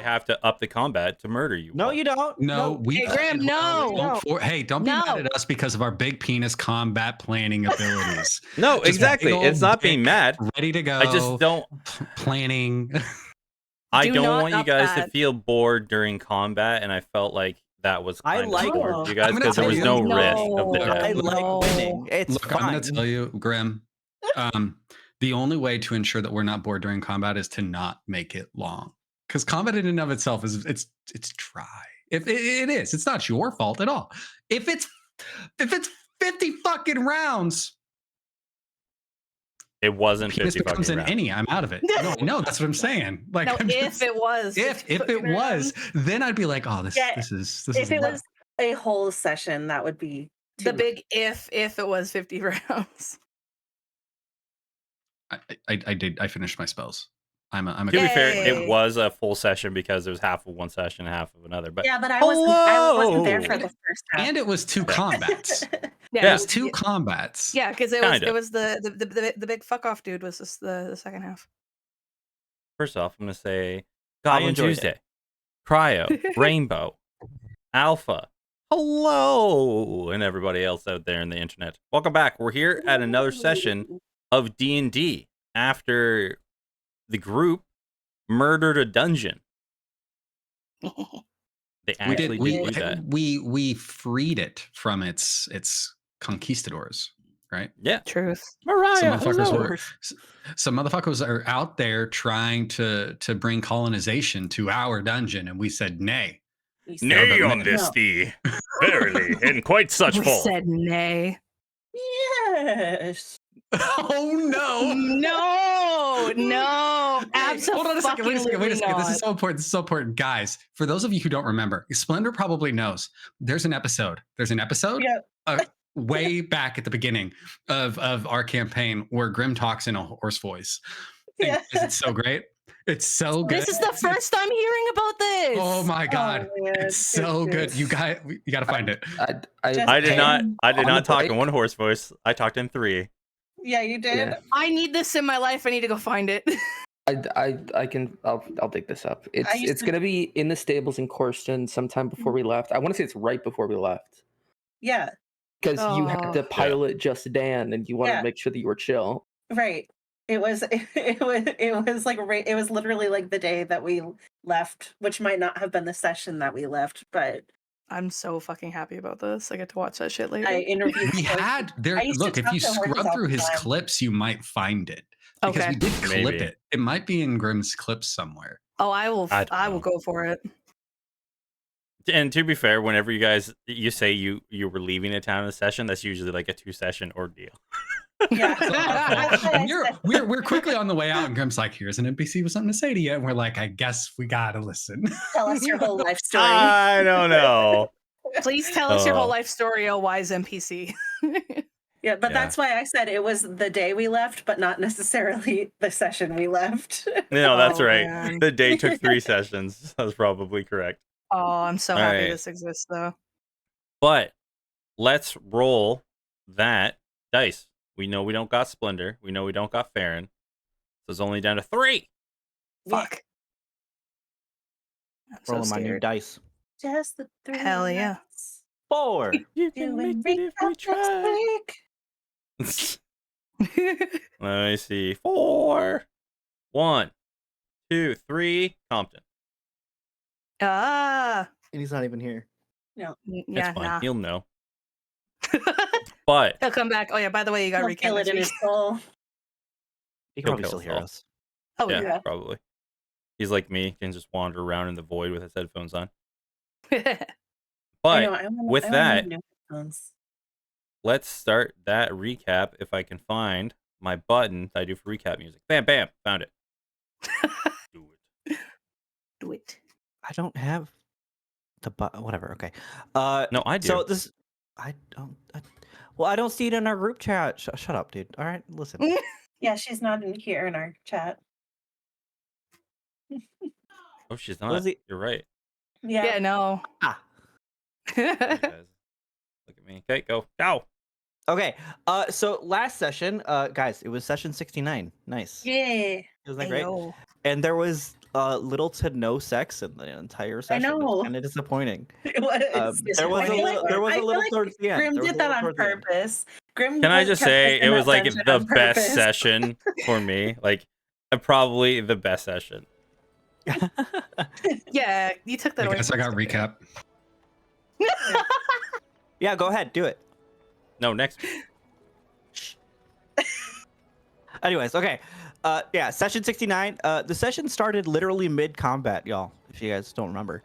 have to up the combat to murder you. No, you don't. No, we. Hey, Graham, no. Don't be mad at us because of our big penis combat planning abilities. No, Just exactly. big old It's not being dick, mad. ready to go. I just don't. Planning. I Do don't not want you up guys to that. feel bored during combat, and I felt like that was I kind of like- bored for you guys I'm gonna because there tell was you- no No. risk of the Look, death. I like No. winning. It's Look, fine. I'm going to tell you, Grim. The only way to ensure that we're not bored during combat is to not make it long. Because combat in and of itself is it's dry. If it is, it's not your fault at all. If it's 50 fucking rounds, It wasn't penis 50 becomes fucking an rounds. any. I'm out of it. No, that's what I'm saying. Like, No, I'm if just- it was. if it was, then I'd be like, oh, this Yeah, is If it was a whole session, that would be the too big if it was 50 rounds. I finished my spells. I'm a To be fair, Yay. it was a full session because there was half of one session and half of another. But Yeah, but I wasn't there for Hello! the first half. and it was 2 combats. Yeah. It was 2 combats. Yeah, because it Kinda. was the big fuck off dude was just the second half. first off, I'm going to say I Goblin enjoyed it. Tuesday, Cryo, Rainbow, Alpha, hello, and everybody else out there in the internet. Welcome back. We're here at another session of D&D after the group murdered a dungeon. They actually did do that. We freed it from its conquistadors, right? Yeah. Truth. Mariah, Some motherfuckers are out there trying to bring colonization to our dungeon, and we said nay. We said Nay No. on this thee. Verily, in quite such We form. said nay. Yes. Oh no! No, absolutely. Hold on a second. Wait a second. This not. is so important. This is so important, guys. For those of you who don't remember, Splendor probably knows. There's an episode. Yeah. Way back at the beginning of our campaign where Grim talks in a horse voice. And Yeah. Is it so great? It's so good. This is the first I'm hearing about this. Oh my god, Oh, man. it's so good. You got to find it. I did not On the talk in break. one horse voice. I talked in 3. Yeah, you did. Yeah. I need this in my life. I need to go find it. I'll dig this up. It's to- gonna be in the stables in Corston sometime before we left. I want to say it's right before we left Yeah, because you had Oh. to pilot Just Dan and you wanted Yeah. to make sure that you were chill. right. It was it was literally like the day that we left, which might not have been the session that we left, but I'm so fucking happy about this. I get to watch that shit later. I interviewed. We had there. I used to Look, if talk you to horses scrub all through the his time. clips, you might find it because Okay. we did clip Maybe. it. It might be in Grim's clips somewhere. Oh, I will. I don't I will know. go for it. And to be fair, whenever you say you were leaving a town in a session, that's usually like a 2-session ordeal. Yeah. That's why I And said- we're quickly on the way out, and Grim's like, "Here's an NPC with something to say to you," and we're like, "I guess we gotta listen." Tell us your whole life story. I don't know. Please tell us your whole Oh. life story, oh wise NPC. Yeah, but Yeah. that's why I said it was the day we left, but not necessarily the session we left. No, that's Oh, right. man. The day took 3 sessions. That's probably correct. Oh, I'm so All happy right. this exists, though. But let's roll that dice. We know we don't got Splendor. We know we don't got Farron. So it's only down to 3. Fuck. I'm so Rolling my new scared. dice. Just the 3. Hell yeah. of us 4. You can doing make it if we recap next try. week. Let me see. 4. 1, 2, 3. Compton. Ah. And he's not even here. Yeah, It's fine. nah. He'll know. But He'll come back. Oh, yeah, by the way, you got to He'll feel recap it next in week. his soul. He He'll can probably kill still us hear all. us. Oh, yeah, yeah. probably. He's like me, can just wander around in the void with his headphones on. I But know, I wanna- with I wanna that, new headphones. let's start that recap if I can find my button that I do for recap music. Bam, bam, found it. Do it. Do it. I don't have the whatever. Okay. No, I do. So this, I don't. Well, I don't see it in our group chat. Shut up, dude. All right, listen. Yeah, she's not in here in our chat. Oh, she's What not. is it? You're right. Yeah. Yeah, no. Ah. You guys. Look at me. Okay, go. Go. Okay. So last session, guys, it was session 69. Nice. Yeah. Isn't that great? Ayo. And there was little to no sex in the entire session. know. Kind of disappointing. It was There was a disappointing. little. There was I a feel little like towards the end. Grim There was did a that little on towards the end. purpose. Grim Can I was- just kept us say in it that was like dungeon the on best purpose. session for me. Like probably the best session. Yeah, you took that I away. guess I got recap. Yeah, go ahead, do it. No, next. Anyways, okay. Yeah, session 69. The session started literally mid-combat, y'all, if you guys don't remember.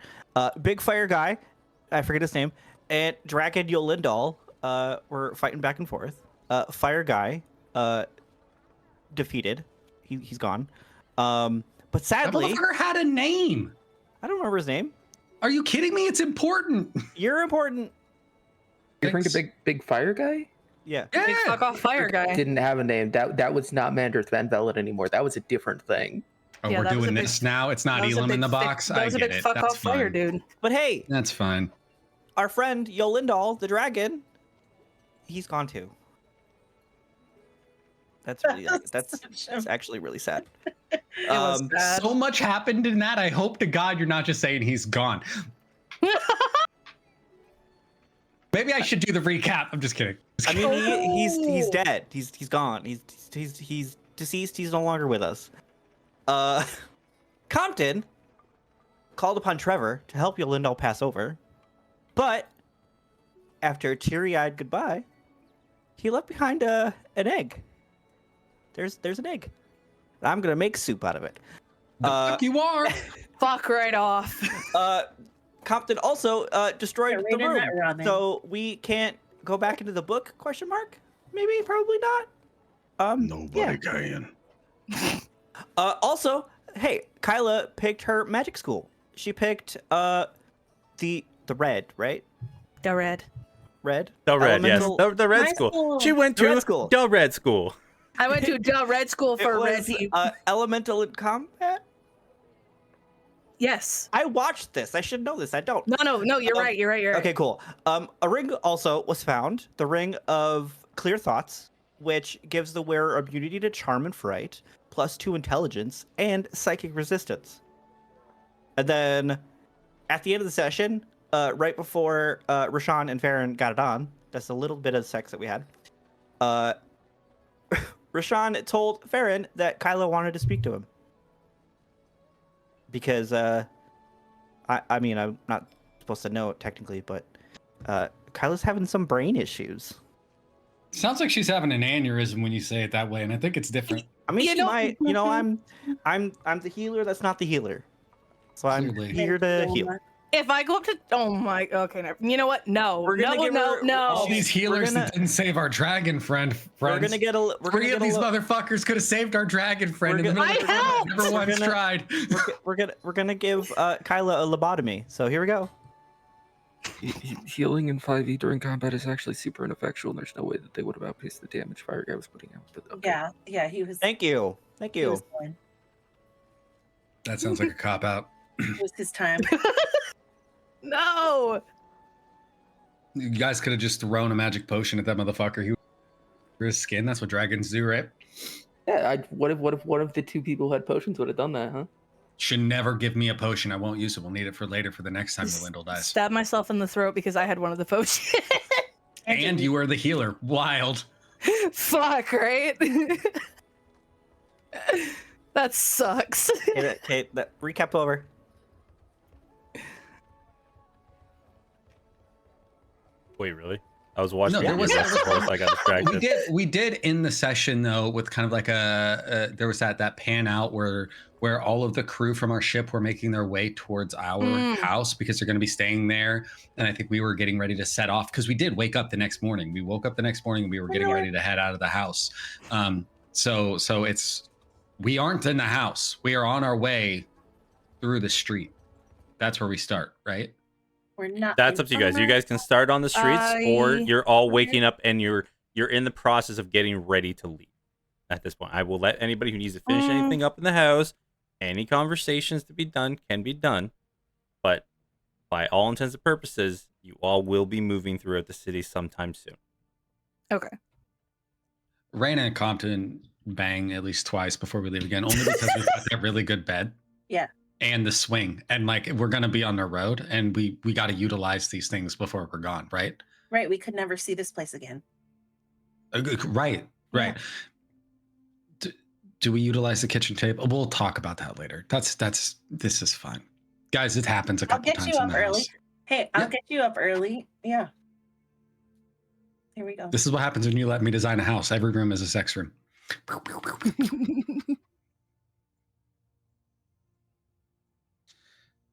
Big Fire Guy, I forget his name, and Draken Yolindal were fighting back and forth. Fire Guy defeated. He's gone. But That sadly, motherfucker had a name. I don't remember his name. Are you kidding me? It's important. You're important. You're referring to Thanks. big fire guy? Yeah. Big fuck off fire guy. Didn't have a name. That was not Mandrith Van Velvet anymore. That was a different thing. Oh, Yeah, we're that was a doing big- this now. It's not That was a Elam in big the thick- box. That I was a get big it. fuck That's off fire, fine. dude. But hey, That's fine. our friend Yolindal, the dragon, he's gone too. That's really that's actually really sad. It was bad. So much happened in that. I hope to God you're not just saying he's gone. Maybe I should do the recap. I'm just kidding. I mean, he's dead. He's gone. He's deceased. He's no longer with us. Compton called upon Trevor to help Yolindal pass over, but after a teary-eyed goodbye, he left behind an egg. There's an egg. I'm gonna make soup out of it. The fuck you are. Fuck right off. Compton also destroyed Yeah, the right in that room, ramen. so we can't go back into the book? Question mark? Maybe, probably not. Yeah. can. Also, hey, Kyla picked her magic school. She picked the red, right? The red. Red. The red, yes. Elemental- The red My school. school. She went The red to school. the red school. I went to the red school It for red was people. elemental in combat. Yes. I watched this. I should know this. I don't. No, you're right. You're right. You're right. Okay, cool. A ring also was found. The ring of clear thoughts, which gives the wearer immunity to charm and fright, +2 intelligence, and psychic resistance. And then, at the end of the session, right before Rashawn and Farron got it on, that's a little bit of sex that we had. Rashawn told Farron that Kyla wanted to speak to him. Because, I mean, I'm not supposed to know it technically, but Kyla's having some brain issues. Sounds like she's having an aneurysm when you say it that way, and I think it's different. I mean, You she know- might, I'm the healer that's not the healer. So I'm Clearly. here to heal. If I go up to, oh my, okay, never. You know what? No, We're gonna give her- no. All She's- these healers gonna- that didn't save our dragon friend. We're Friends. gonna get a. We're gonna Three get of a these lo- motherfuckers could have saved our dragon friend in the We're middle of gonna- the I night. Never helped! once We're gonna- tried. we're gonna give Kyla a lobotomy. So here we go. Healing in 5e during combat is actually super ineffectual, and there's no way that they would have outpaced the damage Fire Guy was putting out. But okay. Yeah, he was. Thank you. Thank He you. was fine. That sounds like a cop out. It was his time. No. You guys could have just thrown a magic potion at that motherfucker. He for his skin. That's what dragons do, right? Yeah, what if the two people who had potions would have done that, huh? Should never give me a potion. I won't use it. We'll need it for later for the next time Yolindal dies. Stab myself in the throat because I had one of the potions. And you were the healer. Wild. Fuck, right? That sucks. Okay, that recap over. Wait, really? I was watching No, there the was- rest of the course, I got distracted. We did in the session though with kind of like there was that pan out where all of the crew from our ship were making their way towards our house because they're going to be staying there, and I think we were getting ready to set off because we did wake up the next morning. We woke up the next morning and we were getting ready to head out of the house. So we aren't in the house. We are on our way through the street. That's where we start, right? We're not. That's in up to you guys. You summer. guys can start on the streets, or I- you're all waking up and you're in the process of getting ready to leave. At this point, I will let anybody who needs to finish anything up in the house, any conversations to be done can be done, but by all intents and purposes, you all will be moving throughout the city sometime soon. Okay. Raina and Compton bang at least twice before we leave again, only because we got that really good bed. Yeah. and the swing, and like we're gonna be on the road, and we got to utilize these things before we're gone, right? Right. We could never see this place again. Right. Yeah. Do we utilize the kitchen table? We'll talk about that later. This is fine, guys. It happens a I'll couple get times you in up the early. house. Hey, I'll Yeah. get you up early. Yeah. Here we go. This is what happens when you let me design a house. Every room is a sex room.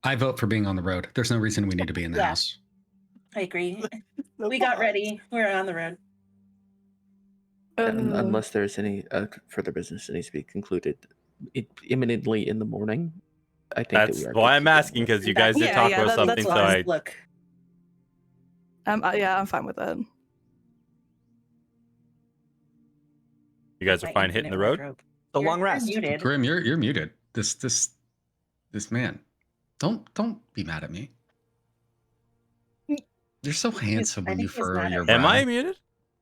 I vote for being on the road. There's no reason we need to be in the Yeah. house. I agree. We got ready. We're on the road. And unless there's any further business that needs to be concluded imminently in the morning, I think that That's we are. why good I'm to go. asking, because you guys did Yeah, talk yeah, about that- something. that's So fine. I Look. Yeah, I'm fine with that. you guys are My fine hitting the infinite road. wardrobe. The You're- long you're rest. muted. Grim, you're muted. This man. Don't be mad at me. You're so handsome I when you think he's furrow mad at your me. brow. Am I muted?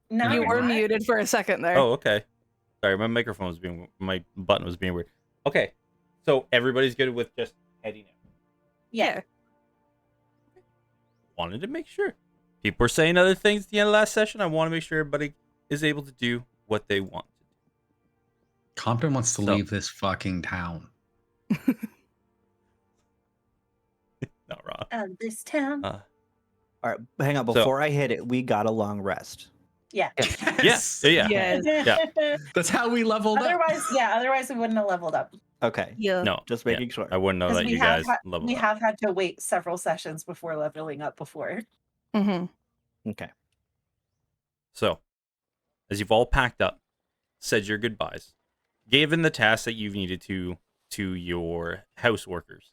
No, You you're were not. muted for a second there. Oh, okay. Sorry, my microphone was my button was being weird. Okay, so everybody's good with just heading out. Yeah. Wanted to make sure. People were saying other things at the end of last session. I want to make sure everybody is able to do what they want. Compton wants to So- leave this fucking town. Not wrong. This town. Uh, All right, hang on. So- Before I hit it, we got a long rest. Yeah. Yes. Yeah. Yes. That's how we leveled up. Otherwise we wouldn't have leveled up. Okay, Yeah. No, just yeah, making sure. I wouldn't know Because that we you have guys level we up. have had to wait several sessions before leveling up before. Mm-hmm. Okay. So, as you've all packed up, said your goodbyes, given the tasks that you've needed to your house workers,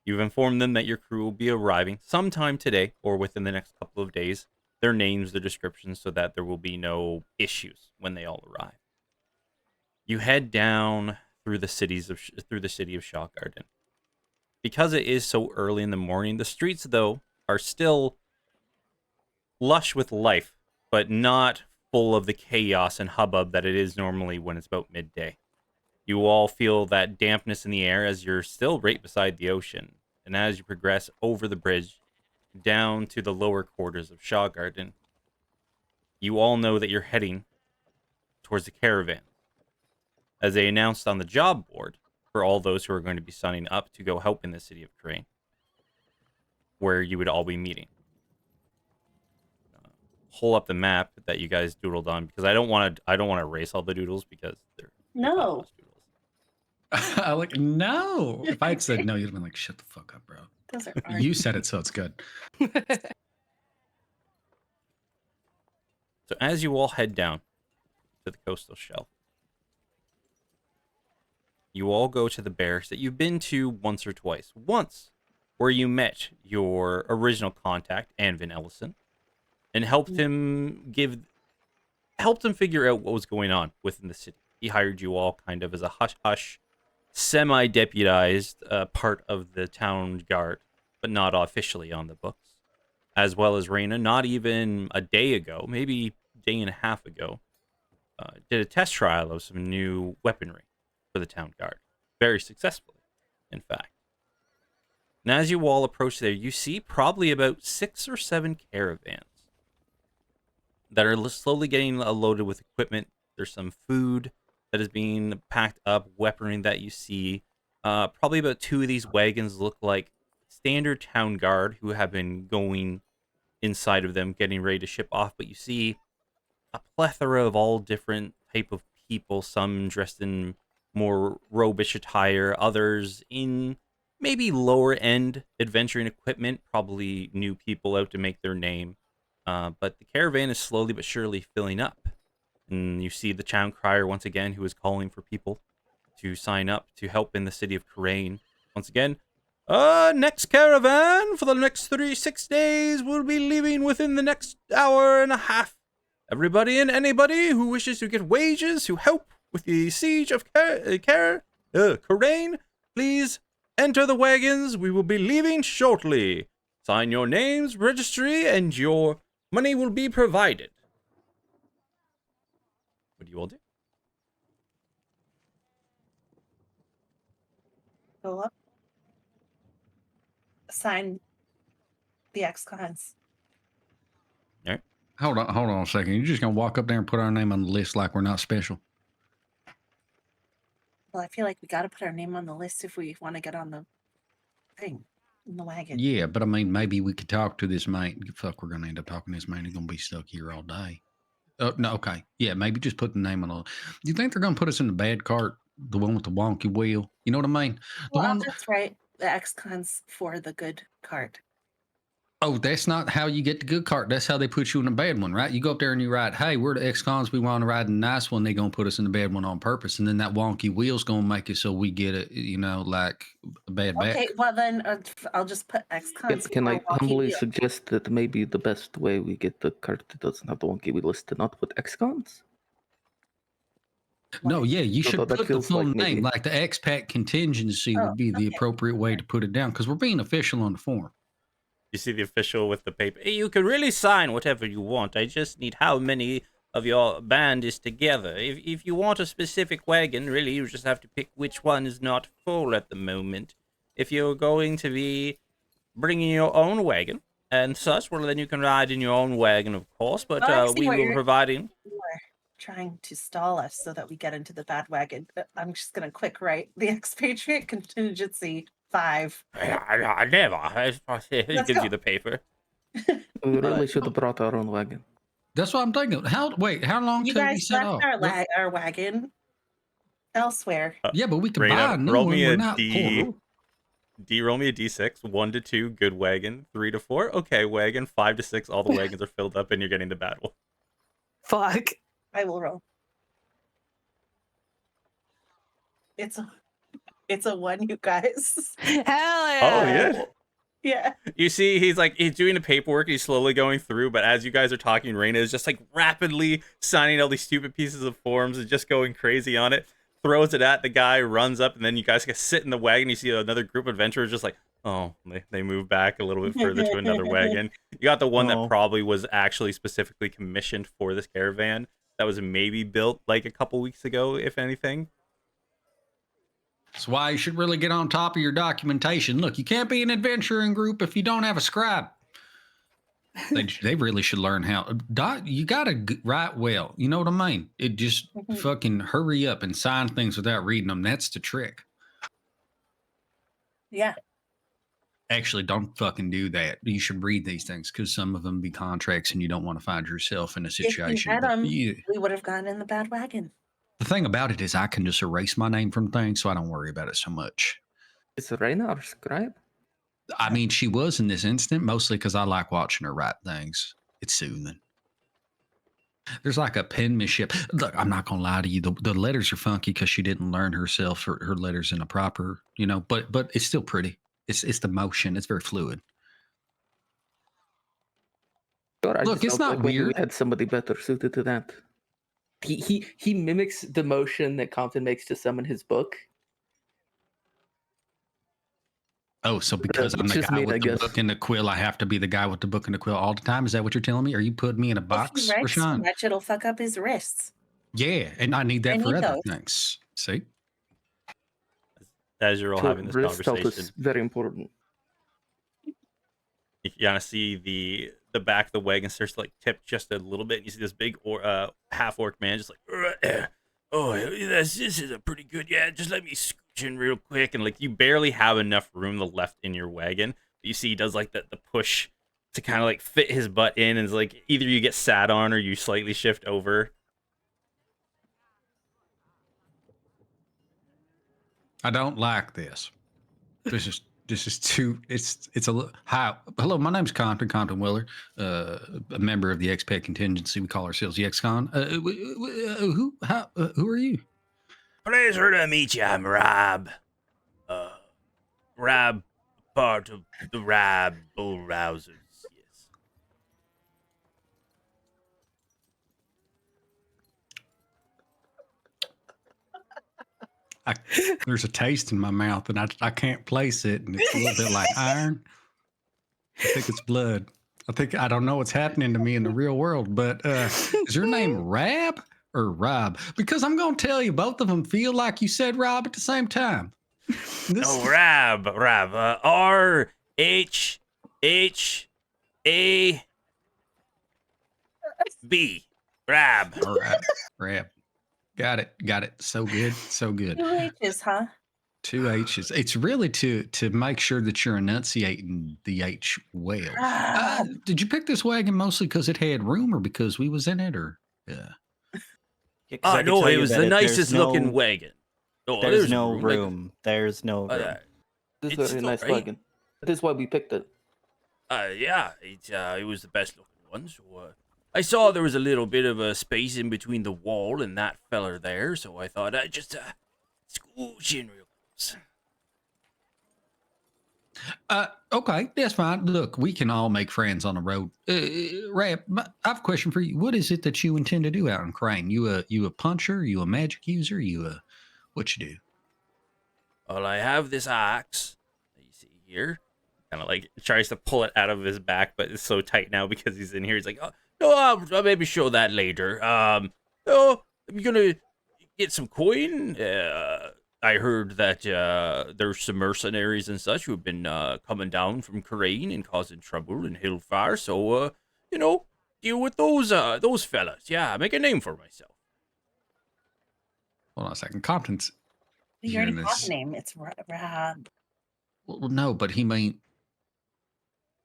you've informed them that your crew will be arriving sometime today or within the next couple of days. Their names, their descriptions, so that there will be no issues when they all arrive. You head down through the city of Shaw Garden. Because it is so early in the morning, the streets though are still lush with life, but not full of the chaos and hubbub that it is normally when it's about midday. You all feel that dampness in the air as you're still right beside the ocean, and as you progress over the bridge down to the lower quarters of Shaw Garden, you all know that you're heading towards the caravan. As they announced on the job board for all those who are going to be signing up to go help in the city of Crane, where you would all be meeting. Pull up the map that you guys doodled on, because I don't want to erase all the doodles because they're No. thoughtless doodles. I like no. If I had said no, you'd have been like, "Shut the fuck up, bro." Those are ours. You said it, so it's good. So as you all head down to the coastal shelf, you all go to the barracks that you've been to once or twice. Once, where you met your original contact, Anvin Ellison, and helped him figure out what was going on within the city. He hired you all kind of as a hush-hush, semi-deputized part of the town guard, but not officially on the books. As well as Raina, not even a day ago, maybe a day and a half ago, did a test trial of some new weaponry for the town guard. Very successfully, in fact. And as you all approach there, you see probably about 6 or 7 caravans that are slowly getting loaded with equipment. There's some food that is being packed up, weaponry that you see. Probably about 2 of these wagons look like standard town guard who have been going inside of them, getting ready to ship off. But you see a plethora of all different type of people, some dressed in more robish attire, others in maybe lower end adventuring equipment, probably new people out to make their name. But the caravan is slowly but surely filling up. And you see the town crier once again, who is calling for people to sign up to help in the city of Karain. Once again, next caravan for the next 6 days will be leaving within the next hour and a half. Everybody and anybody who wishes to get wages to help with the siege of Karain, please enter the wagons. We will be leaving shortly. Sign your names, registry, and your money will be provided. What do you all do? Go up. sign the ex-cons. Hold on a second. You're just gonna walk up there and put our name on the list like we're not special? Well, I feel like we got to put our name on the list if we want to get on the thing, in the wagon. Yeah, but I mean, maybe we could talk to this man. Fuck, we're gonna end up talking to this man. He's gonna be stuck here all day. No, okay. Yeah, maybe just put the name on the. Do you think they're gonna put us in the bad cart, the one with the wonky wheel? You know what I mean? The Well, I'll one. just write the ex-cons for the good card. Oh, that's not how you get the good cart. That's how they put you in the bad one, right? You go up there and you write, "Hey, we're the ex-cons. We want to ride the nice one." They're gonna put us in the bad one on purpose, and then that wonky wheel's gonna make it so we get it, like a bad back. Okay, well then I'll just put ex-cons. Can I for Walkie humbly Wheel. suggest that maybe the best way we get the cart that doesn't have the wonky wheel is to not put ex-cons? No, yeah, you So should that put the feels full like name. maybe- Like the expat contingency Oh, would be the okay. appropriate way to put it down because we're being official on the form. You see the official with the paper. Hey, you can really sign whatever you want. I just need how many of your band is together. If you want a specific wagon, really, you just have to pick which one is not full at the moment. If you're going to be bringing your own wagon and such, well, then you can ride in your own wagon, of course. But Oh, I see we what will you're- providing. You are trying to stall us so that we get into the bad wagon. I'm just gonna quick write the expatriate contingency 5. I never. It Let's gives go. you the paper. We really should have brought our own wagon. That's what I'm thinking. How long You till we guys set left off? our wagon elsewhere. Yeah, but we can Raina, buy a new roll one. me We're a not D. poor. Roll me a D6. 1 to 2, good wagon. 3 to 4, okay wagon. 5 to 6, all the wagons are filled up, and you're getting the bad one. Fuck. I will roll. It's a 1, you guys. Hell yeah. Oh yeah. Yeah. You see, he's doing the paperwork. He's slowly going through, but as you guys are talking, Raina is just like rapidly signing all these stupid pieces of forms and just going crazy on it. Throws it at the guy, runs up, and then you guys can sit in the wagon. You see another group of adventurers just like, oh, they move back a little bit further to another wagon. You got the one that Oh. probably was actually specifically commissioned for this caravan. That was maybe built like a couple weeks ago, if anything. That's why you should really get on top of your documentation. Look, you can't be an adventuring group if you don't have a scribe. They really should learn how. You got to write well. You know what I mean? It just fucking hurry up and sign things without reading them. That's the trick. Yeah. Actually, don't fucking do that. You should read these things because some of them be contracts and you don't want to find yourself in a If you situation. had But them, yeah. we would have gone in the bad wagon. The thing about it is I can just erase my name from things, so I don't worry about it so much. Is Raina our scribe? I mean, she was in this instant, mostly because I like watching her write things. It's soothing. There's like a penmanship. Look, I'm not going to lie to you. The letters are funky because she didn't learn herself her letters in a proper, but it's still pretty. It's the motion. It's very fluid. Sure, I Look, just it's felt not like maybe weird. We had somebody better suited to that. He mimics the motion that Compton makes to summon his book. Oh, so because I'm it's the just guy me, with I the guess. book and the quill, I have to be the guy with the book and the quill all the time? Is that what you're telling me? Are you putting me in a box, If he writes too Rashawn? much, it'll fuck up his wrists. Yeah, and I need that And for he other knows. things. See? As you're all So having this wrist health conversation, is very important. you kind of see the back of the wagon starts to like tip just a little bit. And you see this big half orc man just like, oh, this is a pretty good. Yeah, just let me scooch in real quick. And like you barely have enough room left in your wagon. You see he does like the push to kind of like fit his butt in, and it's like either you get sat on or you slightly shift over. I don't like this. This is too. It's a hi. Hello, my name's Compton Weller, a member of the expat contingency. We call ourselves the Ex-Con. Who are you? Pleasure to meet you. I'm Rob. Rob, part of the Rob Bull Rousers. Yes. There's a taste in my mouth, and I can't place it, and it's a little bit like iron. I think it's blood. I don't know what's happening to me in the real world, but is your name Rab or Rob? Because I'm going to tell you, both of them feel like you said Rob at the same time. Oh, Rob. H H A B. Grab. All right. Rap. Got it. So good. So good. 2 H's, huh? 2 H's. It's really to make sure that you're enunciating the H well. Did you pick this wagon mostly because it had room or because we was in it or yeah? Yeah, 'cause I can No, tell it you was that the there's nicest looking no- wagon. Oh, There's no like- room. There's no room. This is It's a very still nice right. wagon. That is why we picked it. Yeah, it was the best looking one. So I saw there was a little bit of a space in between the wall and that feller there, so I thought I'd just scooch in real close. Okay, that's fine. Look, we can all make friends on the road. Rap, I have a question for you. What is it that you intend to do out in Crane? You a puncher? You a magic user? What you do? Well, I have this axe that you see here. Kind of like tries to pull it out of his back, but it's so tight now because he's in here. He's like, oh, no, I'll maybe show that later. Oh, I'm gonna get some coin. I heard that there's some mercenaries and such who have been coming down from Crane and causing trouble in Hillfire. So, deal with those fellas. Yeah, make a name for myself. Hold on a second. Compton's You already hearing have this. a name. It's Rob. Well, no, but he mean.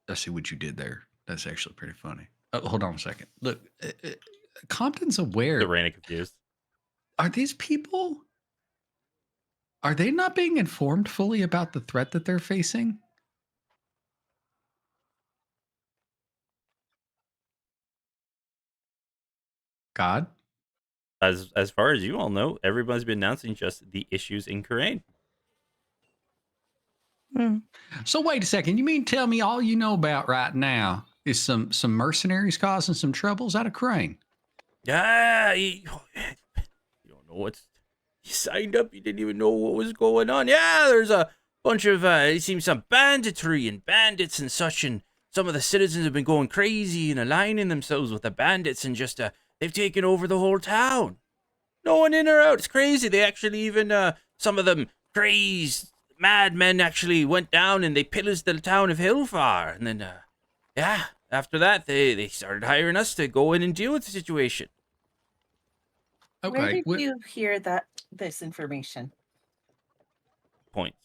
I see what you did there. That's actually pretty funny. Hold on a second. Look, Compton's aware. The Raina confused. Are these people? Are they not being informed fully about the threat that they're facing? God? As far as you all know, everybody's been announcing just the issues in Crane. So wait a second. You mean tell me all you know about right now is some mercenaries causing some troubles out of Crane? Yeah, you don't know what's. You signed up, you didn't even know what was going on. Yeah, there's a bunch of, it seems some banditry and bandits and such, and some of the citizens have been going crazy and aligning themselves with the bandits and just, they've taken over the whole town. No one in or out. It's crazy. They actually even, some of them crazed madmen actually went down and they pillaged the town of Hillfire. And then, yeah, after that, they started hiring us to go in and deal with the situation. Okay. Where did you hear this information? Points.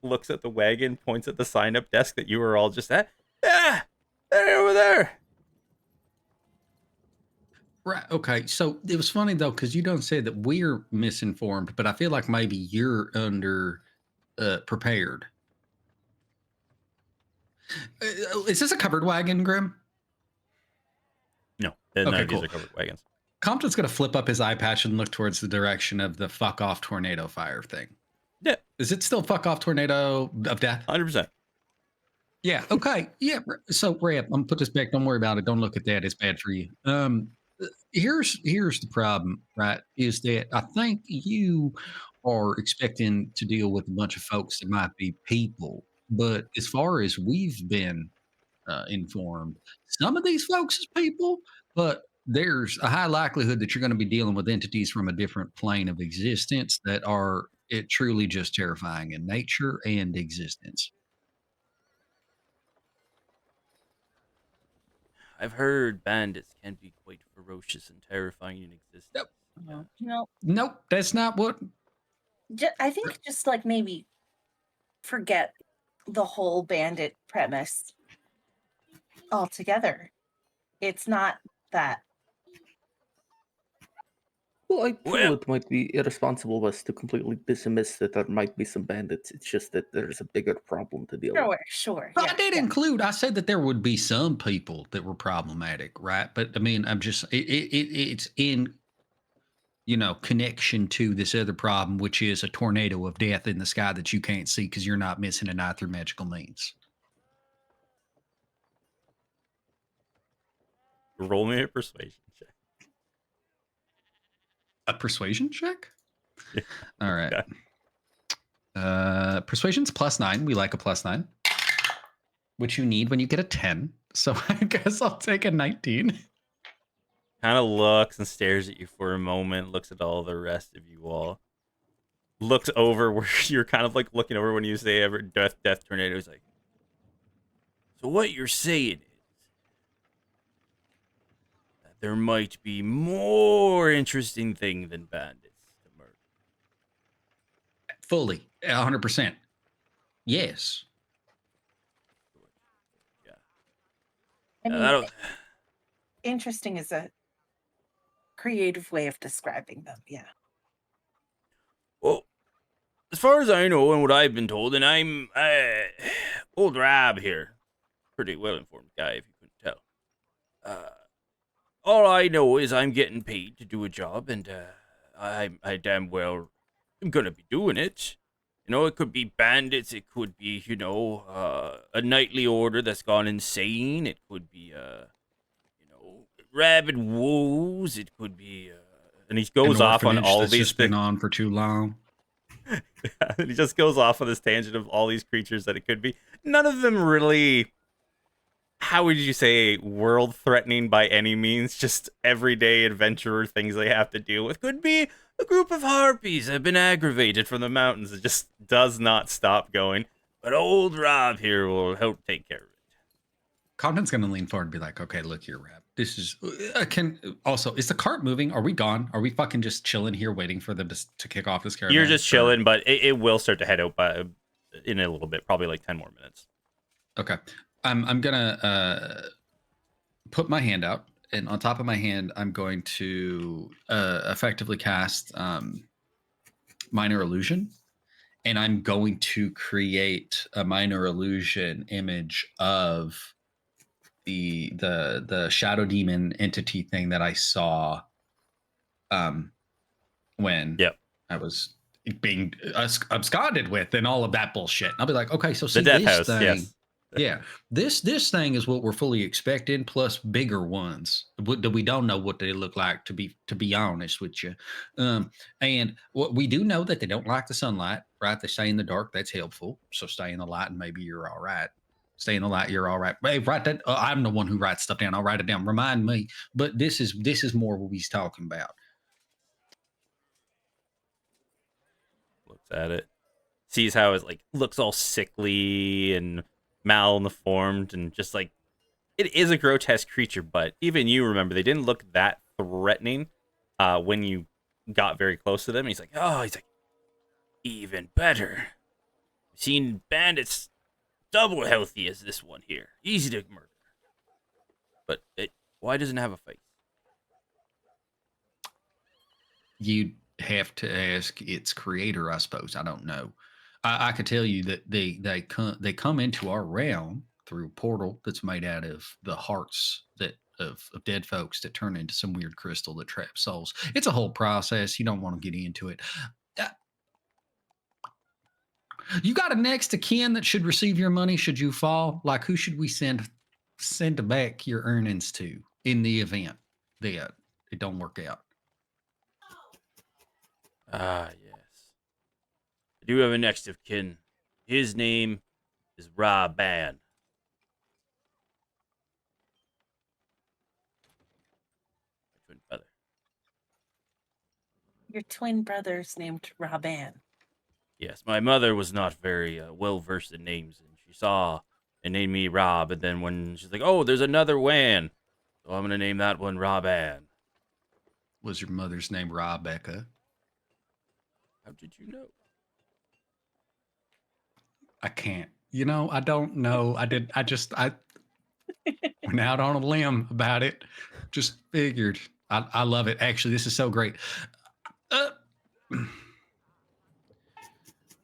Looks at the wagon, points at the sign-up desk that you were all just at. Yeah, they're over there. Right. Okay. So it was funny though, because you don't say that we're misinformed, but I feel like maybe you're under prepared. Is this a covered wagon, Grim? No, none Okay, of these cool. are covered wagons. Compton's going to flip up his eye patch and look towards the direction of the fuck off tornado fire thing. Yeah. Is it still fuck off tornado of death? 100%. Yeah. Okay. Yeah. So, Ray, I'm gonna put this back. Don't worry about it. Don't look at that. It's bad for you. Here's the problem, right? Is that I think you are expecting to deal with a bunch of folks that might be people, but as far as we've been informed, some of these folks is people, but there's a high likelihood that you're going to be dealing with entities from a different plane of existence that are truly just terrifying in nature and existence. I've heard bandits can be quite ferocious and terrifying in existence. Yep. Yeah. Nope, that's not what. I think just like maybe forget the whole bandit premise altogether. It's not that. Well, I feel Well- it might be irresponsible of us to completely dismiss that there might be some bandits. It's just that there's a bigger problem to deal with. Sure. But Yeah, I did yeah. include. I said that there would be some people that were problematic, right? But I mean, I'm just it's in connection to this other problem, which is a tornado of death in the sky that you can't see because you're not missing an eye through magical means. Roll me a persuasion check. A persuasion check? Yeah. All right. Okay. Persuasion's +9. We like a +9, which you need when you get a 10. So I guess I'll take a 19. Kind of looks and stares at you for a moment, looks at all the rest of you all. Looks over where you're kind of like looking over when you say ever death tornado. He's like, So what you're saying is that there might be more interesting thing than bandits to murder. Fully, 100%. Yes. Yeah. I I mean, don't. interesting is a creative way of describing them. Yeah. Well, as far as I know and what I've been told, and I'm old Rab here, pretty well informed guy if you couldn't tell. All I know is I'm getting paid to do a job, and I damn well am gonna be doing it. You know, it could be bandits, it could be, a nightly order that's gone insane. It could be, rabid wolves. It could be, and he goes An off on orphanage all that's these just been things. on for too long. He just goes off on this tangent of all these creatures that it could be. None of them really, how would you say, world threatening by any means, just everyday adventurer things they have to deal with. Could be a group of harpies that have been aggravated from the mountains. It just does not stop going. But old Rob here will help take care of it. Compton's gonna lean forward and be like, "Okay, look here, Rab. This is is the cart moving? Are we gone? Are we fucking just chilling here waiting for them to kick off this caravan?" You're just chilling, but it will start to head out in a little bit, probably like 10 more minutes. Okay, I'm gonna put my hand out, and on top of my hand, I'm going to effectively cast minor illusion, and I'm going to create a minor illusion image of the shadow demon entity thing that I saw when Yep. I was being absconded with and all of that bullshit. And I'll be like, okay, so see The Death this House, thing. yes. Yeah, this thing is what we're fully expecting, plus bigger ones that we don't know what they look like. To be honest with you, and what we do know that they don't like the sunlight, right? They stay in the dark. That's helpful. So stay in the light, and maybe you're all right. Stay in the light, you're all right. Hey, write that. I'm the one who writes stuff down. I'll write it down. Remind me. But this is more what he's talking about. Looks at it, sees how it looks all sickly and malformed, and just like it is a grotesque creature. But even you remember they didn't look that threatening when you got very close to them. He's like, even better. I've seen bandits double healthy as this one here, easy to murder. But why doesn't it have a face? You'd have to ask its creator, I suppose. I don't know. I could tell you that they come into our realm through a portal that's made out of the hearts of dead folks that turn into some weird crystal that traps souls. It's a whole process. You don't want to get into it. You got a next of kin that should receive your money should you fall? Like, who should we send back your earnings to in the event that it don't work out? Ah, yes. I do have a next of kin. His name is Raban. My twin brother. Your twin brother's named Raban. Yes, my mother was not very well versed in names, and she saw and named me Rob, and then when she's like, "Oh, there's another Wan, so I'm gonna name that one Raban." Was your mother's name Rebecca? How did you know? I can't. I don't know. I went out on a limb about it. Just figured. I love it. Actually, this is so great.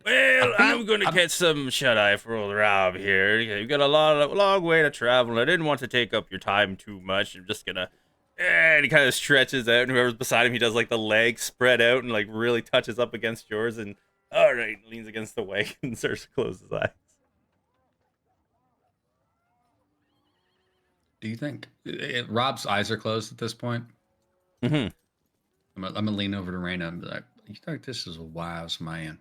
Well, I'm gonna get some shut-eye for old Rob here. You've got a long way to travel. I didn't want to take up your time too much. I'm just gonna. And he kind of stretches out, and whoever's beside him, he does the legs spread out and really touches up against yours, and all right, leans against the wagon and starts to close his eyes. Do you think Rob's eyes are closed at this point? Mm-hmm. I'm gonna lean over to Raina and be like, "You think this is a wise man?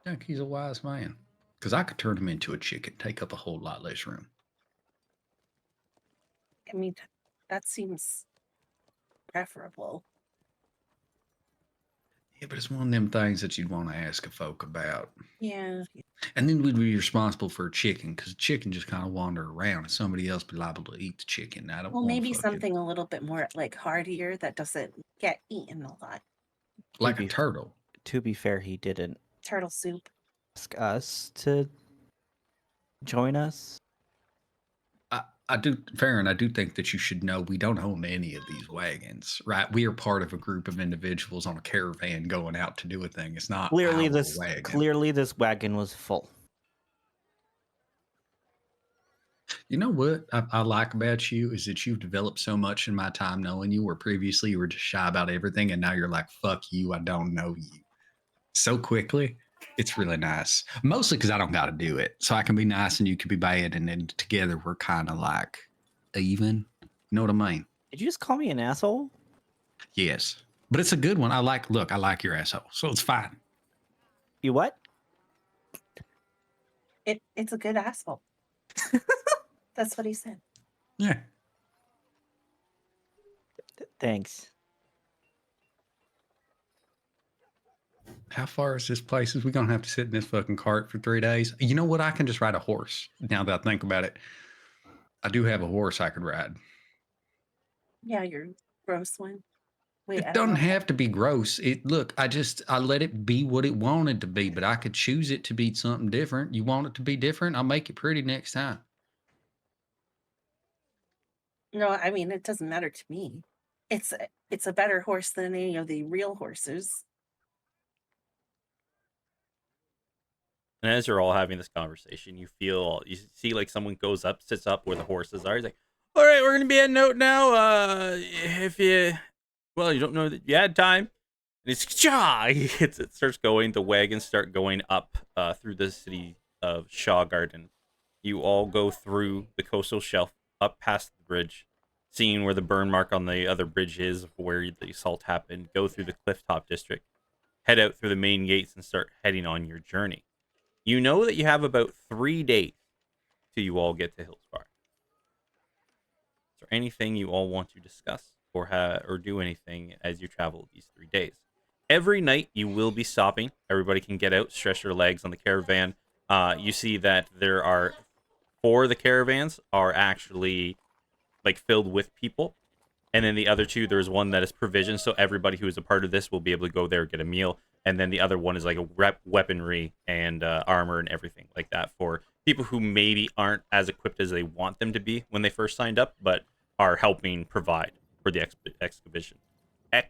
I think he's a wise man? Because I could turn him into a chicken, take up a whole lot less room." I mean, that seems preferable. Yeah, but it's one of them things that you'd want to ask a folk about. Yeah. And then we'd be responsible for a chicken because chicken just kind of wander around and somebody else be liable to eat the chicken. I don't Well, want maybe fucking something a little bit more like heartier that doesn't get eaten a lot. like to a be- turtle. To be fair, he didn't Turtle soup. ask us to join us. I do, Farron, I do think that you should know we don't own any of these wagons, right? We are part of a group of individuals on a caravan going out to do a thing. It's not Clearly, our this wagon. wagon was full. You know what I like about you is that you've developed so much in my time knowing you, where previously you were just shy about everything, and now you're like, fuck you, I don't know you. So quickly. It's really nice. Mostly because I don't got to do it. So I can be nice and you can be bad. And then together we're kind of like even. You know what I mean? Did you just call me an asshole? Yes. But it's a good one. I like your asshole. So it's fine. You what? It's a good asshole. That's what he said. Yeah. Thanks. How far is this place? Is we going to have to sit in this fucking cart for 3 days? You know what? I can just ride a horse now that I think about it. I do have a horse I could ride. Yeah, you're gross one. Wait, It I don't doesn't know. have to be gross. I let it be what it wanted to be, but I could choose it to be something different. You want it to be different? I'll make it pretty next time. No, I mean it doesn't matter to me. It's a better horse than any of the real horses. And as you're all having this conversation, you see like someone goes up, sits up where the horses are. He's like, "All right, we're gonna be heading out now. If you, well, you don't know that you had time." And it's Shaw. It starts going. The wagons start going up through the city of Shaw Garden. You all go through the coastal shelf, up past the bridge, seeing where the burn mark on the other bridge is, where the assault happened. Go through the clifftop district, head out through the main gates, and start heading on your journey. You know that you have about 3 days till you all get to Hillsbar. Is there anything you all want to discuss or do anything as you travel these 3 days? Every night you will be stopping. Everybody can get out, stretch their legs on the caravan. You see that there are 4 of the caravans are actually like filled with people. And then the other 2, there's one that is provision, so everybody who is a part of this will be able to go there and get a meal. And then the other one is like a weaponry and armor and everything like that for people who maybe aren't as equipped as they want them to be when they first signed up, but are helping provide for the expedition. Can't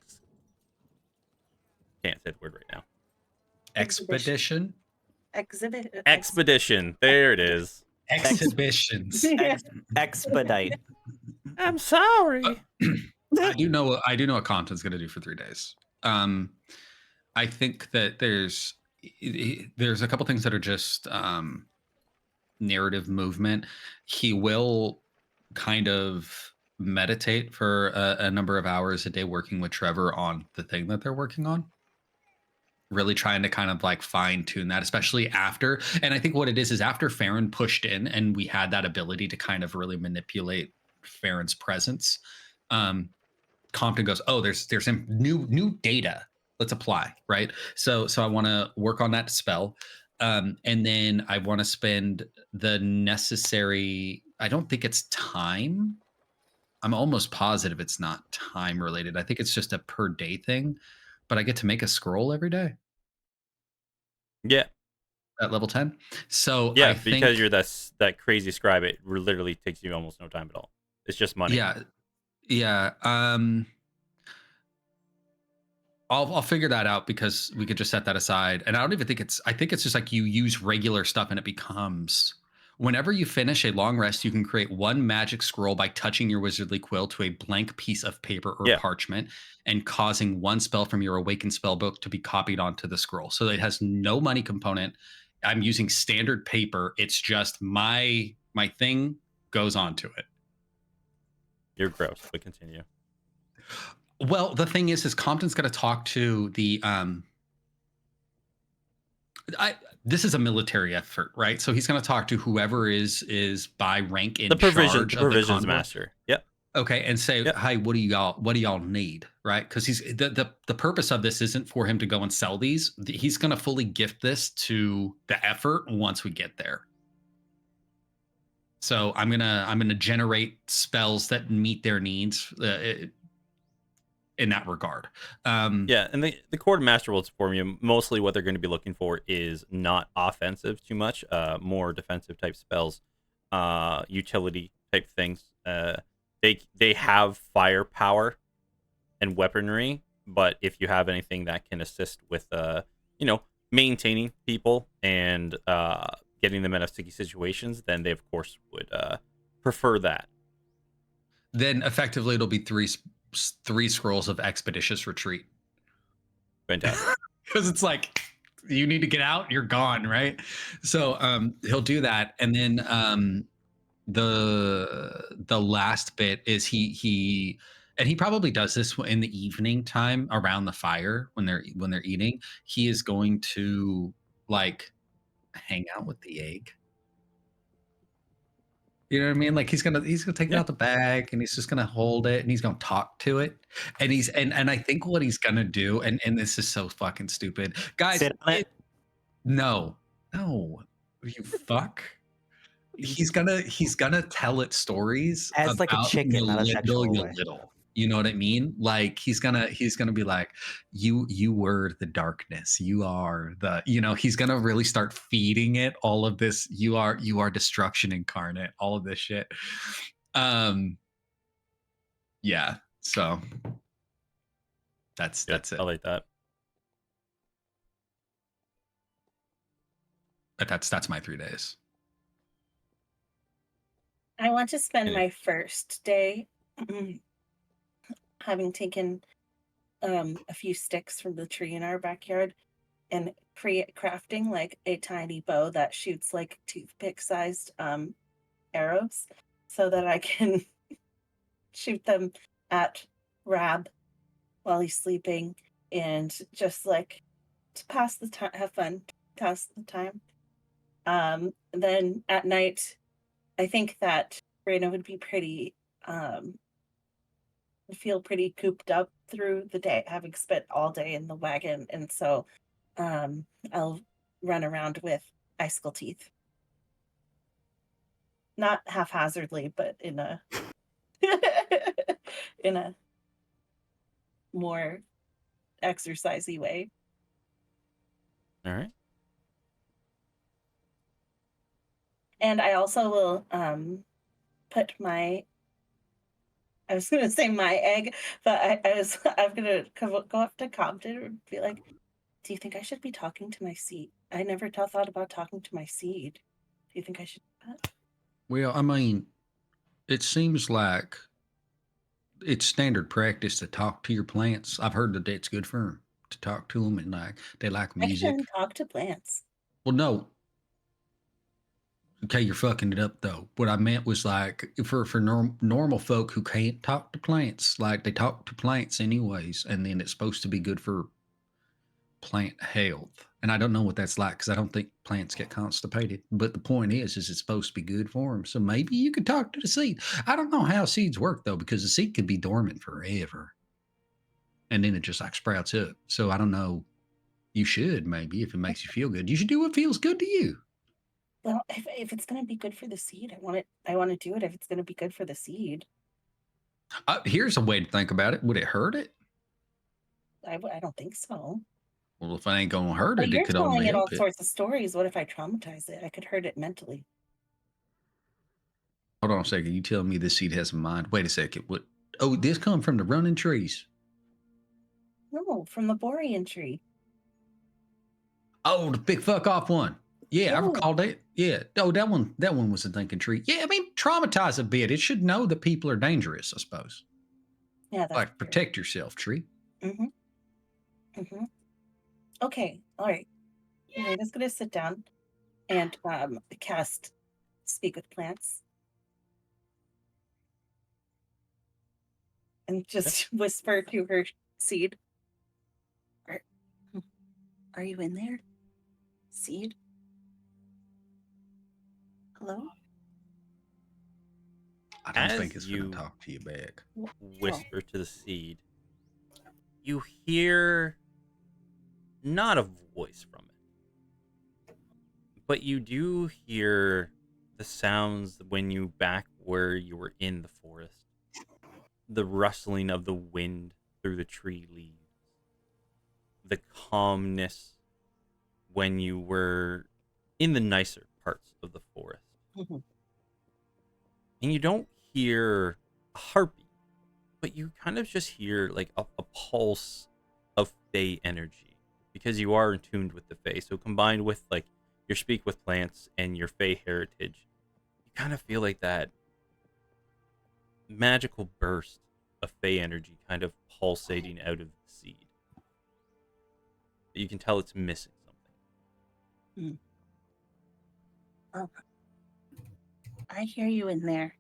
say the word right now. Expedition? Expedition. There it is. Exhibitions. Expedite. I'm sorry. I do know what Compton's going to do for 3 days. I think that there's a couple things that are just narrative movement. He will kind of meditate for a number of hours a day working with Trevor on the thing that they're working on. Really trying to kind of like fine tune that, especially after. And I think what it is after Farron pushed in and we had that ability to kind of really manipulate Farron's presence. Compton goes, "Oh, there's some new data. Let's apply." Right. So I want to work on that spell. And then I want to spend the necessary, I don't think it's time. I'm almost positive it's not time related. I think it's just a per day thing, but I get to make a scroll every day. Yeah. At level 10. So yeah, I because think, you're that crazy scribe, it literally takes you almost no time at all. It's just money. Yeah. I'll figure that out because we could just set that aside. And I don't even think I think it's just like you use regular stuff and it becomes, whenever you finish a long rest, you can create 1 magic scroll by touching your wizardly quill to a blank piece of paper or parchment and causing 1 spell from your awakened spellbook to be copied onto the scroll. So it has no money component. I'm using standard paper. It's just my thing goes onto it. You're gross, but continue. Well, the thing is Compton's going to talk to the this is a military effort, right? So he's going to talk to whoever is by rank in the charge of provisions the convoy. master. Yep. Okay, and say, Yep. "Hey, what do y'all need?" Right? Because he's the purpose of this isn't for him to go and sell these. He's going to fully gift this to the effort once we get there. So I'm gonna generate spells that meet their needs in that regard. Yeah, and the quartermaster will inform you. Mostly, what they're going to be looking for is not offensive too much, more defensive type spells, utility type things. They have firepower and weaponry, but if you have anything that can assist with, you know, maintaining people and getting them out of sticky situations, then they of course would prefer that. Then effectively it'll be three scrolls of expeditious retreat. Fantastic. Because it's like you need to get out, you're gone, right? So he'll do that, and then the last bit is he and he probably does this in the evening time around the fire when they're eating. He is going to like hang out with the egg. You know what I mean? Like he's gonna take it Yeah. out the bag and he's just gonna hold it and he's gonna talk to it. And he's and I think what he's gonna do, and this is so fucking stupid. Guys, Sit on it. no, you fuck. He's gonna tell it stories As like a about chicken, not a sexual way. little. You know what I mean? Like he's gonna be like, you were the darkness. You are the, he's gonna really start feeding it all of this. You are destruction incarnate, all of this shit. Yeah. So that's it. I like that. But that's my 3 days. I want to spend Yeah. my first day having taken a few sticks from the tree in our backyard and crafting like a tiny bow that shoots like toothpick-sized arrows so that I can shoot them at Rab while he's sleeping and just like to pass the time, have fun, pass the time. Then at night, I think that Raina would be pretty, feel pretty cooped up through the day, having spent all day in the wagon, and so I'll run around with icicle teeth, not haphazardly, but in a in a more exercisey way. All right. And I also will put my, I was going to say my egg, but I'm going to go up to Compton and be like, do you think I should be talking to my seed? I never thought about talking to my seed. Do you think I should do that? Well, I mean, it seems like it's standard practice to talk to your plants. I've heard that that's good for them to talk to them, and like they like I music. can talk to plants. Well, no. Okay, you're fucking it up though. What I meant was like for normal folk who can't talk to plants, like they talk to plants anyways, and then it's supposed to be good for plant health. And I don't know what that's like because I don't think plants get constipated. But the point is it's supposed to be good for them. So maybe you could talk to the seed. I don't know how seeds work though, because the seed could be dormant forever, and then it just like sprouts up. So I don't know. You should maybe if it makes you feel good. You should do what feels good to you. Well, if it's going to be good for the seed, I want to do it if it's going to be good for the seed. Here's a way to think about it. Would it hurt it? I don't think so. Well, if it ain't gonna hurt But it, you're it could telling only it all help it. sorts of stories. What if I traumatize it? I could hurt it mentally. Hold on a second. You telling me this seed has a mind? Wait a second. What? Oh, this come from the running trees. No, from the borean tree. Oh, the big fuck off one. Yeah, I Yeah. recall that. Yeah. Oh, that one was a thinking tree. Yeah, I mean, traumatize a bit. It should know that people are dangerous, I suppose. Yeah, that's Like true. protect yourself, tree. Mm-hmm. Mm-hmm. Okay, all right. Raina's gonna sit down and cast Speak with Plants. And just whisper to her seed. Are you in there? Seed? Hello? I don't As think it's you gonna talk to you back. whisper to the seed, you hear not a voice from it, but you do hear the sounds when you back where you were in the forest. The rustling of the wind through the tree leaves, the calmness when you were in the nicer parts of the forest. Mhm. And you don't hear a heartbeat, but you kind of just hear like a pulse of Fey energy because you are in tuned with the Fey. So combined with like your speak with plants and your Fey heritage, you kind of feel like that magical burst of Fey energy kind of pulsating out of the seed. You can tell it's missing something. Oh, I hear you in there.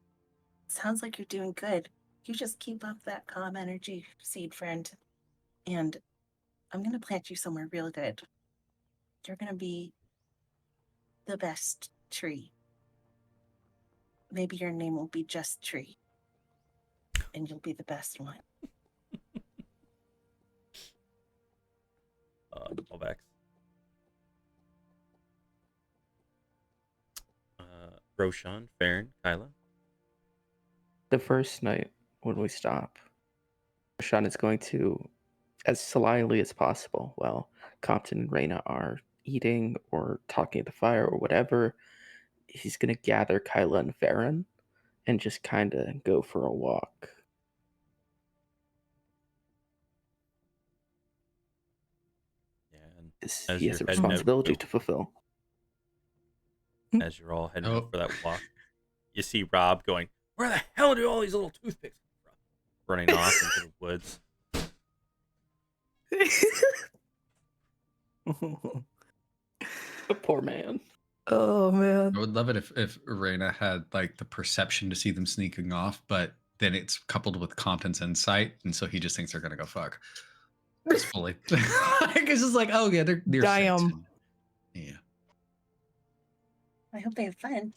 Sounds like you're doing good. You just keep up that calm energy, seed friend. And I'm going to plant you somewhere real good. You're going to be the best tree. Maybe your name will be just Tree. And you'll be the best one. Callbacks. Roshan, Farron, Kyla. The first night when we stop, Sean is going to, as slyly as possible, while Compton and Raina are eating or talking at the fire or whatever, he's going to gather Kyla and Farron and just kind of go for a walk. Yeah, and 'Cause as he you're has a heading out, responsibility to fulfill. as you're all heading out Oh. for that walk, you see Rob going, "Where the hell do all these little toothpicks come from?" Running off into the woods. The poor man. Oh man. I would love it if Reina had like the perception to see them sneaking off, but then it's coupled with Compton's insight, and so he just thinks they're gonna go fuck. Just fully. Like, it's just like, oh yeah, they're Damn. set. Yeah. I hope they have fun.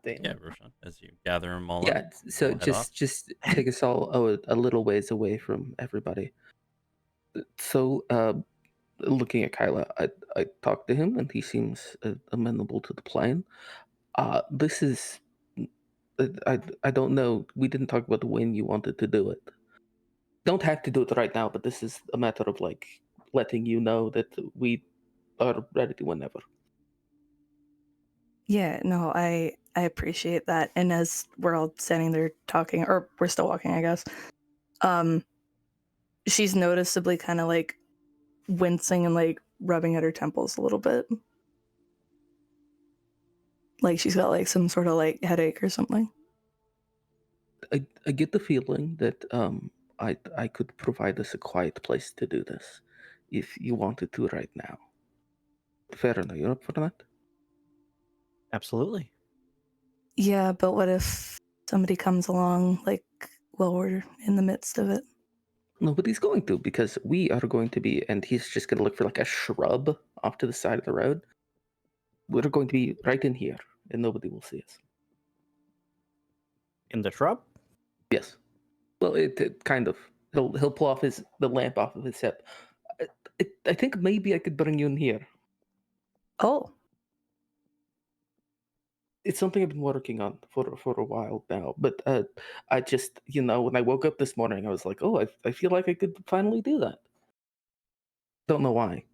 Damn. Yeah, Roshan, as you gather them all Yeah, up. so all head off. just take us all a little ways away from everybody. So, looking at Kyla, I talked to him and he seems amenable to the plan. This is, I don't know. We didn't talk about when you wanted to do it. Don't have to do it right now, but this is a matter of like letting you know that we are ready whenever. Yeah, no, I appreciate that. And as we're all standing there talking, or we're still walking, I guess, she's noticeably kind of like wincing and like rubbing at her temples a little bit. Like she's got like some sort of like headache or something. I get the feeling that I could provide us a quiet place to do this, if you wanted to right now. Fair enough. You're up for that? Absolutely. Yeah, but what if somebody comes along like while we're in the midst of it? Nobody's going to, because we are going to be, and he's just going to look for like a shrub off to the side of the road. We're going to be right in here, and nobody will see us. In the shrub? Yes. Well, it kind of. He'll pull off the lamp off of his hip. I think maybe I could bring you in here. Oh, It's something I've been working on for a while now, but I just, when I woke up this morning, I was like, oh, I feel like I could finally do that. Don't know why.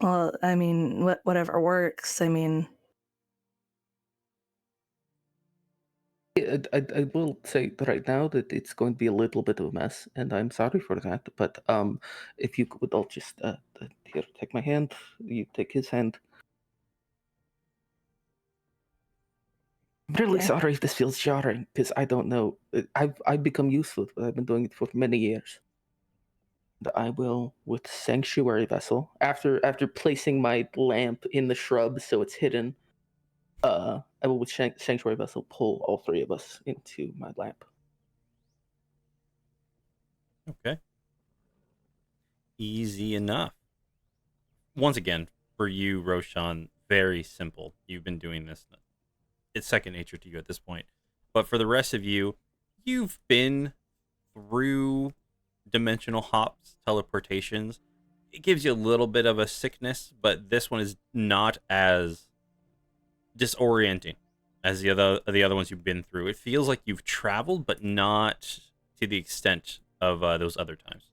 well, I mean, whatever works. I mean, I will say right now that it's going to be a little bit of a mess, and I'm sorry for that. But if you would all just here, take my hand. You take his hand. I'm really Okay. sorry if this feels jarring, because I don't know. I've become used to it, but I've been doing it for many years. And I will, with sanctuary vessel, after placing my lamp in the shrub so it's hidden. I will with sanctuary vessel pull all three of us into my lamp. Okay. Easy enough. Once again, for you, Roshan, very simple. You've been doing this. It's second nature to you at this point. But for the rest of you, you've been through dimensional hops, teleportations. It gives you a little bit of a sickness, but this one is not as disorienting as the other ones you've been through. It feels like you've traveled, but not to the extent of those other times.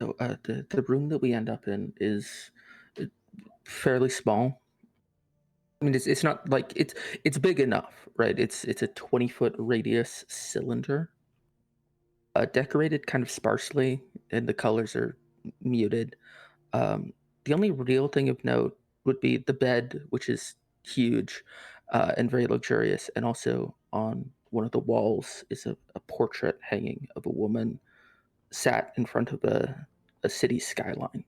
So the room that we end up in is fairly small. I mean, it's not like it's big enough, right? It's a 20-foot radius cylinder, decorated kind of sparsely, and the colors are muted. The only real thing of note would be the bed, which is huge and very luxurious, and also on one of the walls is a portrait hanging of a woman sat in front of a city skyline.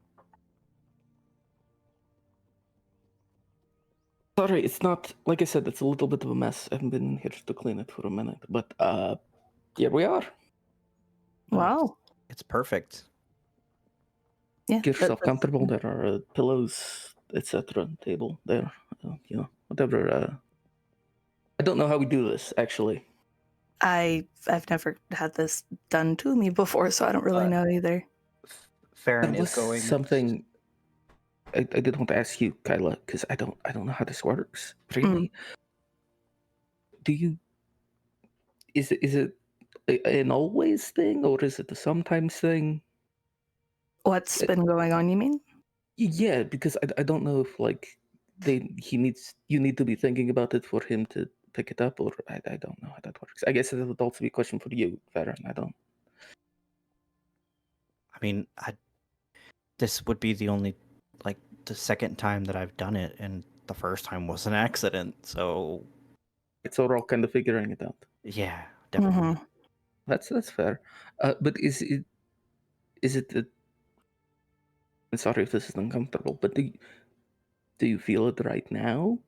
Sorry, it's not, like I said, it's a little bit of a mess. I haven't been here to clean it for a minute, but here we are. Wow. It's perfect. Yeah. Get yourself that's- comfortable. There are pillows, etc. Table there. Whatever. I don't know how we do this, actually. I've never had this done to me before, so I don't really know either. Farron That is was going. something I did want to ask you, Kyla, because I don't know how this works. Really? Do you? Is it an always thing, or is it a sometimes thing? What's been going on, you mean? Yeah, because I don't know if like you need to be thinking about it for him to pick it up, or I don't know how that works. I guess it would also be a question for you, Farron. I don't. I mean, this would be the only, like, the second time that I've done it, and the first time was an accident. So So we're all kind of figuring it out. yeah, definitely. Mhm. That's fair. But is it? I'm sorry if this is uncomfortable, but do you feel it right now?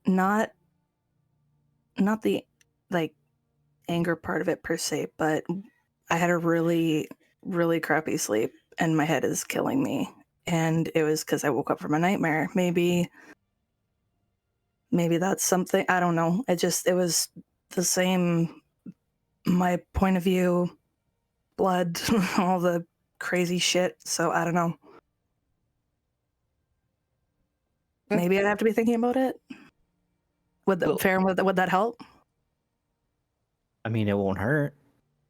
Not the like anger part of it per se, but I had a really, really crappy sleep and my head is killing me. And it was because I woke up from a nightmare. Maybe that's something. I don't know. It was the same, my point of view, blood, all the crazy shit. So I don't know. Maybe I'd have to be thinking about it. Well- Farron, would that help? I mean, it won't hurt.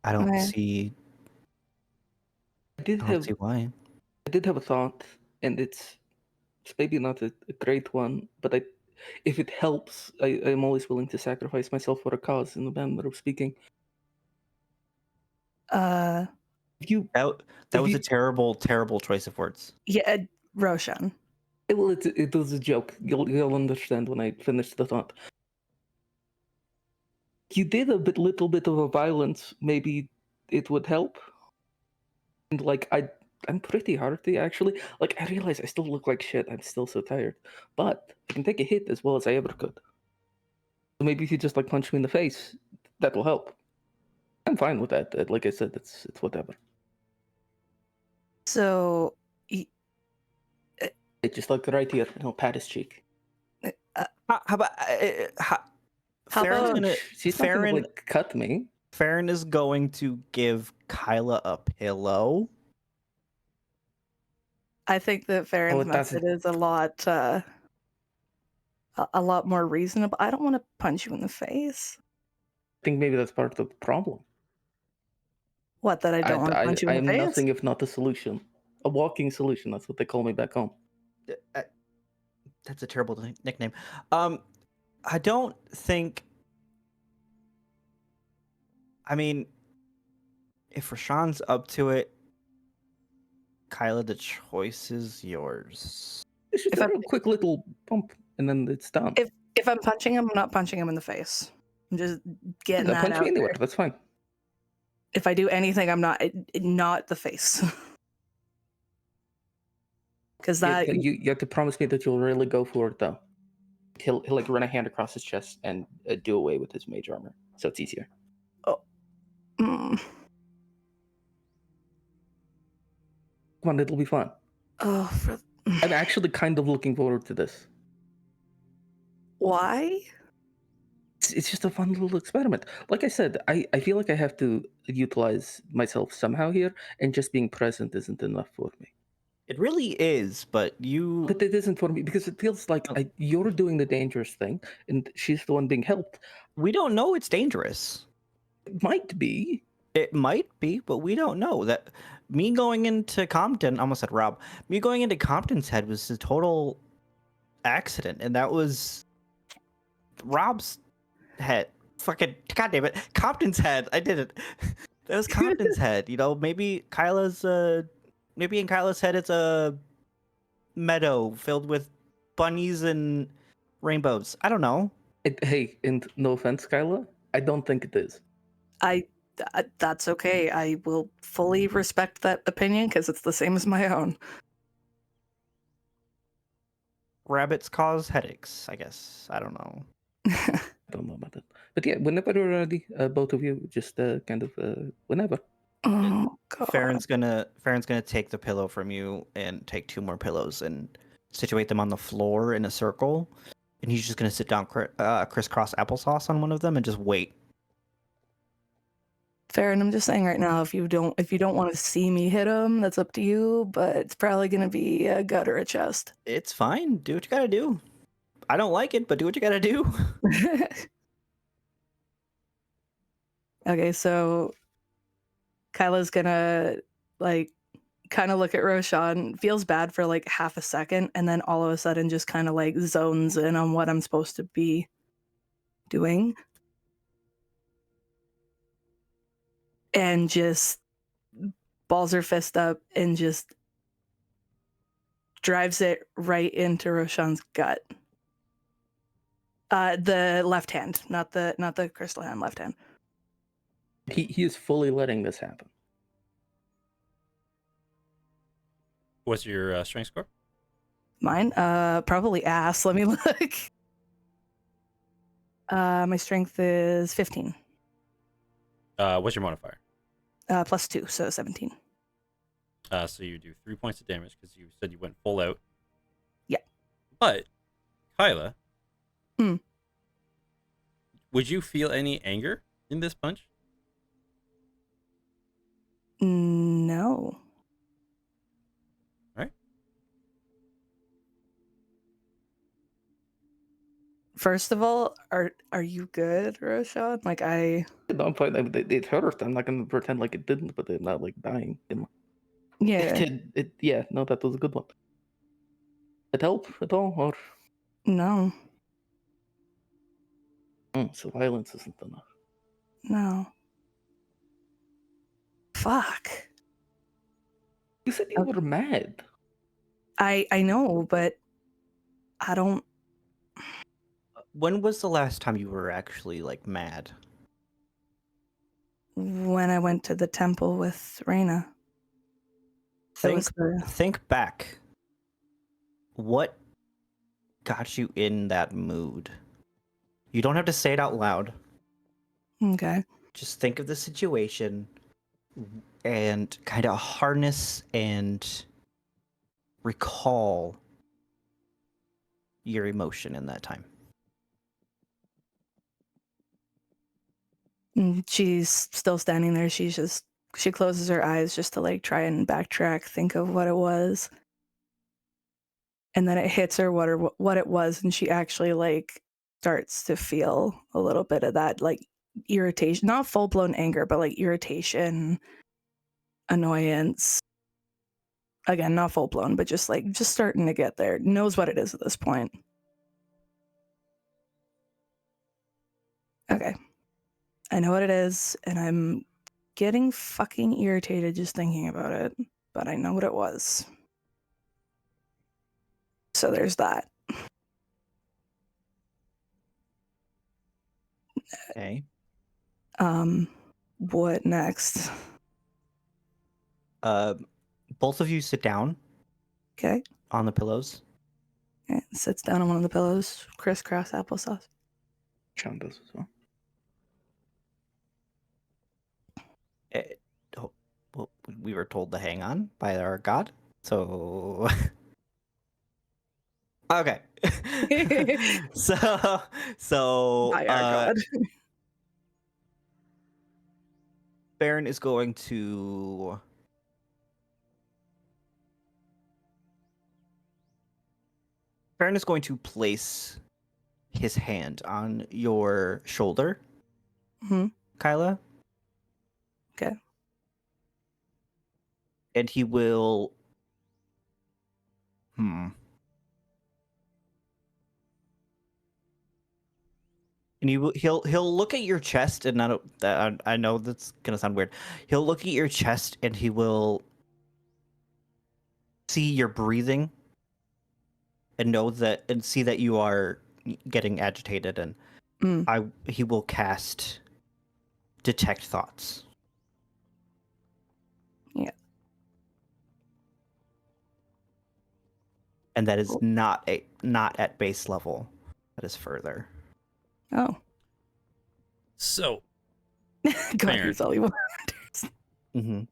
I don't Okay. see. I did I have don't see why. I did have a thought, and it's maybe not a great one, but if it helps, I'm always willing to sacrifice myself for a cause in the manner of speaking. If you, That If was you- a terrible, terrible choice of words. Yeah, Roshan. well, it was a joke. You'll understand when I finish the thought. You did little bit of a violence. Maybe it would help. And like I'm pretty hearty actually. Like I realize I still look like shit. I'm still so tired, but I can take a hit as well as I ever could. So maybe if you just like punch me in the face, that will help. I'm fine with that. Like I said, it's whatever. So, It's just like right here, pat his cheek. How about How Farron's about- gonna She's not gonna Farron like cut me. Farron is going to give Kyla a pillow. I think that Farron's it doesn't- method is a lot more reasonable. I don't want to punch you in the face. I think maybe that's part of the problem. What, that I don't want to punch you I in the am face? nothing if not a solution. A walking solution. That's what they call me back home. That's a terrible nickname. I don't think. I mean, if Rashawn's up to it, Kyla, the choice is yours. It's just If a I'm- real quick little bump, and then it's done. If I'm punching him, I'm not punching him in the face. I'm just getting No, that punch out me anywhere. there. That's fine. If I do anything, I'm not the face. Because that You have to promise me that you'll really go for it, though. He'll like run a hand across his chest and do away with his mage armor, so it's easier. Mm. Come on, it'll be fun. Oh, I'm actually kind of looking forward to this. why? It's just a fun little experiment. Like I said, I feel like I have to utilize myself somehow here, and just being present isn't enough for me. It really is, but you. But it isn't for me because it feels like you're doing the dangerous thing, and she's the one being helped. We don't know it's dangerous. It might be. It might be, but we don't know. That me going into Compton, I almost said Rob. Me going into Compton's head was a total accident, and that was Rob's head. Fucking goddamn it, Compton's head. I did it. That was Compton's head. You know, maybe maybe in Kyla's head it's a meadow filled with bunnies and rainbows. I don't know. Hey, and no offense, Kyla, I don't think it is. That's okay. I will fully respect that opinion because it's the same as my own. Rabbits cause headaches, I guess. I don't know. I don't know about that. But yeah, whenever you're ready, both of you, just whenever. Oh god. Farron's gonna take the pillow from you and take 2 more pillows and situate them on the floor in a circle, and he's just gonna sit down crisscross applesauce on one of them and just wait. Fair, and I'm just saying right now, if you don't want to see me hit him, that's up to you. But it's probably gonna be a gut or a chest. It's fine. Do what you gotta do. I don't like it, but do what you gotta do. Okay, so Kyla's gonna kind of look at Roshan, feels bad for like half a second, and then all of a sudden just kind of like zones in on what I'm supposed to be doing. And just balls her fist up and just drives it right into Roshan's gut. The left hand, not the crystal hand, left hand. He is fully letting this happen. What's your strength score? Mine? Probably ass. Let me look. My strength is 15. What's your modifier? +2, so 17. So you do 3 points of damage because you said you went full out. Yeah. But, Kyla, Hmm. would you feel any anger in this punch? No. Right. First of all, are you good, Roshan? Like No, I'm fine. It hurt. I'm not gonna pretend like it didn't, but I'm not like dying. yeah. Yeah, no, that was a good one. It helped at all, or No. so violence isn't enough. No. Fuck. You said you were mad. I know, but I don't. When was the last time you were actually like mad? When I went to the temple with Reina. Think back. What got you in that mood? You don't have to say it out loud. Okay. Just think of the situation and kind of harness and recall your emotion in that time. And she's still standing there. She closes her eyes just to like try and backtrack, think of what it was. And then it hits her what it was, and she actually like starts to feel a little bit of that like irritation, not full-blown anger, but like irritation, annoyance. Again, not full-blown, but just starting to get there. Knows what it is at this point. Okay. I know what it is, and I'm getting fucking irritated just thinking about it, but I know what it was. So there's that. Okay. What next? Both of you sit down Okay. on the pillows. Okay. Sits down on one of the pillows, crisscross applesauce. Sean does as well. we were told to hang on by our god. So okay. so By our God. Baron is going to place his hand on your shoulder, Mhm. Kyla. Okay. And he will and he'll look at your chest, and I know that's gonna sound weird. He'll look at your chest and he will see your breathing and see that you are getting agitated, and Mm. he will cast detect thoughts. Yeah. And that is Cool. not at base level. That is further. Oh. So, God, Baron, here's all you want. Mm-hmm.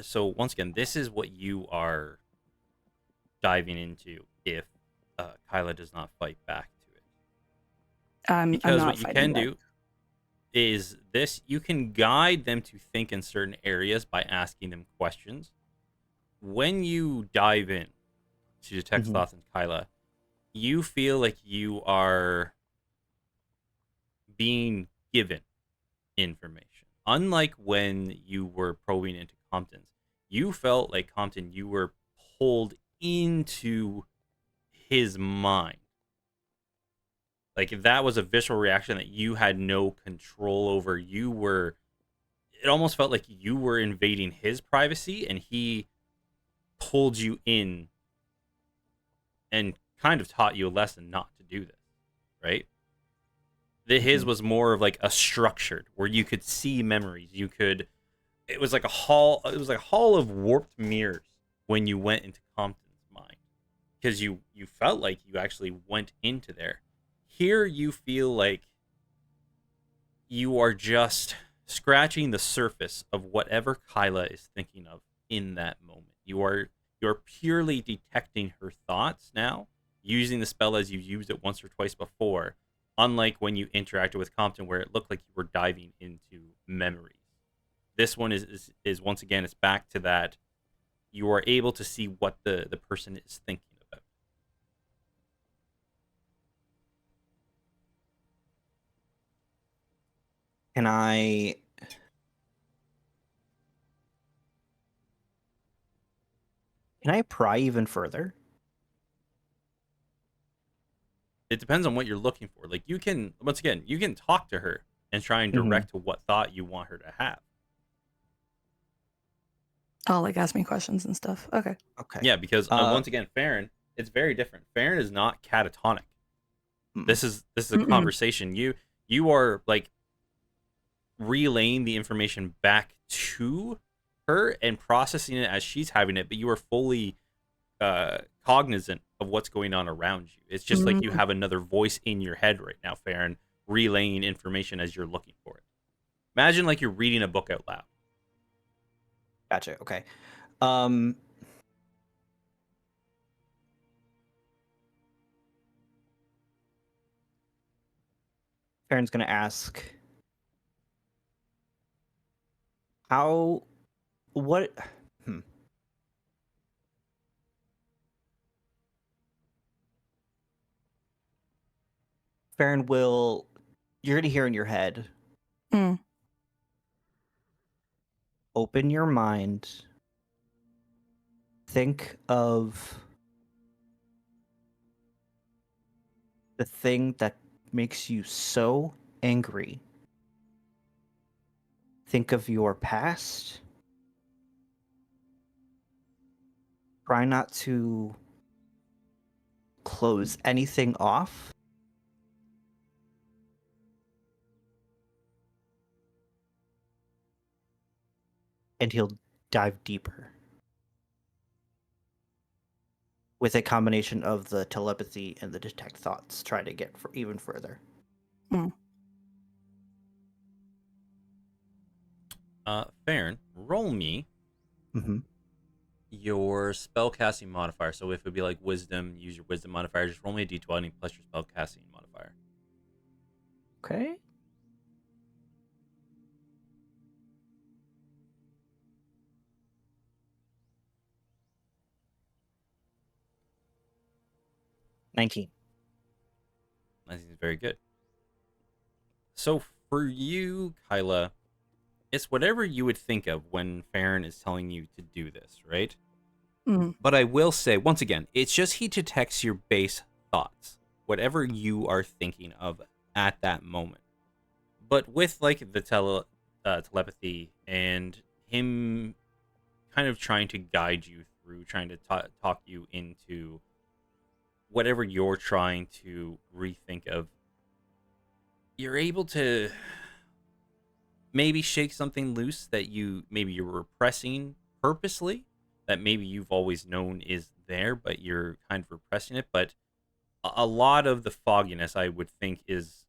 so once again, this is what you are diving into if Kyla does not fight back to it. I'm Because not what you fighting can back. do is this: you can guide them to think in certain areas by asking them questions. When you dive in to detect Mhm. thoughts in Kyla, you feel like you are being given information. Unlike when you were probing into Compton's, you felt like Compton, you were pulled into his mind. Like that was a visceral reaction that you had no control over. It almost felt like you were invading his privacy and he pulled you in and kind of taught you a lesson not to do this, right? His Mhm. was more of like a structured where you could see memories. It was like a hall. It was like a hall of warped mirrors when you went into Compton's mind, because you felt like you actually went into there. Here you feel like you are just scratching the surface of whatever Kyla is thinking of in that moment. You're purely detecting her thoughts now, using the spell as you've used it once or twice before, unlike when you interacted with Compton where it looked like you were diving into memories. This one is once again, it's back to that you are able to see what the person is thinking about. Can I pry even further? It depends on what you're looking for. Like you can, once again, you can talk to her and try and Mhm. direct to what thought you want her to have. Oh, like ask me questions and stuff. Okay. Okay. Yeah, because once again, Farron, it's very different. Farron is not catatonic. Mm. This is a Mm-mm. conversation. You are like relaying the information back to her and processing it as she's having it, but you are fully cognizant of what's going on around you. It's just like you Mm. have another voice in your head right now, Farron, relaying information as you're looking for it. Imagine like you're reading a book out loud. Gotcha. Okay. Farron's gonna ask how what Farron will you're gonna hear in your head. Mm. Open your mind. Think of the thing that makes you so angry. Think of your past. Try not to close anything off. And he'll dive deeper with a combination of the telepathy and the detect thoughts. Try to get even further. Mm. Farron, roll me Mm-hmm. your spellcasting modifier. So if it would be like wisdom, use your wisdom modifier. Just roll me a d20 plus your spellcasting modifier. Okay. $19. I think it's very good. So for you, Kyla, it's whatever you would think of when Farron is telling you to do this, right? Mm. But I will say, once again, it's just he detects your base thoughts, whatever you are thinking of at that moment. But with like the telepathy and him kind of trying to guide you through, trying to talk you into whatever you're trying to rethink of, you're able to maybe shake something loose that you're repressing purposely, that maybe you've always known is there, but you're kind of repressing it. But a lot of the fogginess, I would think, is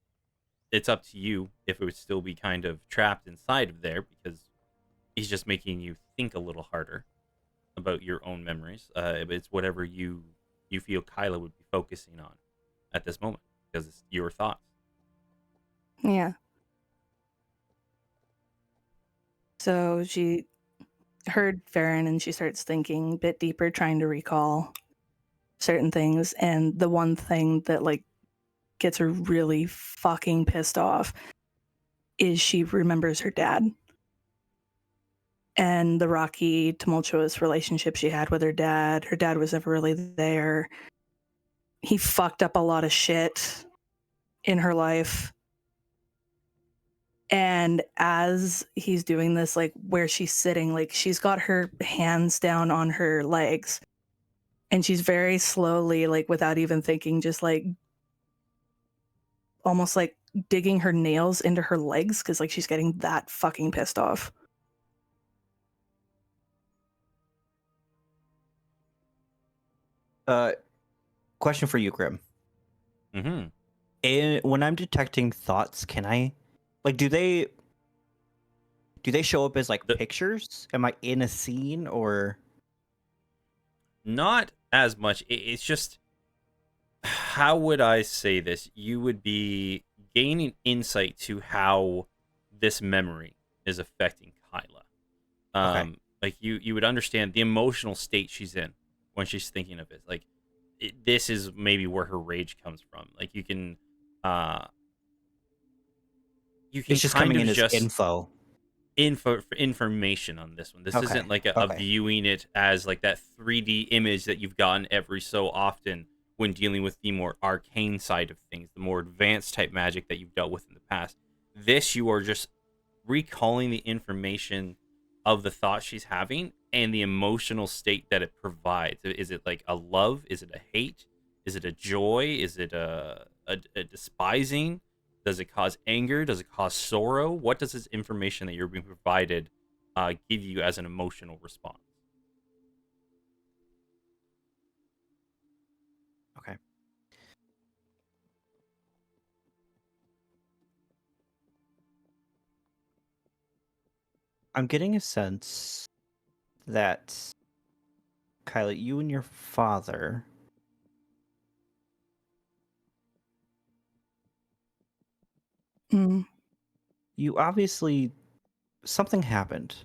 it's up to you if it would still be kind of trapped inside of there, because he's just making you think a little harder about your own memories. It's whatever you feel Kyla would be focusing on at this moment, because it's your thoughts. Yeah. So she heard Farron and she starts thinking a bit deeper, trying to recall certain things. And the one thing that like gets her really fucking pissed off is she remembers her dad and the rocky, tumultuous relationship she had with her dad. Her dad was never really there. He fucked up a lot of shit in her life. And as he's doing this, like where she's sitting, like she's got her hands down on her legs and she's very slowly, like without even thinking, just like almost like digging her nails into her legs because like she's getting that fucking pissed off. Question for you, Grim. Mm-hmm. And when I'm detecting thoughts, can I, like, do they show up as like pictures? Am I in a scene or? Not as much. It's just, how would I say this? You would be gaining insight to how this memory is affecting Kyla. Okay. Like you would understand the emotional state she's in when she's thinking of it. Like this is maybe where her rage comes from. Like you can It's just kind coming of in as just information on this one. This Okay, isn't like a okay. viewing it as like that 3D image that you've gotten every so often when dealing with the more arcane side of things, the more advanced type magic that you've dealt with in the past. This, you are just recalling the information of the thought she's having and the emotional state that it provides. Is it like a love? Is it a hate? Is it a joy? Is it a despising? Does it cause anger? Does it cause sorrow? What does this information that you're being provided give you as an emotional response? Okay. I'm getting a sense that Kyla, you and your father Mm. you obviously something happened.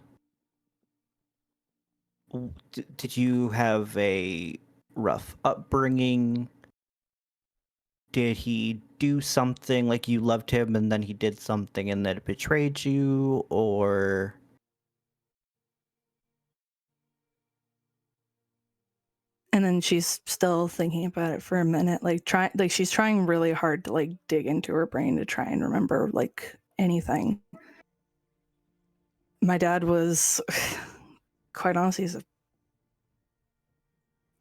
Did you have a rough upbringing? Did he do something like you loved him and then he did something and then it betrayed you, or And then she's still thinking about it for a minute, like she's trying really hard to like dig into her brain to try and remember like anything. My dad was quite honestly,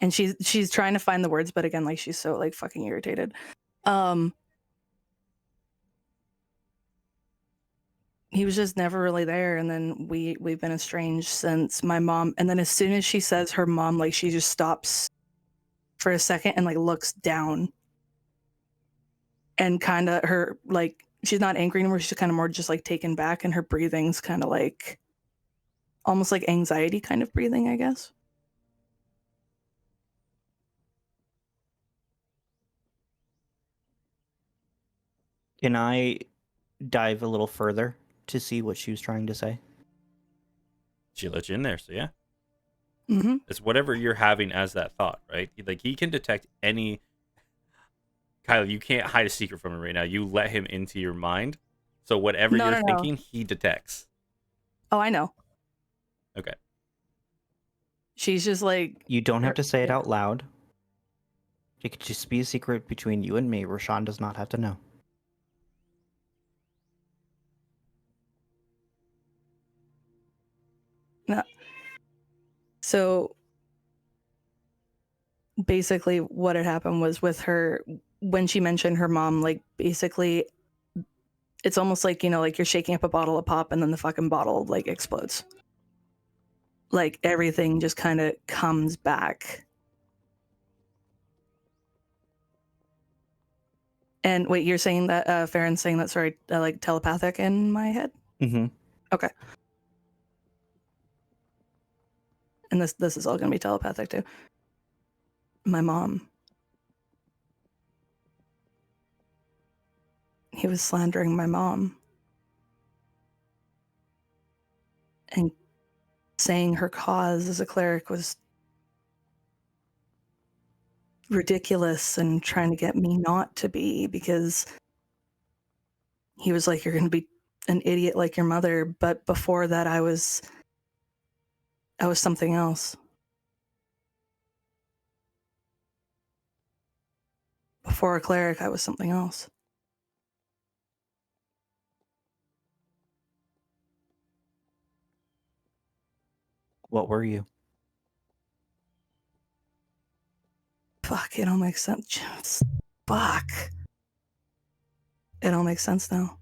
and she's trying to find the words, but again, like she's so like fucking irritated. He was just never really there, and then we've been estranged since. My mom, and then as soon as she says her mom, like she just stops for a second and like looks down and kind of her like she's not angry anymore, she's kind of more just like taken back, and her breathing's kind of like almost like anxiety kind of breathing, I guess. Can I dive a little further to see what she was trying to say? She let you in there, so yeah. Mm-hmm. It's whatever you're having as that thought, right? Like, he can detect any. Kyle, you can't hide a secret from him right now. You let him into your mind, so whatever No, you're no, no. thinking, he detects. Oh, I know. Okay. She's just like, You don't have to say it Yeah. out loud. It could just be a secret between you and me. Rashawn does not have to know. no. So basically, what had happened was with her when she mentioned her mom. Like, basically, it's almost like, you know, like you're shaking up a bottle of pop and then the fucking bottle like explodes. Like everything just kind of comes back. And wait, you're saying that Farron's saying that, sorry, like telepathic in my head? Mm-hmm. Okay. And this is all gonna be telepathic too. My mom. He was slandering my mom. And saying her cause as a cleric was ridiculous and trying to get me not to be, because he was like, you're going to be an idiot like your mother. But before that, I was something else. Before a cleric, I was something else. What were you? Fuck, it all makes sense. Fuck. It all makes sense now.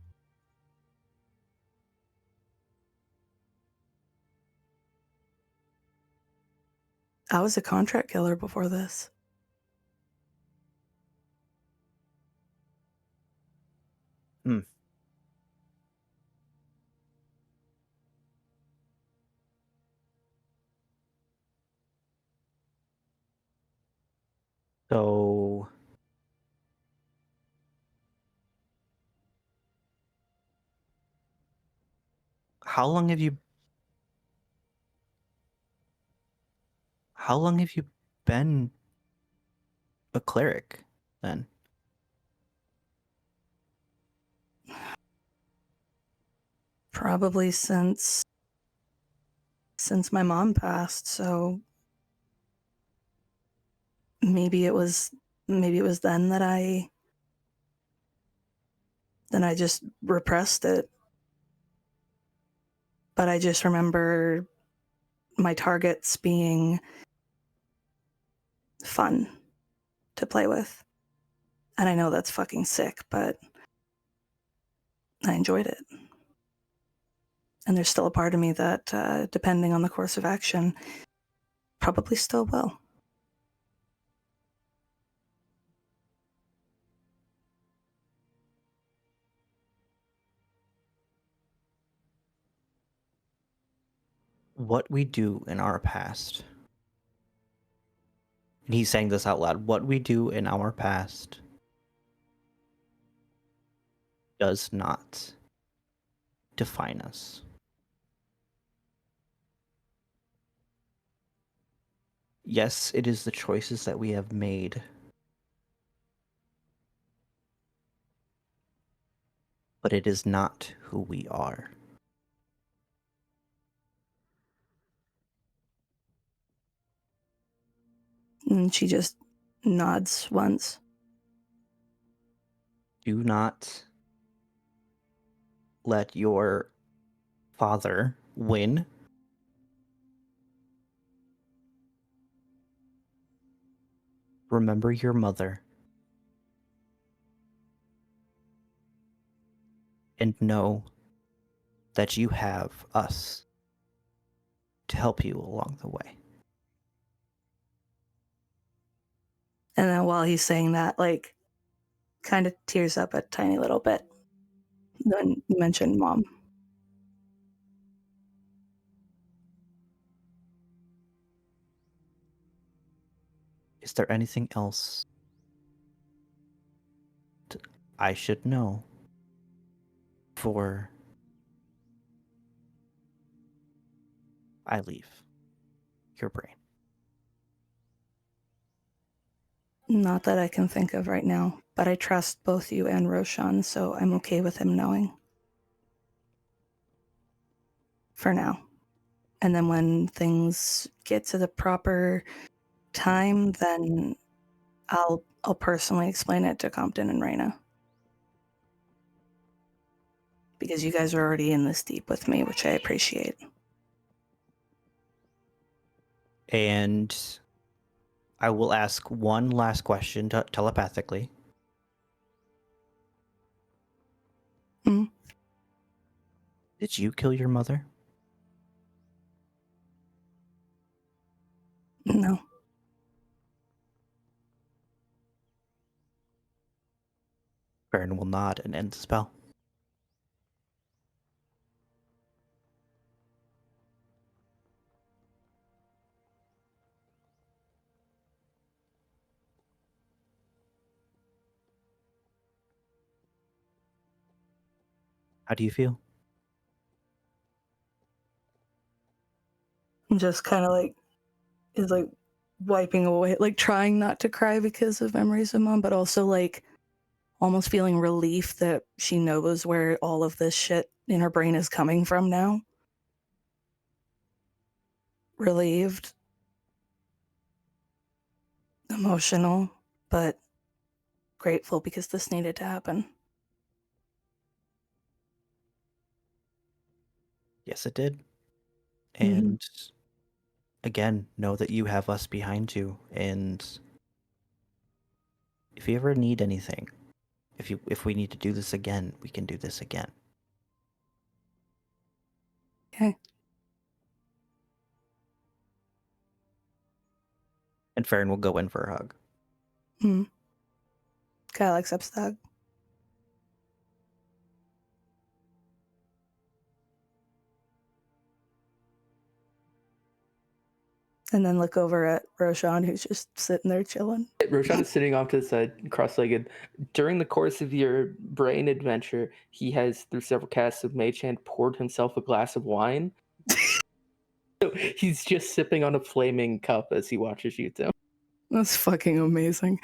I was a contract killer before this. Hmm. So how long have you been a cleric then? Probably since my mom passed, so maybe it was then that I just repressed it. But I just remember my targets being fun to play with. And I know that's fucking sick, but I enjoyed it. And there's still a part of me that, depending on the course of action, probably still will. What we do in our past. And he's saying this out loud. What we do in our past does not define us. Yes, it is the choices that we have made. But it is not who we are. And she just nods once. Do not let your father win. Remember your mother. And know that you have us to help you along the way. And then while he's saying that, like, kind of tears up a tiny little bit. Then you mentioned mom. Is there anything else I should know before I leave your brain? Not that I can think of right now, but I trust both you and Roshan, so I'm okay with him knowing. For now. And then when things get to the proper time, then I'll personally explain it to Compton and Raina. Because you guys are already in this deep with me, which I appreciate. And I will ask one last question telepathically. Hmm? Did you kill your mother? No. Baron will nod and end the spell. How do you feel? I'm just kind of like, is like wiping away, like trying not to cry because of memories of mom, but also like almost feeling relief that she knows where all of this shit in her brain is coming from now. Relieved. Emotional, but grateful because this needed to happen. Yes, it did. And again, know that you have us behind you. And if you ever need anything, if we need to do this again, we can do this again. Okay. And Farron will go in for a hug. Kyle accepts the hug. And then look over at Roshan, who's just sitting there chilling. Roshan is sitting off to the side, cross-legged. During the course of your brain adventure, he has, through several casts of Mage Hand, poured himself a glass of wine. So he's just sipping on a flaming cup as he watches you two. That's fucking amazing.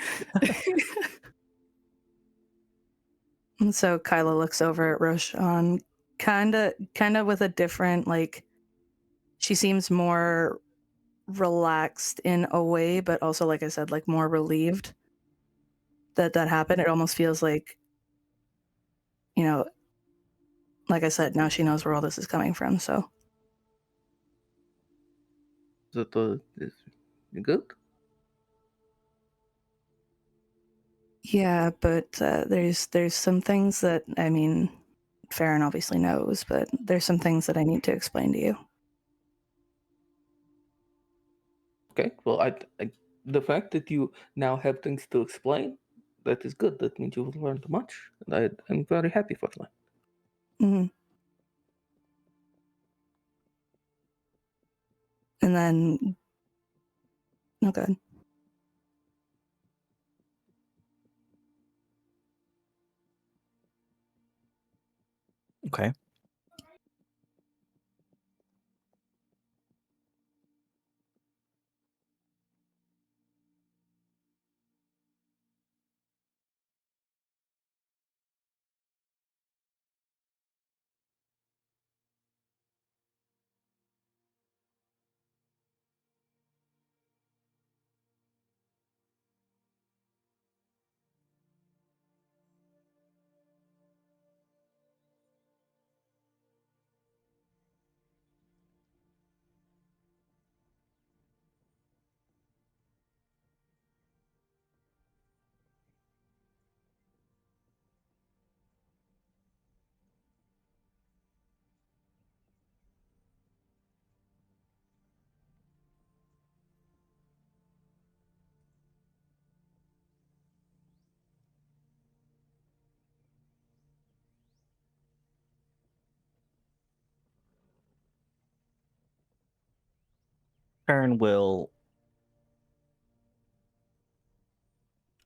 And so Kyla looks over at Roshan, kinda with a different, like, she seems more relaxed in a way, but also, like I said, like more relieved that happened. It almost feels like, you know, like I said, now she knows where all this is coming from. So Is good? yeah, but there's some things that, I mean, Farron obviously knows, but there's some things that I need to explain to you. Okay, well, the fact that you now have things to explain, that is good. That means you've learned much. And I'm very happy for that. Mm-hmm. And then, oh, good. Okay. Farron will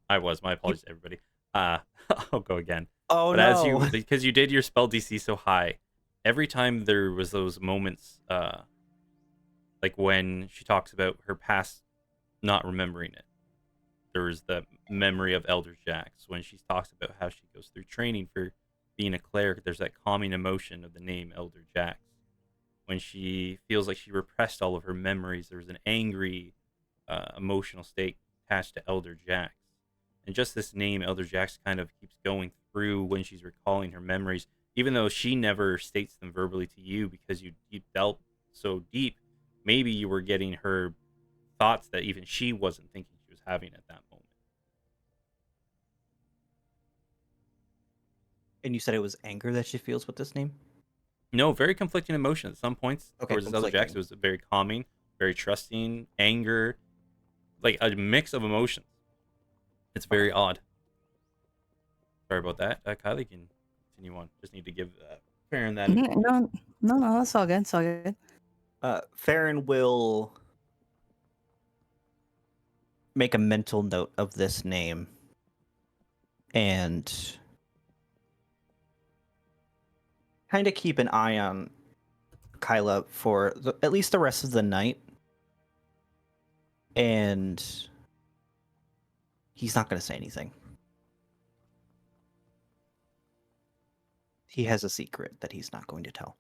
I was. My apologies, to everybody. I'll go again. Oh But as you, no! because you did your spell DC so high, every time there was those moments, like when she talks about her past not remembering it, there was the memory of Elder Jax. When she talks about how she goes through training for being a cleric, there's that calming emotion of the name Elder Jax. When she feels like she repressed all of her memories, there was an angry, emotional state attached to Elder Jax. And just this name, Elder Jax, kind of keeps going through when she's recalling her memories, even though she never states them verbally to you because you dealt so deep. Maybe you were getting her thoughts that even she wasn't thinking she was having at that moment. And you said it was anger that she feels with this name? No, very conflicting emotion at some points. Okay, Towards this Elder Jax, it was very calming, very trusting, anger, like a mix of emotions. It's very odd. Sorry about that. Kylie, you can continue on. Just need to give Farron that. No, that's all good. It's all good. Farron will make a mental note of this name and kind of keep an eye on Kyla for at least the rest of the night. And he's not going to say anything. He has a secret that he's not going to tell.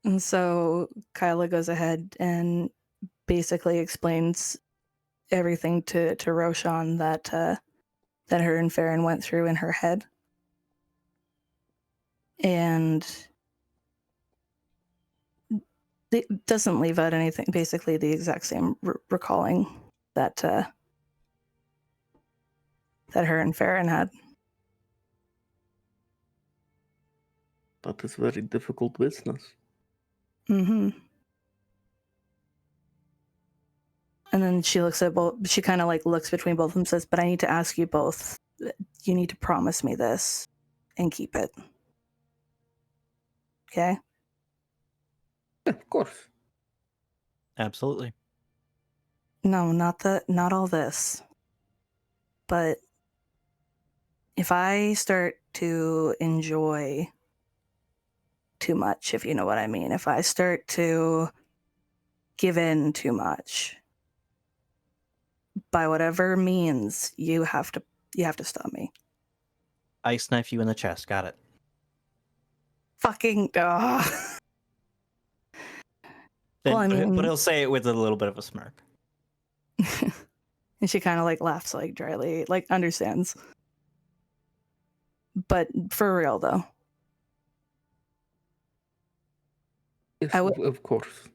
And so Kyla goes ahead and basically explains everything to Roshan that her and Farron went through in her head. And it doesn't leave out anything, basically the exact same recalling that her and Farron had. That is very difficult business. Mm-hmm. And then she looks at both. She kind of like looks between both of them and says, "But I need to ask you both. You need to promise me this and keep it. Okay?" Yeah, of course. Absolutely. No, not all this. But if I start to enjoy too much, if you know what I mean, if I start to give in too much, by whatever means, you have to stop me. Ice knife you in the chest. Got it. Fucking Then, Well, I mean- but he'll say it with a little bit of a smirk. And she kind of like laughs like dryly, like understands. But for real though, Yes, I would- of course.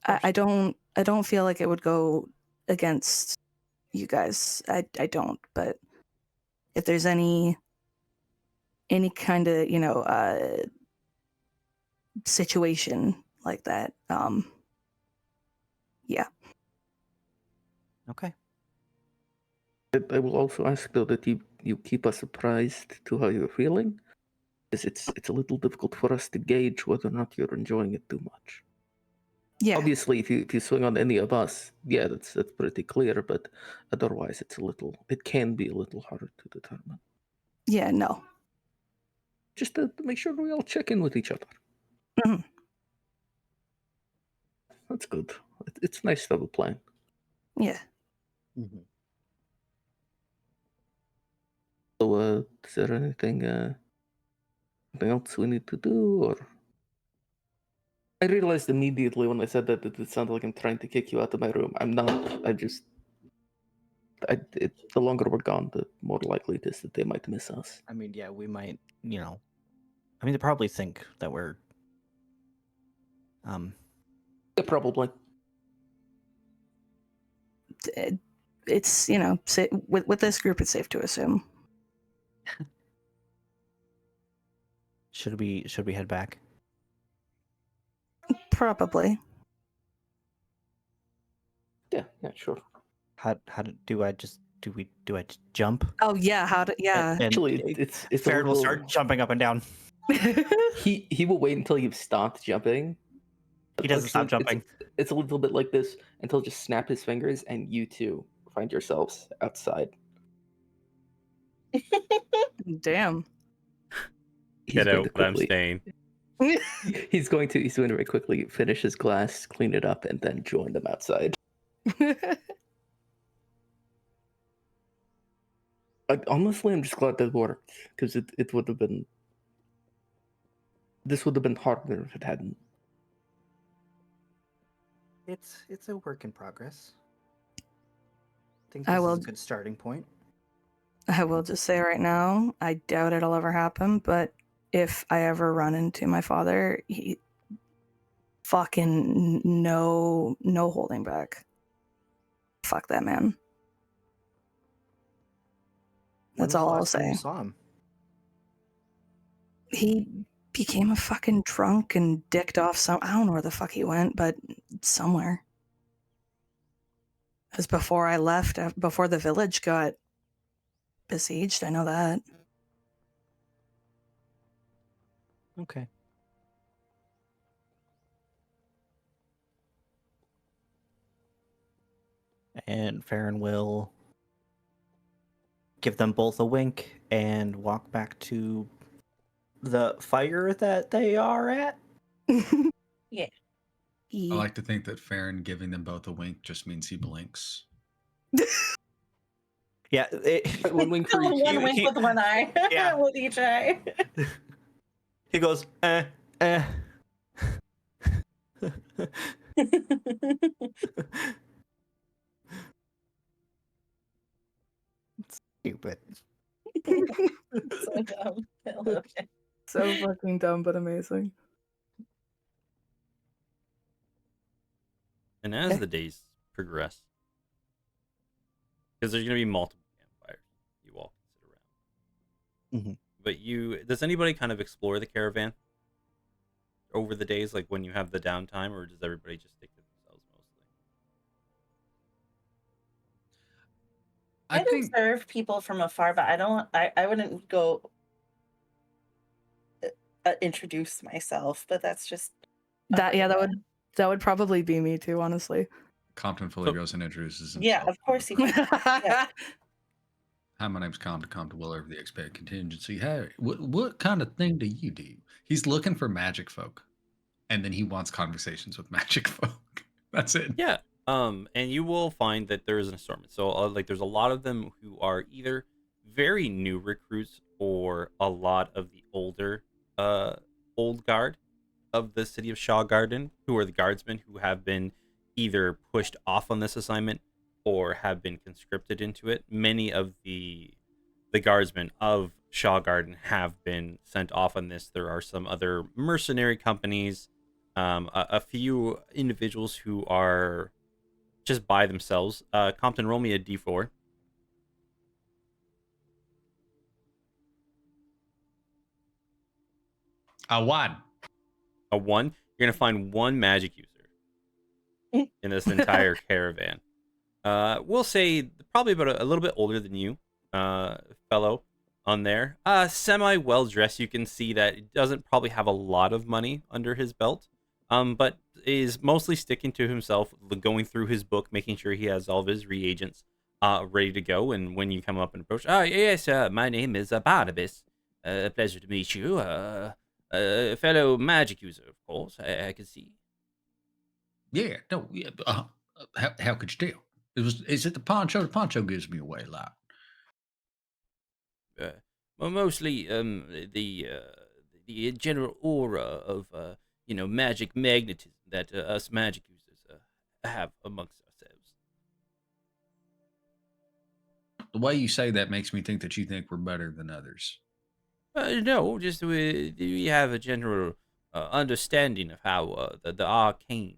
I don't feel like it would go against you guys. I don't. But if there's any kind of situation like that, yeah. Okay. I will also ask though that you keep us apprised to how you're feeling, because it's a little difficult for us to gauge whether or not you're enjoying it too much. Yeah. Obviously, if you swing on any of us, yeah, that's pretty clear. But otherwise, it can be a little harder to determine. Yeah. No. Just to make sure we all check in with each other. Mhm. That's good. It's nice to have a plan. Yeah. Mm-hmm. So, is there anything else we need to do, or? I realized immediately when I said that it sounded like I'm trying to kick you out of my room. I'm not. The longer we're gone, the more likely it is that they might miss us. I mean, yeah, we might, I mean, they probably think that we're, Yeah, probably. It's with this group, it's safe to assume. should we head back? Probably. Yeah, sure. Do I just jump? Oh yeah. Yeah. Actually, it's a Farron will little- start jumping up and down. He will wait until you've stopped jumping, He doesn't stop Actually, jumping. It's a little bit like this until just snap his fingers and you two find yourselves outside. Damn. He's Get going to out, but I'm quickly. staying. He's going to very quickly finish his glass, clean it up, and then join them outside. Honestly, I'm just glad that worked because it would have been. This would have been harder if it hadn't. It's a work in progress. I think I this will- is a good starting point. I will just say right now, I doubt it'll ever happen, but if I ever run into my father, he fucking no holding back. Fuck that man. When That's was the all I'll last time say. You saw him. He became a fucking drunk and dicked off some. I don't know where the fuck he went, but somewhere. It was before I left, before the village got besieged. I know that. Okay. And Farron will give them both a wink and walk back to the fire that they are at. Yeah. I like to think that Farron giving them both a wink just means he blinks. Yeah. One wink for each. One wink with one eye. Yeah. With each eye. He goes, Stupid. So dumb. I love it. So fucking dumb, but amazing. And as the days progress, because there's going to be multiple campfires you all can sit around. Mhm. But does anybody kind of explore the caravan over the days, like when you have the downtime, or does everybody just stick to themselves mostly? I'd observe people from afar, but I wouldn't go introduce myself, but that's just that would probably be me too, honestly. Compton fully goes and introduces himself. Yeah, of course he would. Yeah. Hi, my name's Compton Will over the expert contingency. Hey, what kind of thing do you do? He's looking for magic folk, and then he wants conversations with magic folk. That's it. Yeah. And you will find that there is an assortment. So, like, there's a lot of them who are either very new recruits or a lot of the older, old guard of the city of Shaw Garden, who are the guardsmen who have been either pushed off on this assignment or have been conscripted into it. Many of the guardsmen of Shaw Garden have been sent off on this. There are some other mercenary companies, a few individuals who are just by themselves. Compton, roll me a d4. A one. A 1. You're going to find one magic user in this entire caravan. We'll say probably about a little bit older than you, fellow on there. Semi well dressed. You can see that he doesn't probably have a lot of money under his belt, but is mostly sticking to himself, going through his book, making sure he has all of his reagents ready to go. And when you come up and approach, yes, my name is Barnabas. Pleasure to meet you. Fellow magic user, of course. I can see. Yeah, no, yeah. How could you tell? Is it the poncho? The poncho gives me away a lot. Well, mostly the general aura of magic magnetism that us magic users have amongst ourselves. The way you say that makes me think that you think we're better than others. No, just we have a general understanding of how the arcane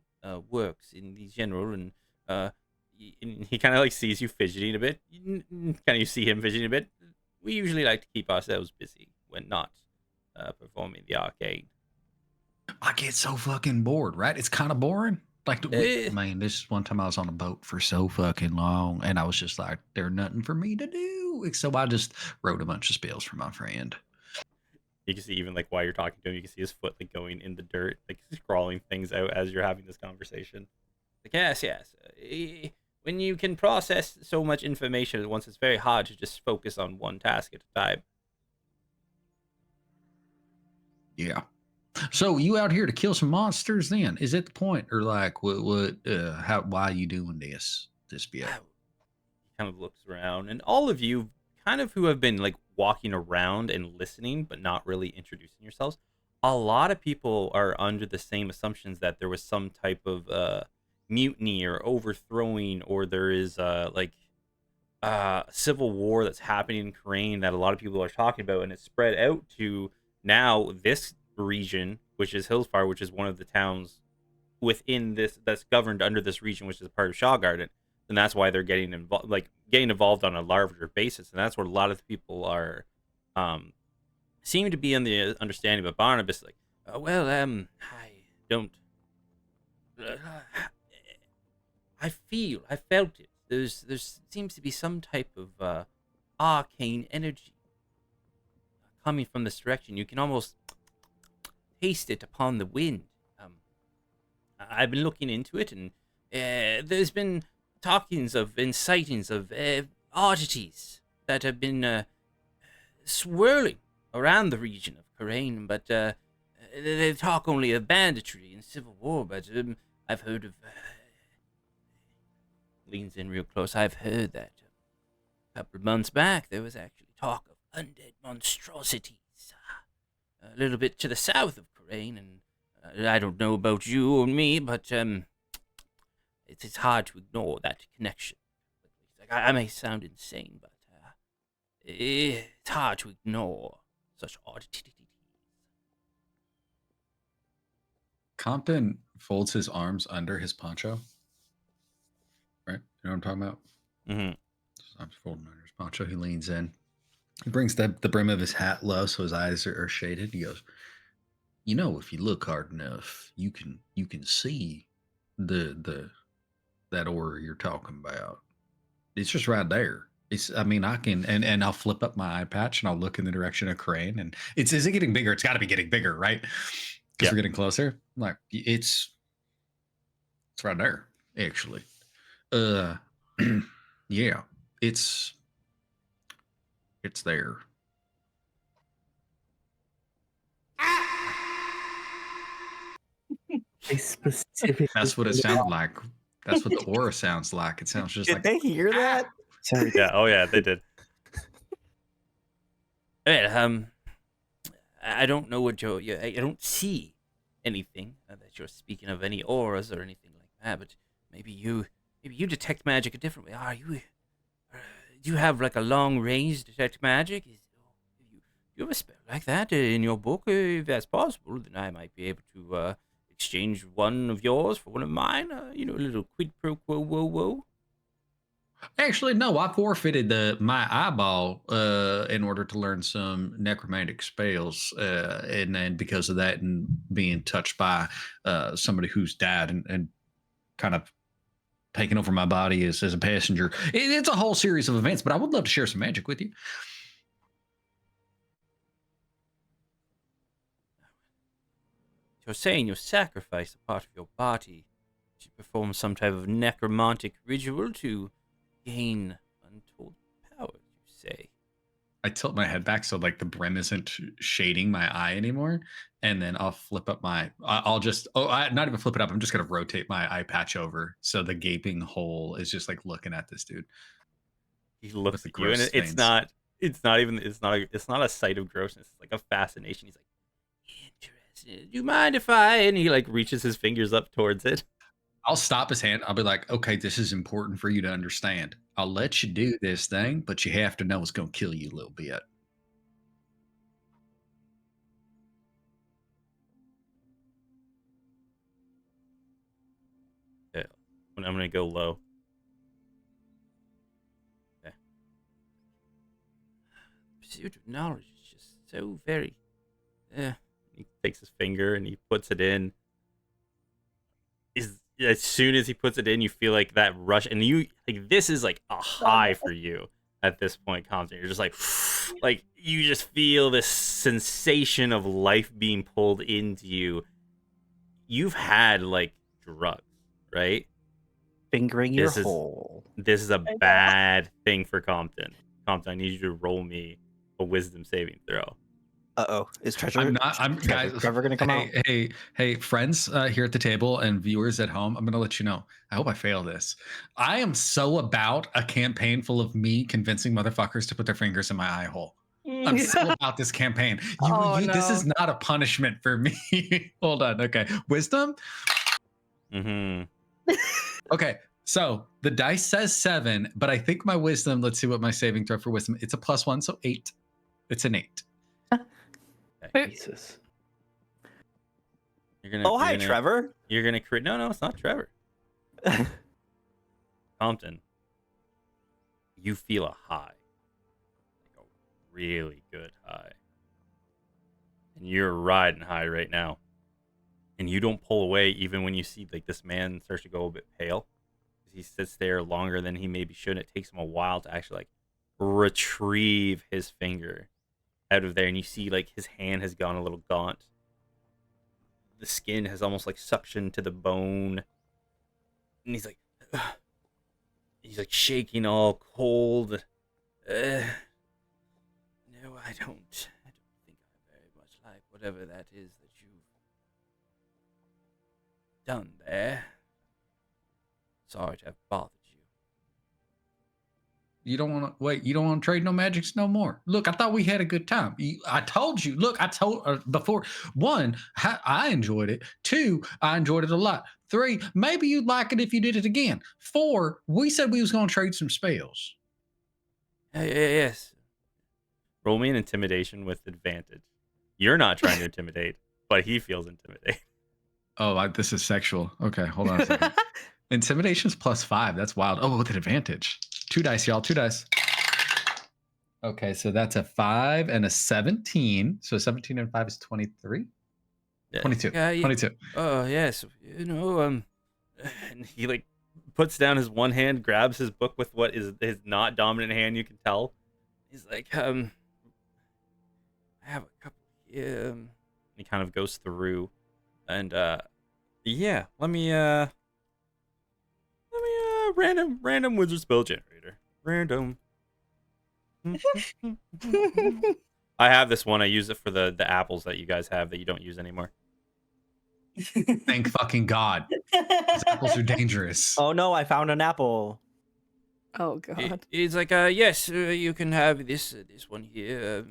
works in the general, and he kind of like sees you fidgeting a bit. Kind of see him fidgeting a bit. We usually like to keep ourselves busy when not performing the arcane. I get so fucking bored, right? It's kind of boring. Like, man, this one time I was on a boat for so fucking long, and I was just like, there's nothing for me to do. So I just wrote a bunch of spells for my friend. You can see even like while you're talking to him, you can see his foot like going in the dirt, like scrawling things out as you're having this conversation. Like, yes, yes. When you can process so much information at once, it's very hard to just focus on one task at a time. Yeah. So you out here to kill some monsters? Then is it the point, or like how? Why are you doing this bit? He kind of looks around, and all of you, kind of who have been like walking around and listening, but not really introducing yourselves. A lot of people are under the same assumptions that there was some type of mutiny or overthrowing, or there is civil war that's happening in Korean that a lot of people are talking about, and it's spread out to now this region, which is Hillsfire, which is one of the towns within this that's governed under this region, which is a part of Shaw Garden, and that's why they're getting involved on a larger basis, and that's what a lot of the people are seem to be in the understanding. But Barnabas, like, I don't. I felt it. There seems to be some type of arcane energy coming from this direction. You can almost taste it upon the wind. I've been looking into it, and there's been talkings of and sightings of oddities that have been swirling around the region of Korean, but they talk only of banditry and civil war. But I've heard of. Leans in real close. I've heard that a couple of months back there was actually talk of undead monstrosities a little bit to the south of Korean, and I don't know about you or me, but it's hard to ignore that connection. Like, I may sound insane, but it's hard to ignore such oddities. Compton folds his arms under his poncho. Right? You know what I'm talking about? Mm-hmm. I'm folding under his poncho. He leans in. He brings the brim of his hat low so his eyes are shaded. He goes, you know, if you look hard enough, you can see that aura you're talking about. It's just right there. I can and I'll flip up my eye patch and I'll look in the direction of Crane, and is it getting bigger? It's gotta be getting bigger, right? Because we're getting closer. I'm like, it's right there, actually. Yeah, it's there. That's what it sounded like. That's what the aura sounds like. It sounds just Did like. they hear that? Sorry. Yeah. Oh yeah, they did. Hey, I don't know what I don't see anything that you're speaking of, any auras or anything like that. But maybe you detect magic a different way. Are you? Do you have like a long range detect magic? Do you have a spell like that in your book? If that's possible, then I might be able to exchange one of yours for one of mine. A little quid pro quo, whoa. Actually, no. I forfeited my eyeball in order to learn some necromantic spells, and then because of that, and being touched by somebody who's died and kind of taking over my body as a passenger. It's a whole series of events, but I would love to share some magic with you. You're saying you sacrifice a part of your body to perform some type of necromantic ritual to gain untold powers, you say? I tilt my head back so like the brim isn't shading my eye anymore, and then I'll flip up I'll just not even flip it up. I'm just gonna rotate my eye patch over so the gaping hole is just like looking at this dude. He looks the at you, and gross it's stains. not a sight of grossness. It's like a fascination. He's like, interesting. Do you mind if I? And he like reaches his fingers up towards it. I'll stop his hand. I'll be like, okay, this is important for you to understand. I'll let you do this thing, but you have to know it's going to kill you a little bit. Okay, I'm gonna go low. Okay. Pursuit of knowledge is just so very. He takes his finger and he puts it in. As soon as he puts it in, you feel like that rush, and you like this is like a high for you. at this point, Compton. You're just like you just feel this sensation of life being pulled into you. You've had like drugs, right? Fingering your This is hole. this is a I know. bad thing for Compton. Compton, I need you to roll me a wisdom saving throw. Uh-oh. Is Treasure I'm guys. Trevor gonna come out? Hey, friends here at the table and viewers at home. I'm gonna let you know. I hope I fail this. I am so about a campaign full of me convincing motherfuckers to put their fingers in my eye hole. I'm so about this campaign. Oh, This is no. not a punishment for me. Hold on. Okay, wisdom. Mm-hmm. Okay, so the dice says 7, but I think my wisdom. Let's see what my saving throw for wisdom. It's a +1, so 8. It's an 8. Jesus. Oh, hi, Trevor. You're gonna create. No, it's not Trevor. Compton. You feel a high, like a really good high, and you're riding high right now. And you don't pull away even when you see like this man starts to go a bit pale. He sits there longer than he maybe should. It takes him a while to actually like retrieve his finger out of there, and you see like his hand has gone a little gaunt. The skin has almost like suctioned to the bone, and he's like shaking all cold. No, I don't think I very much like whatever that is that you've done there. Sorry to have bothered you. You don't want to wait. You don't want to trade no magics no more. Look, I thought we had a good time. I told you. Look, I told before. 1, I enjoyed it. 2, I enjoyed it a lot. 3, maybe you'd like it if you did it again. 4, we said we was going to trade some spells. Yes. Roll me an intimidation with advantage. You're not trying to intimidate, but he feels intimidated. Oh, this is sexual. Okay, hold on a second. Intimidation's +5. That's wild. Oh, with an advantage. 2 dice, y'all. 2 dice. Okay, so that's a 5 and a 17. So 17 and 5 is 23. 22. 22. Oh yes, and he like puts down his one hand, grabs his book with what is his not dominant hand. You can tell. He's like, I have a couple here. He kind of goes through, and yeah, let me random wizard spell generator. Random. I have this one. I use it for the apples that you guys have that you don't use anymore. Thank fucking God. These apples are dangerous. Oh no, I found an apple. Oh god. It's like, yes, you can have this one here.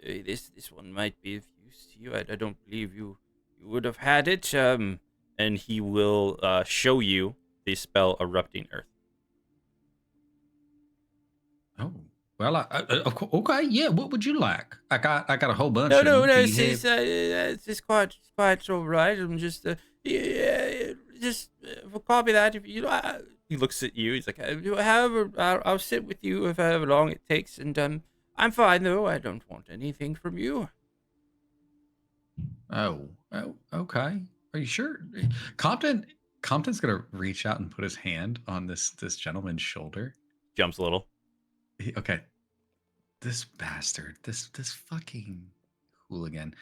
This one might be of use to you. I don't believe you would have had it. And he will show you the spell Erupting Earth. Oh. Well, okay, yeah. What would you like? I got a whole bunch. No, of it's quite all right. I'm just copy that if you. He looks at you. He's like, however, I'll sit with you if however long it takes, and I'm fine though. I don't want anything from you. Oh, okay. Are you sure? Compton's gonna reach out and put his hand on this gentleman's shoulder. Jumps a little. Okay. This bastard, this fucking hooligan.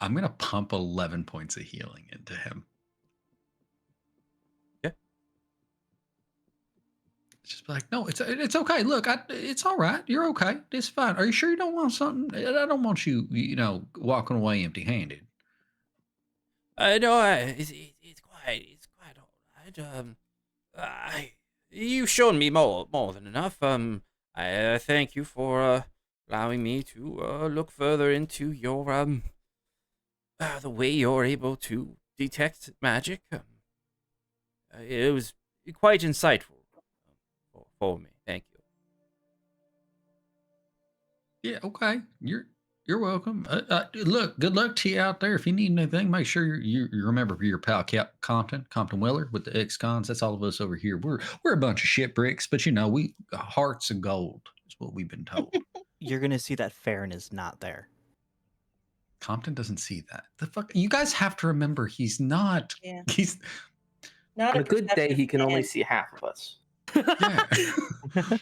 I'm gonna pump 11 points of healing into him. Yeah. Just be like, no, it's okay. Look, it's all right. You're okay. It's fine. Are you sure you don't want something? I don't want you, walking away empty-handed. No, it's quite all right. You've shown me more than enough. I thank you for allowing me to look further into your the way you're able to detect magic. It was quite insightful for me. Thank you. Yeah, okay. You're welcome. Look, good luck to you out there. If you need anything, make sure you remember your pal Compton Weller with the ex-cons. That's all of us over here. We're a bunch of shit bricks, but we hearts of gold is what we've been told. You're gonna see that Farron is not there. Compton doesn't see that. The fuck, you guys have to remember, he's not. Yeah. He's Not On a good day, he can only perceptive see half of us.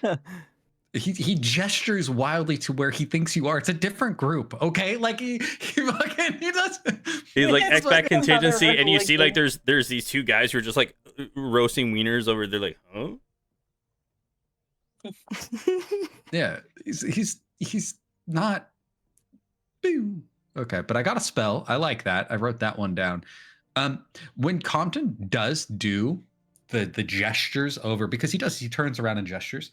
yeah. He gestures wildly to where he thinks you are. It's a different group, okay? Like he fucking he does. He's like It's expat like another contingency, and you see like Riddle there's these two guys who are just like roasting wieners over. They're like, huh? Yeah, he's not. Boo. Okay, but I got a spell. I like that. I wrote that one down. When Compton does do the gestures over, because he turns around and gestures.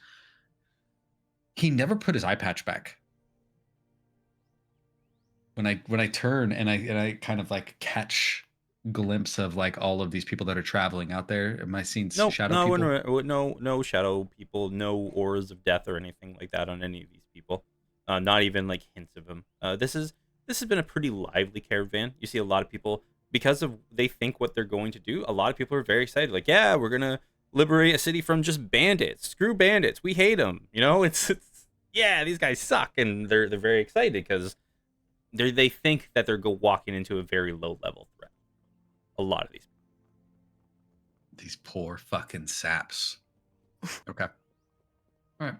He never put his eye patch back. When I turn and I kind of like catch glimpse of like all of these people that are traveling out there. Am I seeing Nope, shadow people? no shadow people, no auras of death or anything like that on any of these people. Not even like hints of them. This has been a pretty lively caravan. You see a lot of people because of they think what they're going to do. A lot of people are very excited. Like, yeah, we're gonna liberate a city from just bandits. Screw bandits. We hate them. You know, it's yeah, these guys suck, and they're very excited because they think that they're walking into a very low level threat. A lot of These poor fucking saps. Okay. All right.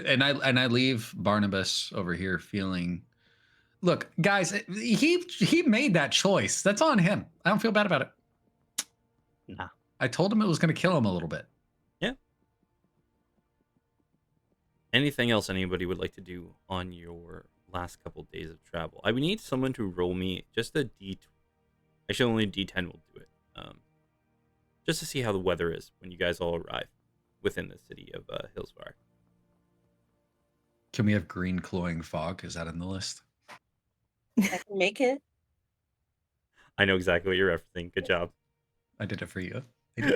And I leave Barnabas over here feeling. Look, guys, he made that choice. That's on him. I don't feel bad about it. Nah. I told him it was going to kill him a little bit. Yeah. Anything else anybody would like to do on your last couple days of travel? I would need someone to roll me just a D. Actually, only D10 will do it. Just to see how the weather is when you guys all arrive within the city of Hillsfire. Can we have green cloying fog? Is that in the list? I can make it. I know exactly what you're referencing. Good job. I did it for you.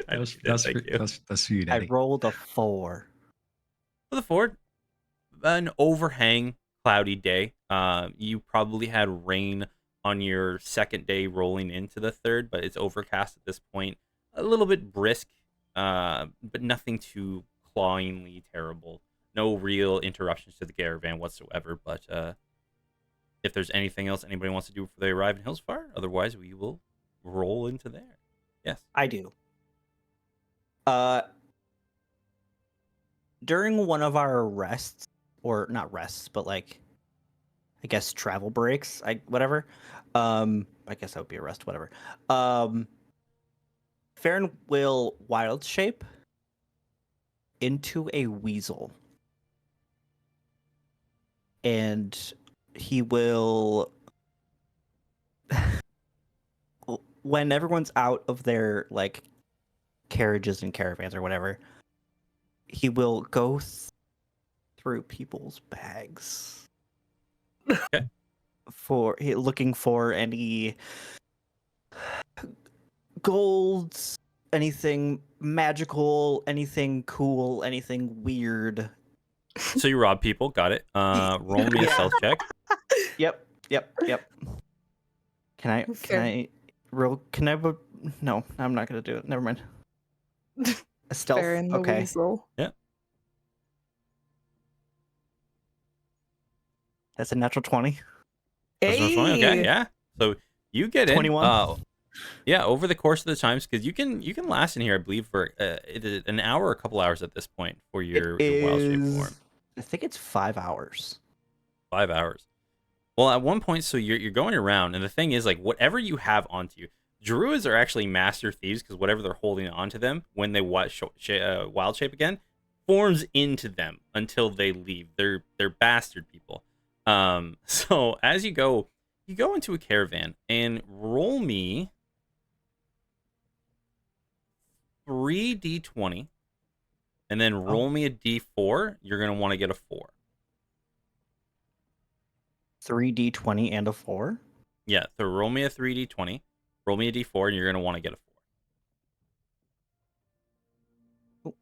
That's for you, I Daddy. rolled a 4. For the Ford, an overhang, cloudy day. You probably had rain on your second day rolling into the third, but it's overcast at this point. A little bit brisk, but nothing too clawingly terrible. No real interruptions to the caravan whatsoever. But if there's anything else anybody wants to do before they arrive in Hillsfire, otherwise we will roll into there. Yes, I do. During one of our rests, or not rests, but like, I guess travel breaks, whatever. I guess that would be a rest, whatever. Farron will wild shape into a weasel. And he will, when everyone's out of their like carriages and caravans or whatever, he will go through people's bags. Okay. Looking for any golds, anything magical, anything cool, anything weird. So you rob people. Got it. Roll me a Yeah. stealth check. Yep. Can I no, I'm not gonna do it. Never mind. A stealth. Fair in the Okay. weasel. That's a natural 20. That's what's going on. Okay, Hey! yeah. So you get in. 21. Yeah, over the course of the times, because you can last in here, I believe, for an hour or a couple hours at this point for your wild shape form. I think it's 5 hours. 5 hours. Well, at one point, so you're going around, and the thing is, like, whatever you have onto you, druids are actually master thieves because whatever they're holding onto them when they wild shape again forms into them until they leave. They're bastard people. So as you go into a caravan and roll me 3d20, and then roll me a d4. You're gonna want to get a 4. 3d20 and a 4. Yeah, so roll me a 3d20, roll me a d4, and you're gonna want to get a 4.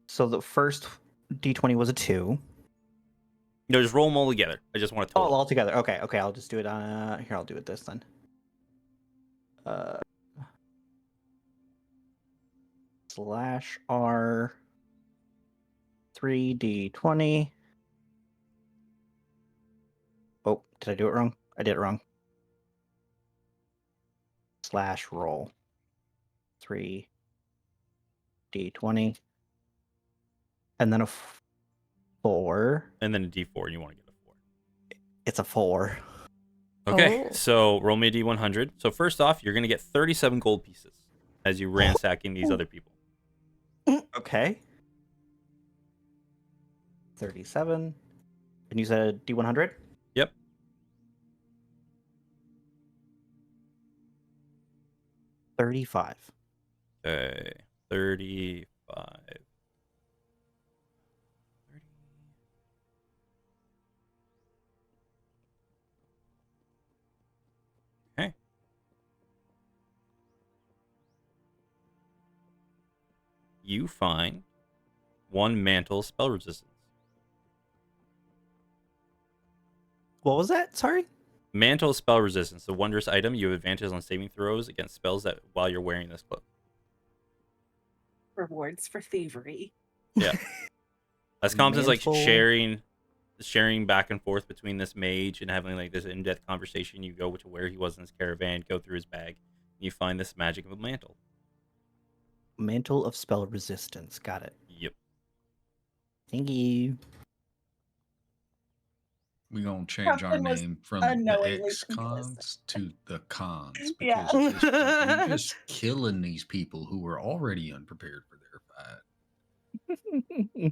So the first d20 was a 2. No, just roll them all together. I just want to Oh, total. all together. Okay, I'll just do it on here. I'll do it this then. /R 3d20. Oh, did I do it wrong? I did it wrong. /roll 3d20. And then a 4. and then a D4, and you want to get a 4. It's a 4. Okay, Oh. so roll me a D100. So first off, you're going to get 37 gold pieces as you ransacking these other people. Okay. 37. And you said D100? Yep. 35. Okay, 35. 30. Okay. You find 1 mantle spell resistance. What was that? Sorry? Mantle spell resistance, a wondrous item. You have advantage on saving throws against spells that while you're wearing this cloak. Rewards for thievery. Yeah. As Compton's like Mantle. sharing back and forth between this mage and having like this in-depth conversation, you go to where he was in his caravan, go through his bag, and you find this magical mantle. Mantle of Spell Resistance. Got it. Yep. Thank you. We're going to change our Captain was name from the unknowingly ex-cons to the cons. Yeah. Because at this point, we're just killing these people who were already unprepared for their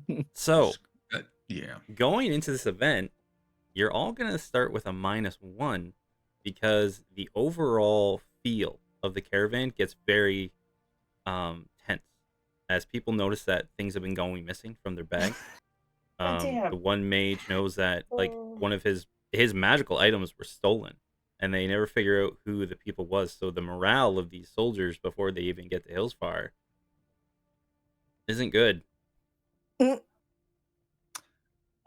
fight. So Yeah. going into this event, you're all going to start with a -1 because the overall feel of the caravan gets very tense as people notice that things have been going missing from their bag. Damn. The one mage knows that like Oh. one of his magical items were stolen, and they never figure out who the people was. So the morale of these soldiers before they even get to Hillsfire isn't good.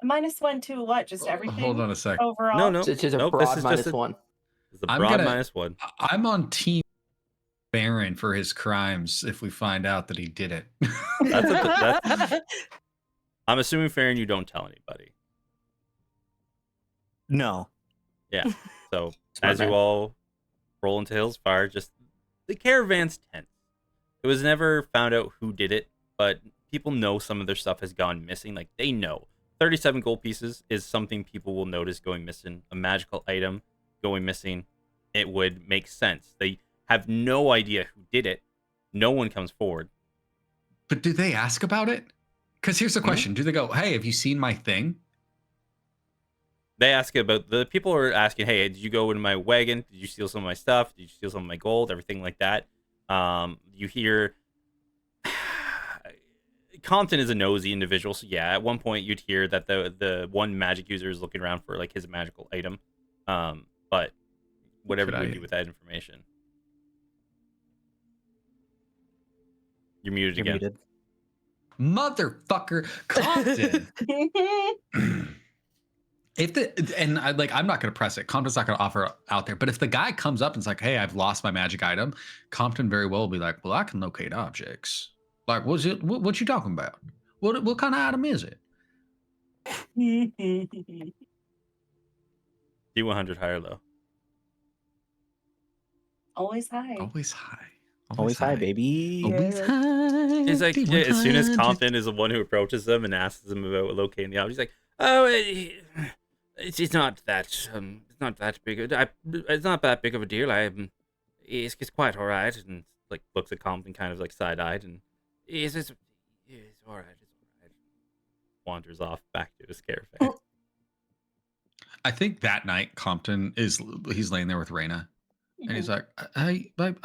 -1 to what? Just everything? Hold on a sec. Overall? No. It's just a Nope, broad this is just -1. It's the I'm broad gonna- -1. I'm on team Baron for his crimes if we find out that he did it. I'm assuming, Farron, you don't tell anybody. No. Yeah. So Smart as you man. all roll into Hillsfire, just the caravan's tense. It was never found out who did it, but people know some of their stuff has gone missing. Like they know 37 gold pieces is something people will notice going missing. A magical item going missing, it would make sense. They have no idea who did it. No one comes forward. But do they ask about it? Because here's the question. Do they go, hey, have you seen my thing? They ask about the people are asking, hey, did you go into my wagon? Did you steal some of my stuff? Did you steal some of my gold? Everything like that. You hear Compton is a nosy individual, so yeah, at one point you'd hear that the one magic user is looking around for like his magical item. But whatever Could you would I- do with that information. You're muted You're again. muted. Motherfucker, Compton. I'm not gonna press it. Compton's not gonna offer out there. But if the guy comes up and is like, "Hey, I've lost my magic item," Compton very well will be like, "Well, I can locate objects. Like, what's it? What you talking about? What kind of item is it?" D100 high or low. Always high. Always high. Always high, baby. Always Yeah. high. He's like, D100. as soon as Compton is the one who approaches them and asks them about locating the object, he's like, "Oh, it's not that it's not that big. It's not that big of a deal. It's quite all right." And like looks at Compton kind of like side eyed and it's all right. It's all right. Wanders off back to his caravan. I think that night Compton he's laying there with Raina, and he's like, "Hey, babe,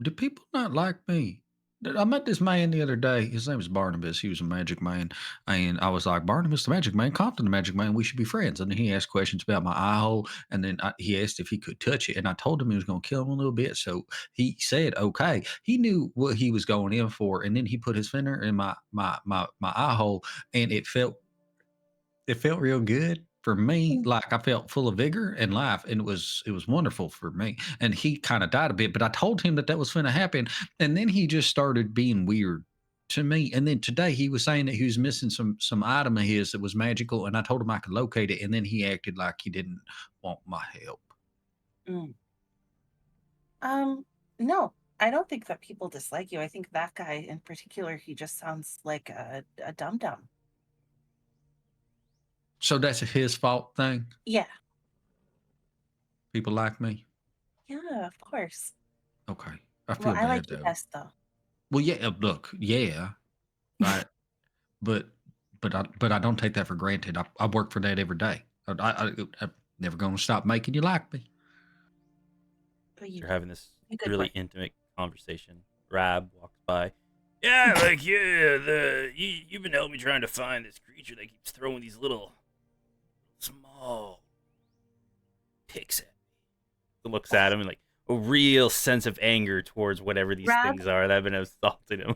do people not like me? I met this man the other day. His name was Barnabas. He was a magic man, and I was like, Barnabas the magic man, Compton the magic man. We should be friends." And then he asked questions about my eye hole, and then he asked if he could touch it, and I told him he was going to kill him a little bit. So he said, "Okay." He knew what he was going in for, and then he put his finger in my eye hole, and it felt real good for me. Like I felt full of vigor and life, and it was wonderful for me. And he kind of died a bit, but I told him that was going to happen, and then he just started being weird to me. And then today he was saying that he was missing some item of his that was magical, and I told him I could locate it, and then he acted like he didn't want my help. No, I don't think that people dislike you. I think that guy in particular, he just sounds like a dum-dum. So that's a his fault thing. Yeah. People like me. Yeah, of course. Okay, I Well, feel I like bad you though. best, though. Well, yeah. Look, yeah, right. but I don't take that for granted. I work for that every day. I'm never going to stop making you like me. But you They're having this you good really work. intimate conversation. Rab walks by. Yeah, like you've been helping me trying to find this creature that keeps throwing these little small picks at me. He looks at him and like a real sense of anger towards whatever these Rab? things are that have been assaulting him.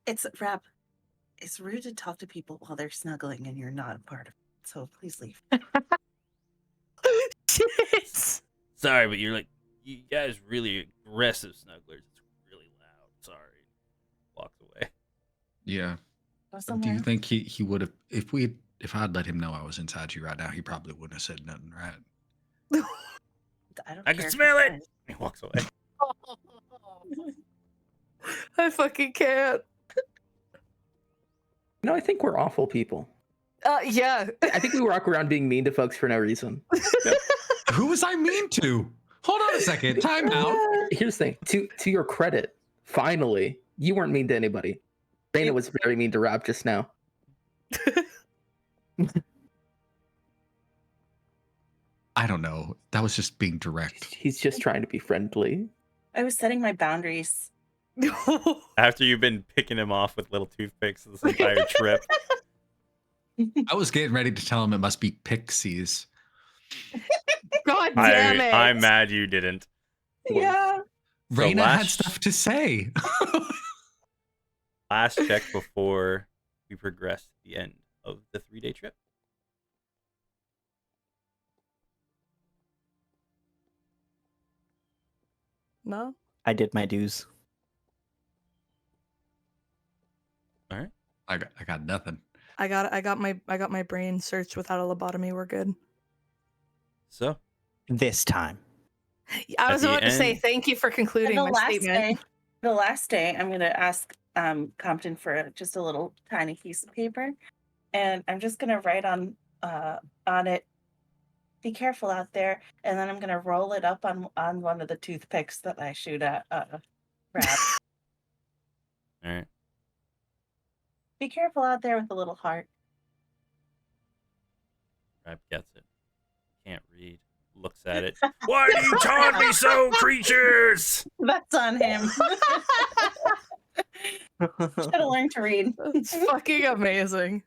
It's Rab. It's rude to talk to people while they're snuggling and you're not a part of it. So please leave. Shit. Sorry, but you're like you guys really aggressive snugglers. It's really loud. Sorry. Walks away. Yeah. Go Do somewhere. you think he would have if I'd let him know I was inside you right now, he probably wouldn't have said nothing, right? I don't I care can if smell he it. does. He walks away. I fucking can't. No, I think we're awful people. Yeah. I think we walk around being mean to folks for no reason. Who was I mean to? Hold on a second. Time out. Here's the thing. To your credit, finally, you weren't mean to anybody. Dana was very mean to Rob just now. I don't know. That was just being direct. He's just trying to be friendly. I was setting my boundaries. After you've been picking him off with little toothpicks this entire trip. I was getting ready to tell him it must be pixies. God damn it. I'm mad you didn't. Yeah. So Raina had last- stuff to say. Last check before we progress to the end of the 3-day trip. No? I did my dues. All right. I got nothing. I got my brain searched without a lobotomy. We're good. So This time. I was the about to say end- thank you for concluding my statement. The last day, I'm going to ask Compton for just a little tiny piece of paper, and I'm just going to write on it, "Be careful out there," and then I'm going to roll it up on one of the toothpicks that I shoot at Rab. all right. Be careful out there with a little heart. Rab gets it. Can't read. Looks at it. Why do you taunt me so, creatures? That's on him. Should have learned to read. It's fucking amazing.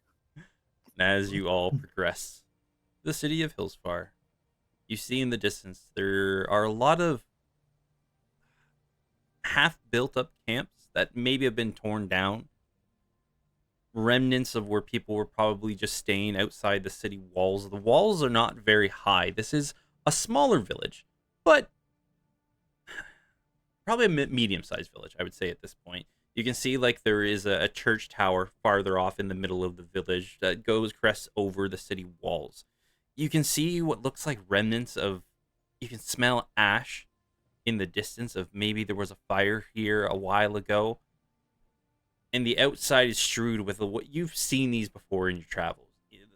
As you all progress to the city of Hillsfar, you see in the distance there are a lot of half-built up camps that maybe have been torn down. Remnants of where people were probably just staying outside the city walls. The walls are not very high. This is a smaller village, but probably a medium-sized village, I would say, at this point. You can see like there is a church tower farther off in the middle of the village that crests over the city walls. You can see what looks like remnants of, you can smell ash in the distance of maybe there was a fire here a while ago. And the outside is strewed with what you've seen these before in your travels.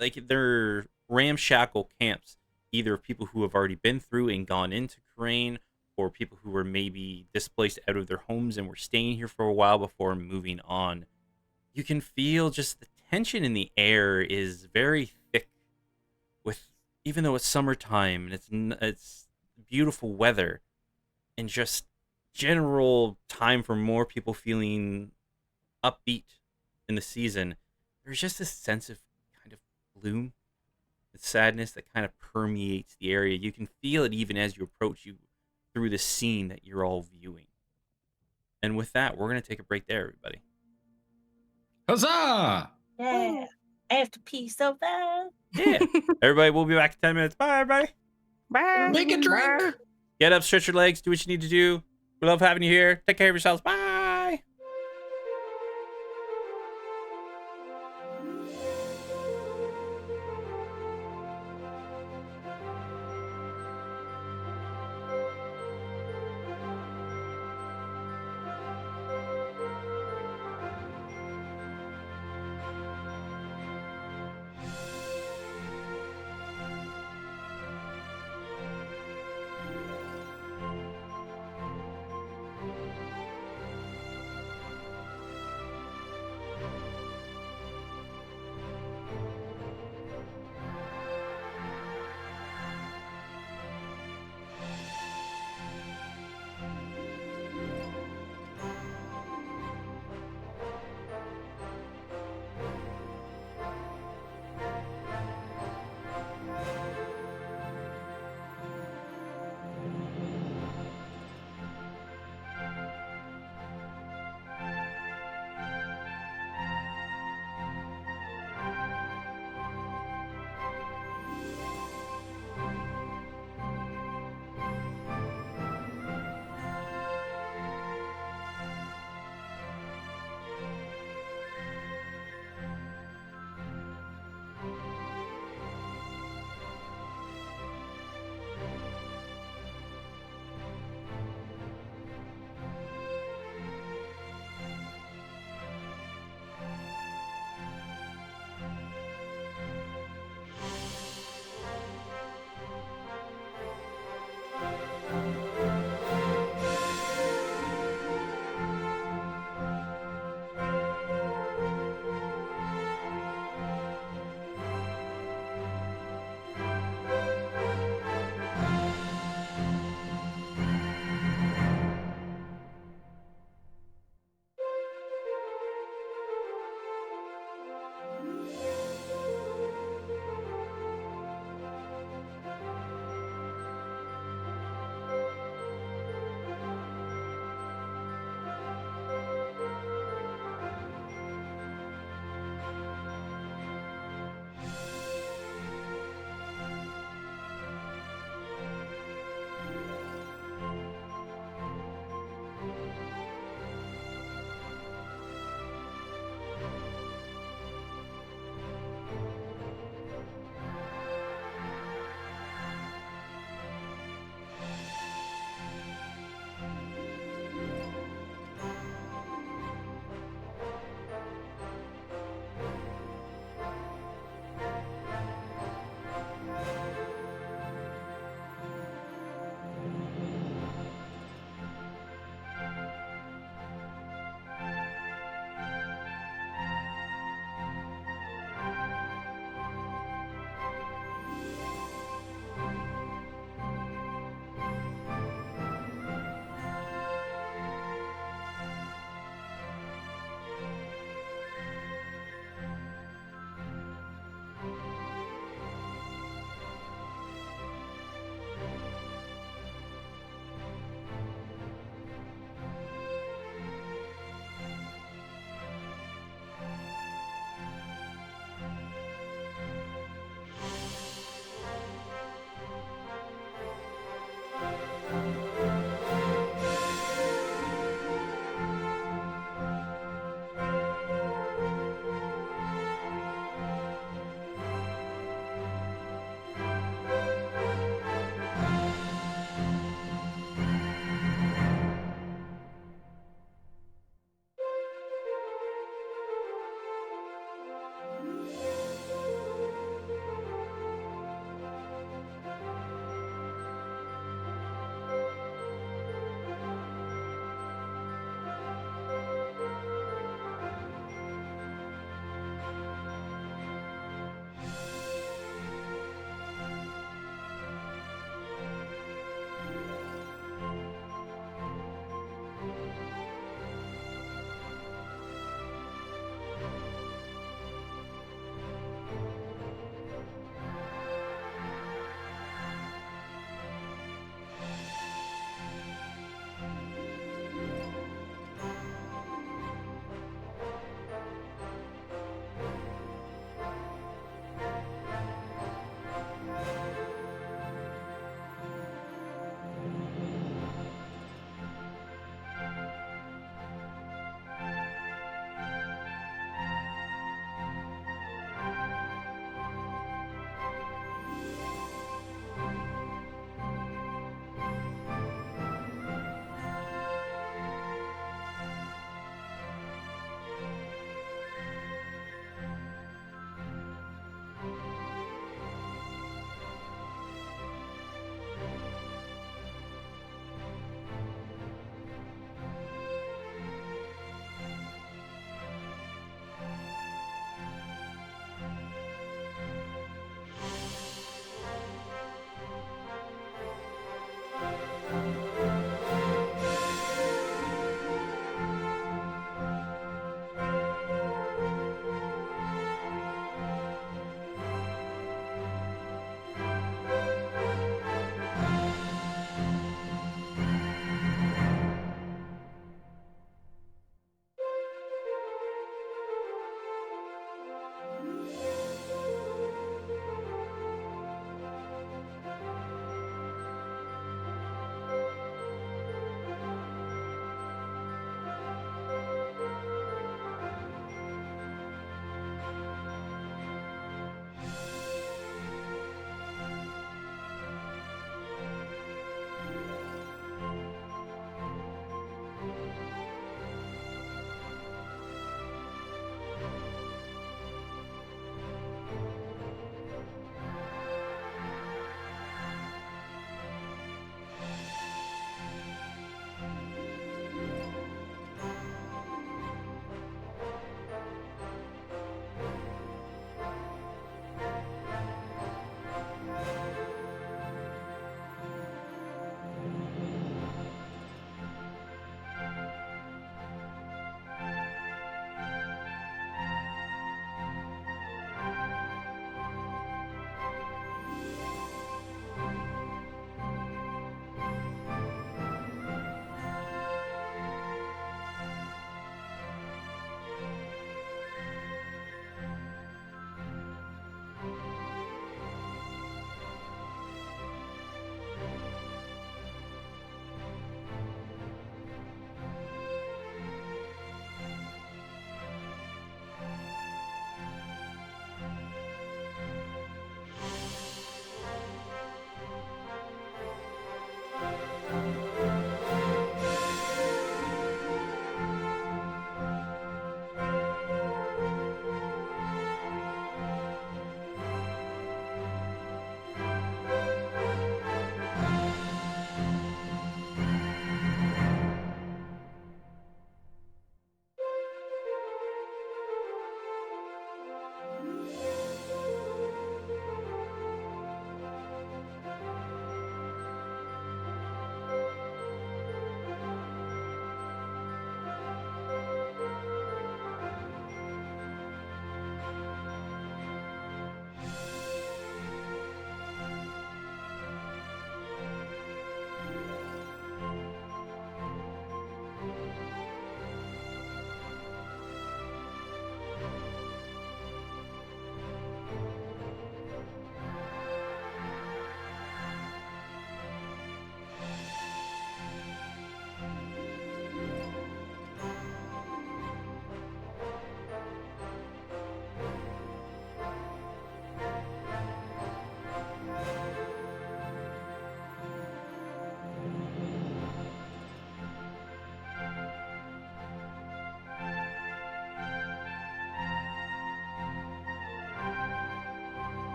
Like they're ramshackle camps, either people who have already been through and gone into Crane, or people who were maybe displaced out of their homes and were staying here for a while before moving on. You can feel just the tension in the air is very thick, with even though it's summertime and it's beautiful weather, and just general time for more people feeling upbeat in the season. There's just this sense of kind of gloom and sadness that kind of permeates the area. You can feel it even as you approach through the scene that you're all viewing. And with that, we're going to take a break there, everybody. Huzzah! Yeah. I have to pee so bad. Yeah. Everybody, we'll be back in 10 minutes. Bye, everybody. Bye. Make a drink. Get up, stretch your legs, do what you need to do. We love having you here. Take care of yourselves. Bye.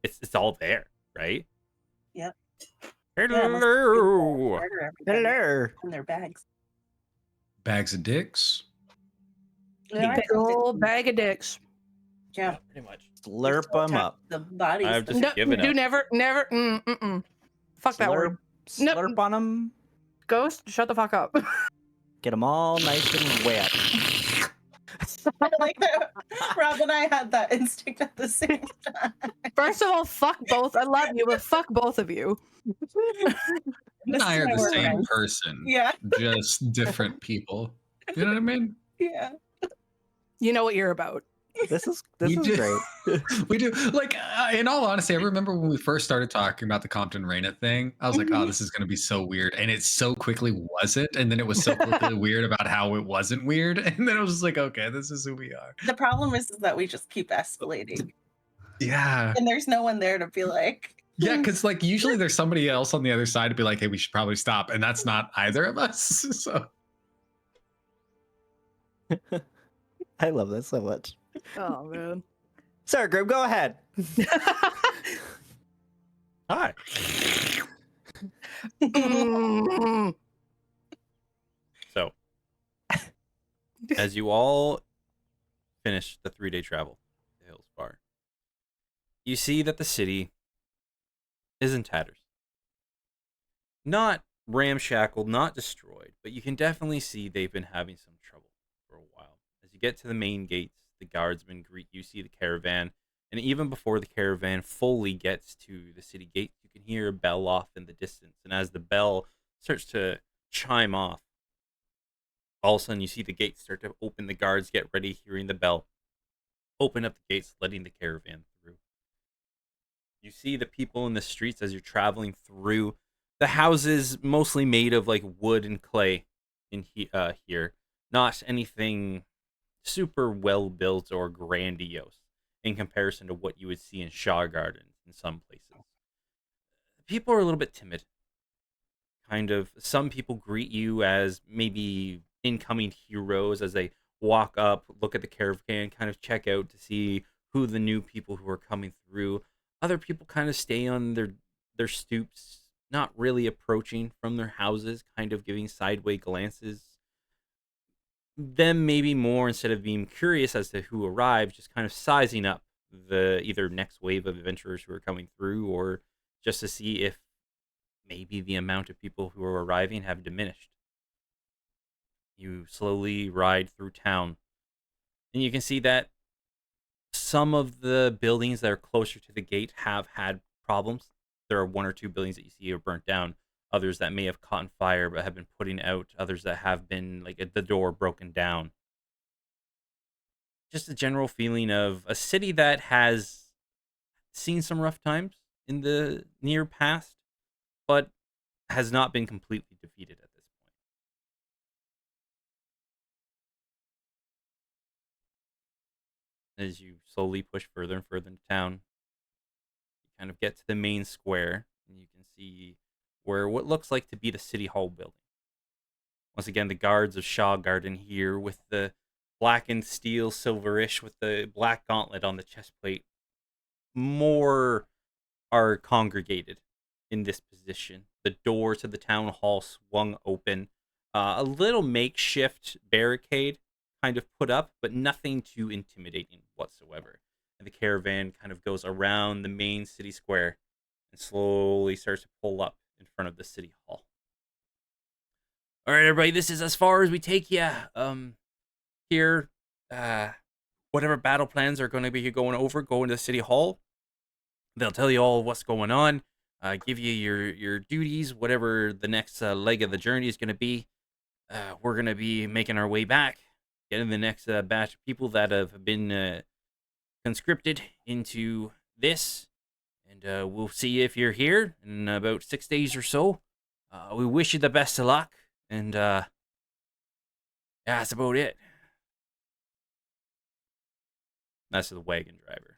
it's all there, right? Yep. Yeah, it must be good to Hello. murder everybody Hello. in their bags. Bags of dicks. Yeah, Big old bag of dicks. yeah. Pretty much. Slurp them up. The bodies. I've just No, given do up. never. Fuck that word. No. Slurp on them. Ghost, shut the fuck up. Get them all nice and wet. I like that. Rob and I had that instinct at the same time. First of all, fuck both. I love you, but fuck both of you. You and I are the We're same friends. person, Yeah, just different people. You know what I mean? yeah. You know what you're about. This is We do. great. We do. Like, in all honesty, I remember when we first started talking about the Compton Raina thing. I was like, oh, this is going to be so weird. And it so quickly wasn't. And then it was so quickly weird about how it wasn't weird. And then I was just like, okay, this is who we are. The problem is that we just keep escalating, Yeah. and there's no one there to be like, Yeah, because like usually there's somebody else on the other side to be like, hey, we should probably stop. And that's not either of us. So I love that so much. Oh man. Sorry, Grim, go ahead. Hi. Mm. So, as you all finish the 3-day travel to Hills Bar, you see that the city is in tatters. Not ramshackled, not destroyed, but you can definitely see they've been having some trouble for a while. As you get to the main gates, the guardsmen greet you, see the caravan, and even before the caravan fully gets to the city gate, you can hear a bell off in the distance. And as the bell starts to chime off, all of a sudden you see the gates start to open. The guards get ready, hearing the bell, open up the gates, letting the caravan through. You see the people in the streets as you're traveling through. The houses mostly made of like wood and clay in here, not anything super well built or grandiose in comparison to what you would see in Shaw Gardens in some places. People are a little bit timid. Kind of, some people greet you as maybe incoming heroes as they walk up, look at the caravan, kind of check out to see who the new people who are coming through. Other people kind of stay on their stoops, not really approaching from their houses, kind of giving sideways glances. Them maybe more, instead of being curious as to who arrived, just kind of sizing up the either next wave of adventurers who are coming through, or just to see if maybe the amount of people who are arriving have diminished. You slowly ride through town, and you can see that some of the buildings that are closer to the gate have had problems. There are 1 or 2 buildings that you see are burnt down, others that may have caught on fire but have been putting out, others that have been like at the door broken down. Just a general feeling of a city that has seen some rough times in the near past, but has not been completely defeated at this point. As you slowly push further and further into town, you kind of get to the main square, and you can see where what looks like to be the city hall building. Once again, the guards of Shaw Garden here with the blackened steel, silverish, with the black gauntlet on the chest plate. More are congregated in this position. The door to the town hall swung open. A little makeshift barricade kind of put up, but nothing too intimidating whatsoever. And the caravan kind of goes around the main city square and slowly starts to pull up in front of the city hall. All right, everybody, this is as far as we take you. Here, whatever battle plans are going to be going over, go into the city hall. They'll tell you all what's going on, give you your duties, whatever the next leg of the journey is going to be. We're going to be making our way back, getting the next batch of people that have been conscripted into this. And we'll see if you're here in about 6 days or so. We wish you the best of luck. And yeah, that's about it. That's the wagon driver.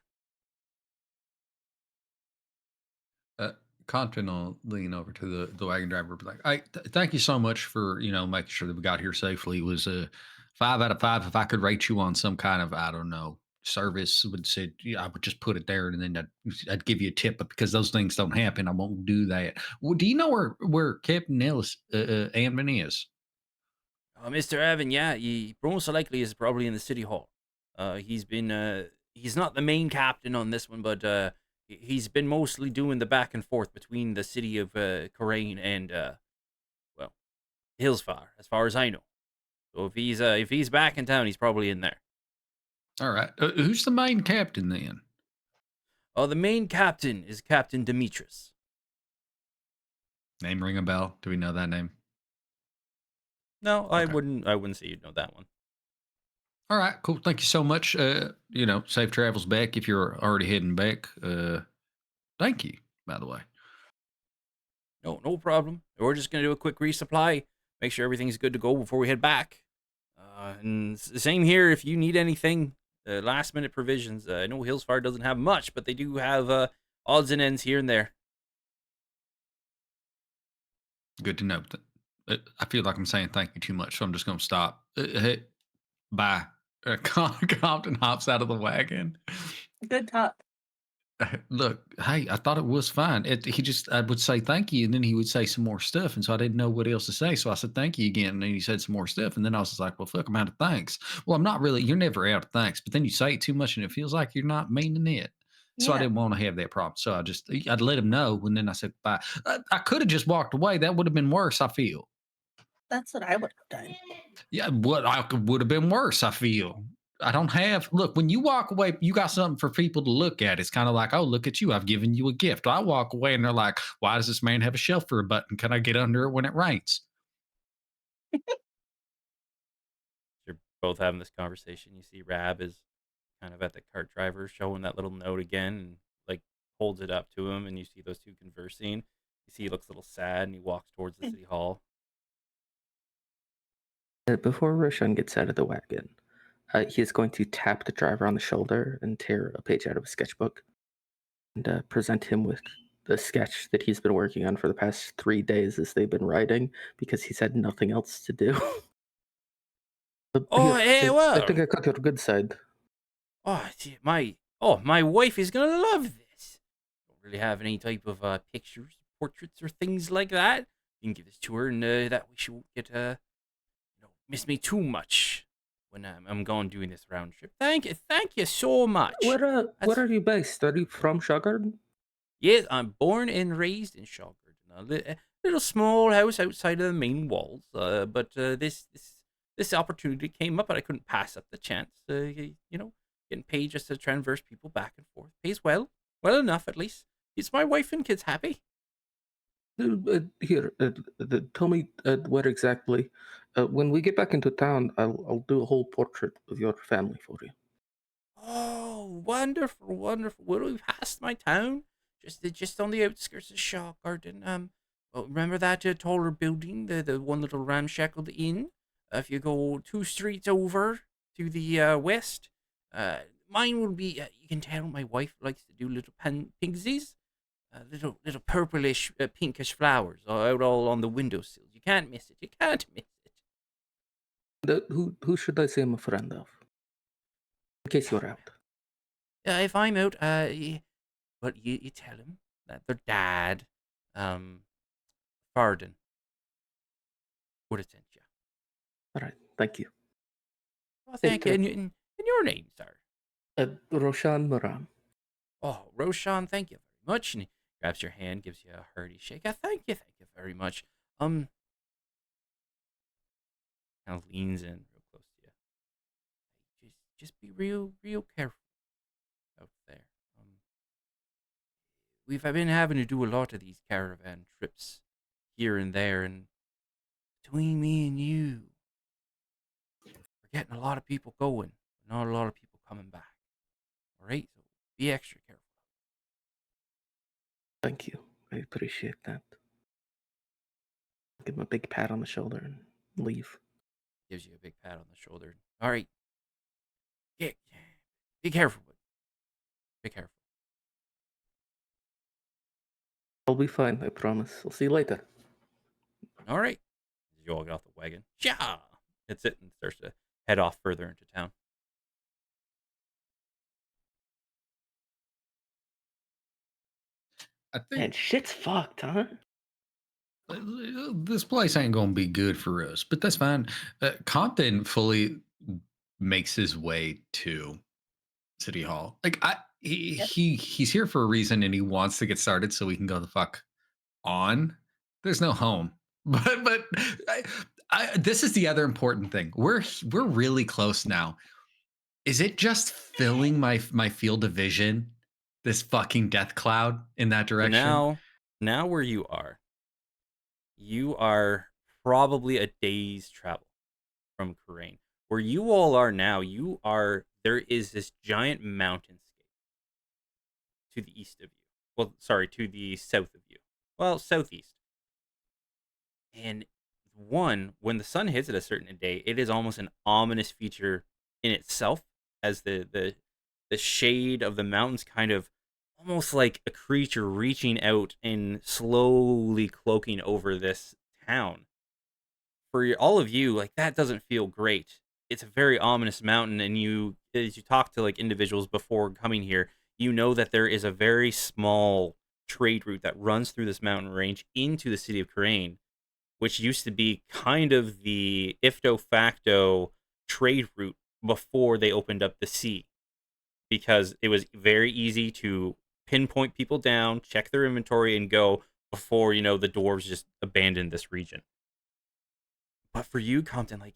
Compton will lean over to the wagon driver, be like, thank you so much for making sure that we got here safely. It was a 5 out of 5. If I could rate you on some kind of, I don't know, service would say, yeah, I would just put it there and then I'd give you a tip. But because those things don't happen, I won't do that. Well, do you know where Captain Ellis Anman is? Mr. Evan, yeah, he most likely is probably in the city hall. He's not the main captain on this one, but he's been mostly doing the back and forth between the city of Corraine and well, Hillsfire, as far as I know. So if he's back in town, he's probably in there. All right. Who's the main captain then? The main captain is Captain Demetrius. Name ring a bell? Do we know that name? No, I Okay. wouldn't say you'd know that one. All right, cool. Thank you so much. Safe travels back if you're already heading back. Thank you, by the way. No problem. We're just gonna do a quick resupply, make sure everything's good to go before we head back. And same here. If you need anything, last minute provisions. I know Hillsfire doesn't have much, but they do have odds and ends here and there. Good to know. I feel like I'm saying thank you too much, so I'm just going to stop. Hey, bye. Compton hops out of the wagon. Good talk. Look, hey, I thought it was fine. I would say thank you, and then he would say some more stuff, and so I didn't know what else to say. So I said thank you again, and then he said some more stuff, and then I was just like, well, fuck, I'm out of thanks. Well, I'm not really. You're never out of thanks, but then you say it too much, and it feels like you're not meaning it. So I Yeah, didn't want to have that problem. So I'd let him know, and then I said bye. I could have just walked away. That would have been worse. I feel. that's what I would have done. Yeah, what I would have been worse. I feel. I don't have. Look, when you walk away, you got something for people to look at. It's kind of like, oh, look at you. I've given you a gift. I walk away and they're like, why does this man have a shelf for a button? Can I get under it when it rains? You're both having this conversation. You see Rab is kind of at the cart driver showing that little note again and like holds it up to him, and you see those two conversing. You see he looks a little sad and he walks towards the city hall. Before Roshan gets out of the wagon, he is going to tap the driver on the shoulder and tear a page out of a sketchbook and present him with the sketch that he's been working on for the past 3 days as they've been riding because he's had nothing else to do. Oh, Here, hey, I well. think I cut your good side. My wife is gonna love this. Don't really have any type of pictures, portraits, or things like that. You can give this to her, and that way she won't get miss me too much when I'm gone doing this round trip. Thank you so much. Where are you based? Are you from Shogard? Yes, I'm born and raised in Shawgard, a little small house outside of the main walls. But this opportunity came up, and I couldn't pass up the chance. Getting paid just to transverse people back and forth pays well enough at least. Keeps my wife and kids happy. Here, tell me where exactly. When we get back into town, I'll do a whole portrait of your family for you. Oh, wonderful, wonderful. Well, we passed my town, just on the outskirts of Shaw Garden. Well, remember that taller building, the one little ramshackle inn? If you go 2 streets over to the west, mine will be. You can tell my wife likes to do little pigsies, little purplish, pinkish flowers out all on the windowsills. You can't miss it. You can't miss it. Who should I say I'm a friend of? In case you're out. If I'm out, but you tell him that their dad, Farden, would have sent you. All right, thank you. Oh, thank you. And your name, sir? Roshan Moran. Oh, Roshan, thank you very much. And he grabs your hand, gives you a hearty shake. Thank you very much. Kind of leans in real close to you. Just be real careful out there. We've been having to do a lot of these caravan trips here and there, and between me and you, we're getting a lot of people going, but not a lot of people coming back. All right, so be extra careful. Thank you. I appreciate that. Give him a big pat on the shoulder and leave. Gives you a big pat on the shoulder. All right, be careful. Be careful. I'll be fine, I promise. I'll see you later. All right. You all get off the wagon. Yeah. Hits it and starts to head off further into town. I Man, think shit's fucked, huh? this place ain't gonna be good for us, but that's fine. Compton fully makes his way to City Hall. Like Yep. he's here for a reason, and he wants to get started so we can go the fuck on. There's no home, but I, this is the other important thing. We're really close now. Is it just filling my field of vision? This fucking death cloud in that So direction. now where you are probably a day's travel from Karain. Where you all are now, there is this giant mountainscape to the east of you. Well, sorry, to the south of you. Well, southeast. And when the sun hits at a certain day, it is almost an ominous feature in itself, as the shade of the mountains kind of almost like a creature reaching out and slowly cloaking over this town. For all of you, like, that doesn't feel great. It's a very ominous mountain, and as you talk to like individuals before coming here, you know that there is a very small trade route that runs through this mountain range into the city of Karain, which used to be kind of the ifto facto trade route before they opened up the sea, because it was very easy to pinpoint people down, check their inventory, and go before, the dwarves just abandoned this region. But for you, Compton, like,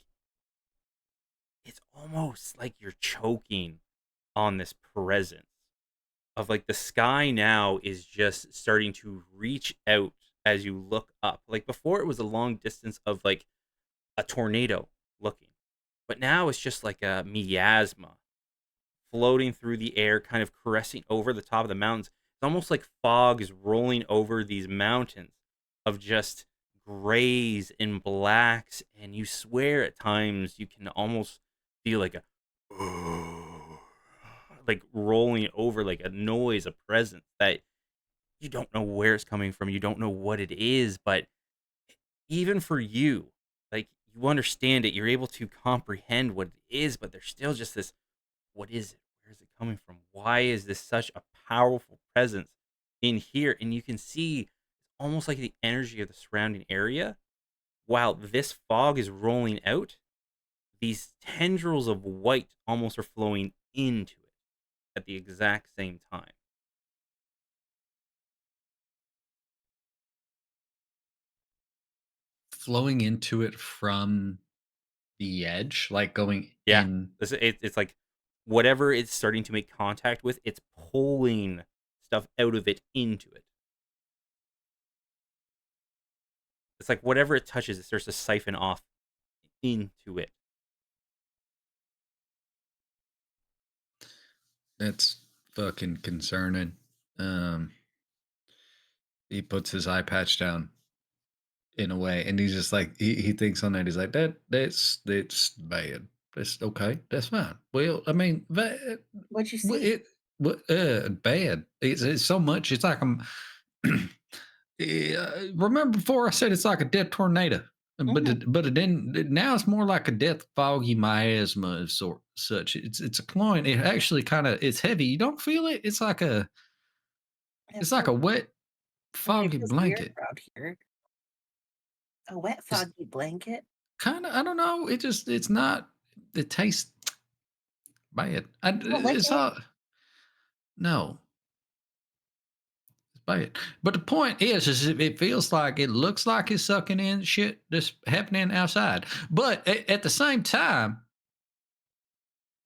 it's almost like you're choking on this presence of, like, the sky now is just starting to reach out as you look up. Like, before it was a long distance of like a tornado looking, but now it's just like a miasma floating through the air, kind of caressing over the top of the mountains. It's almost like fog is rolling over these mountains of just grays and blacks, and you swear at times you can almost feel like a like rolling over, like a noise, a presence that you don't know where it's coming from, you don't know what it is, but even for you, like, you understand it, you're able to comprehend what it is, but there's still just this, what is it? Where is it coming from? Why is this such a powerful presence in here? And you can see almost like the energy of the surrounding area. While this fog is rolling out, these tendrils of white almost are flowing into it at the exact same time. Flowing into it from the edge, like going Yeah, in. it's like whatever it's starting to make contact with, it's pulling stuff out of it into it. It's like whatever it touches, it starts to siphon off into it. That's fucking concerning. Um, he puts his eye patch down in a way, and he's just like he thinks on that. He's like that's bad. That's okay. That's fine. Well, I mean, What'd you see? bad. It's so much. It's like I'm. Remember before I said it's like a death tornado, but it didn't. Now it's more like a death foggy miasma of such. It's a cloying. It actually kind of it's heavy. You don't feel it. It It's like a feels, wet it foggy feels weird blanket. around here. A wet, It's foggy blanket. kind of I don't know. It's not. It tastes bad. You don't like It's it? all no. It's bad. But the point is it feels like it looks like it's sucking in shit that's happening outside. But at the same time,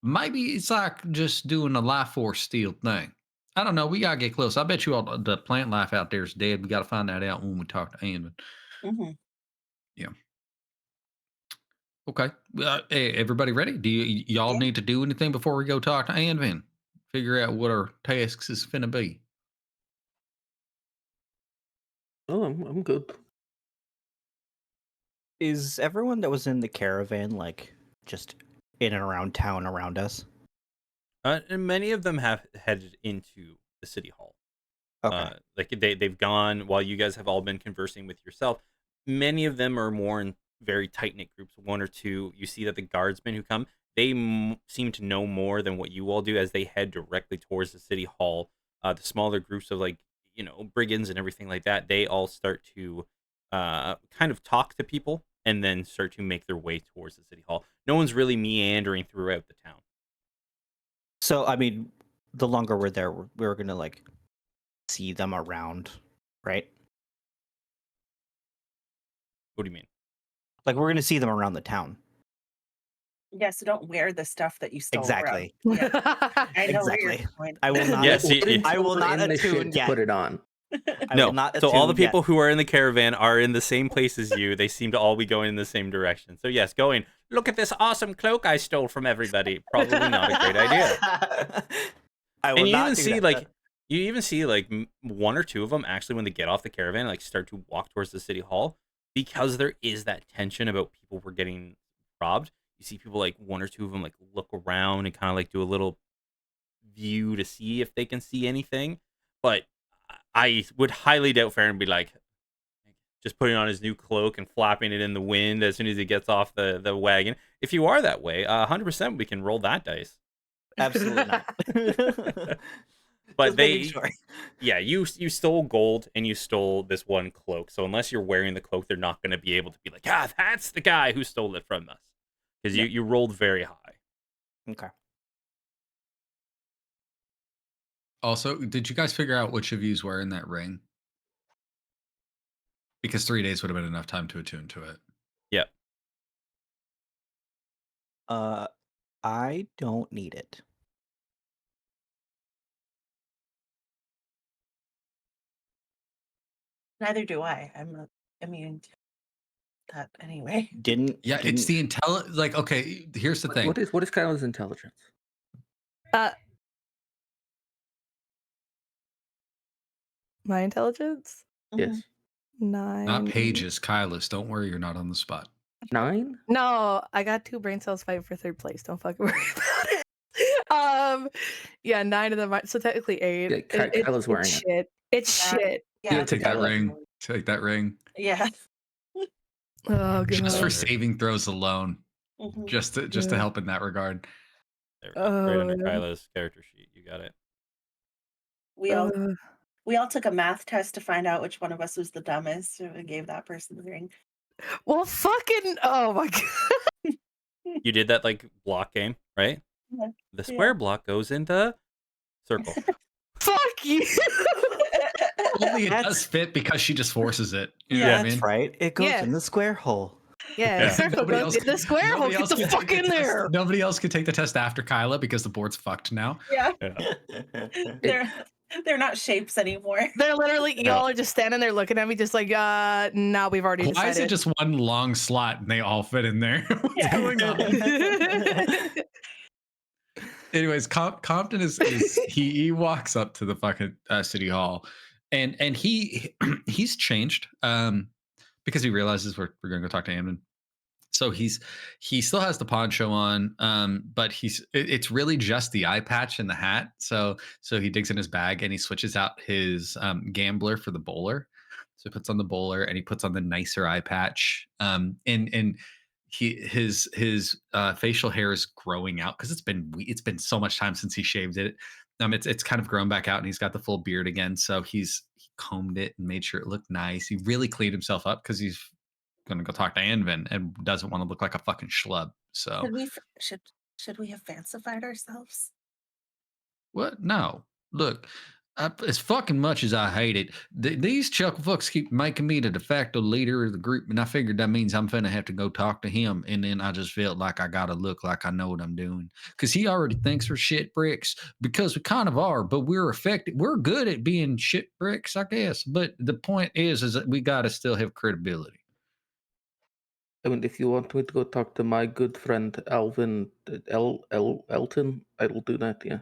maybe it's like just doing a life force steal thing. I don't know. We gotta get close. I bet you all the plant life out there is dead. We gotta find that out when we talk to Anvin. Mm-hmm. Yeah. Okay. Hey, everybody ready? Do y'all Yeah. need to do anything before we go talk to Anvin? Figure out what our tasks is finna be. Oh, I'm good. Is everyone that was in the caravan like just in and around town around us? And many of them have headed into the city hall. Okay. Like they've gone while you guys have all been conversing with yourself. Many of them are more in very tight knit groups, one or two. You see that the guardsmen who come, they seem to know more than what you all do as they head directly towards the city hall. The smaller groups of, like, brigands and everything like that, they all start to kind of talk to people and then start to make their way towards the city hall. No one's really meandering throughout the town. So, I mean, the longer we're there, we're gonna like see them around, right? What do you mean? Like we're gonna see them around the town. Yeah, so don't wear the stuff that you stole. Exactly. Yeah, I know where you're Exactly. going. I will not. Yes, I will not in the shit attune to yet. put it on. I No. will not So all the attune yet. people who are in the caravan are in the same place as you. They seem to all be going in the same direction. So yes, going, look at this awesome cloak I stole from everybody. Probably not a great idea. I will And you not even do see that. one or two of them actually, when they get off the caravan, like start to walk towards the city hall, because there is that tension about people were getting robbed. You see people, like one or two of them, like look around and kind of like do a little view to see if they can see anything. But I would highly doubt Farron would be like just putting on his new cloak and flapping it in the wind as soon as he gets off the wagon. If you are that way, 100% we can roll that dice. Absolutely not. But Just making sure. yeah, you stole gold and you stole this one cloak. So unless you're wearing the cloak, they're not going to be able to be like, that's the guy who stole it from us, because you rolled very high. Okay. Also, did you guys figure out which of you's wearing that ring? Because 3 days would have been enough time to attune to it. Yep. I don't need it. Neither do I. I'm not immune to that anyway. Yeah, it's the like, okay, here's the thing. What is Kyla's intelligence? My intelligence? Yes. 9. Not Paige's, Kyla's. Don't worry, you're not on the spot. 9? No, I got 2 brain cells fighting for 3rd place. Don't fucking worry about it. Yeah, 9 of them. So technically 8. Yeah, Kyla's wearing it. Shit. It's Yeah. shit. Yeah. Take that ring. Take that ring. Yeah. Oh god. Just for saving throws alone. Mhm. Just to help in that regard. There we go. Right under Oh. Kyla's character sheet. You got it. We all took a math test to find out which one of us was the dumbest, so we gave that person the ring. Well, fucking. Oh my god. You did that like block game, right? Yeah. The square block goes in the circle. Fuck you. Only it does fit because she just forces it. You know Yeah, what I that's mean? right. It goes Yeah. in the square hole. Yeah, Yeah. circle Nobody goes else in the square hole. nobody Get else the can fuck take in the test. there. Nobody else can take the test after Kyla because the board's fucked now. Yeah. Yeah. They're not shapes anymore. They're literally, No. y'all are just standing there looking at me just like, now we've already Why decided. is it just one long slot and they all fit in there? What's Yeah. going on? Anyways, Compton is he walks up to the fucking city hall, and he's changed because he realizes we're gonna go talk to Amnon. So he still has the poncho on, but it's really just the eye patch and the hat. So he digs in his bag and he switches out his gambler for the bowler. So he puts on the bowler and he puts on the nicer eye patch. And his facial hair is growing out because it's been so much time since he shaved it. It's kind of grown back out and he's got the full beard again. So he combed it and made sure it looked nice. He really cleaned himself up because he's gonna go talk to Anvin and doesn't want to look like a fucking schlub. So Should we have fancified ourselves? what? No. Look, as fucking much as I hate it, these chuckle fucks keep making me the de facto leader of the group, and I figured that means I'm finna have to go talk to him. And then I just felt like I gotta look like I know what I'm doing, because he already thinks we're shit bricks, because we kind of are, but we're effective. We're good at being shit bricks, I guess. But the point is that we gotta still have credibility. I mean, if you want me to go talk to my good friend Alvin Elton, I will do that. Yeah.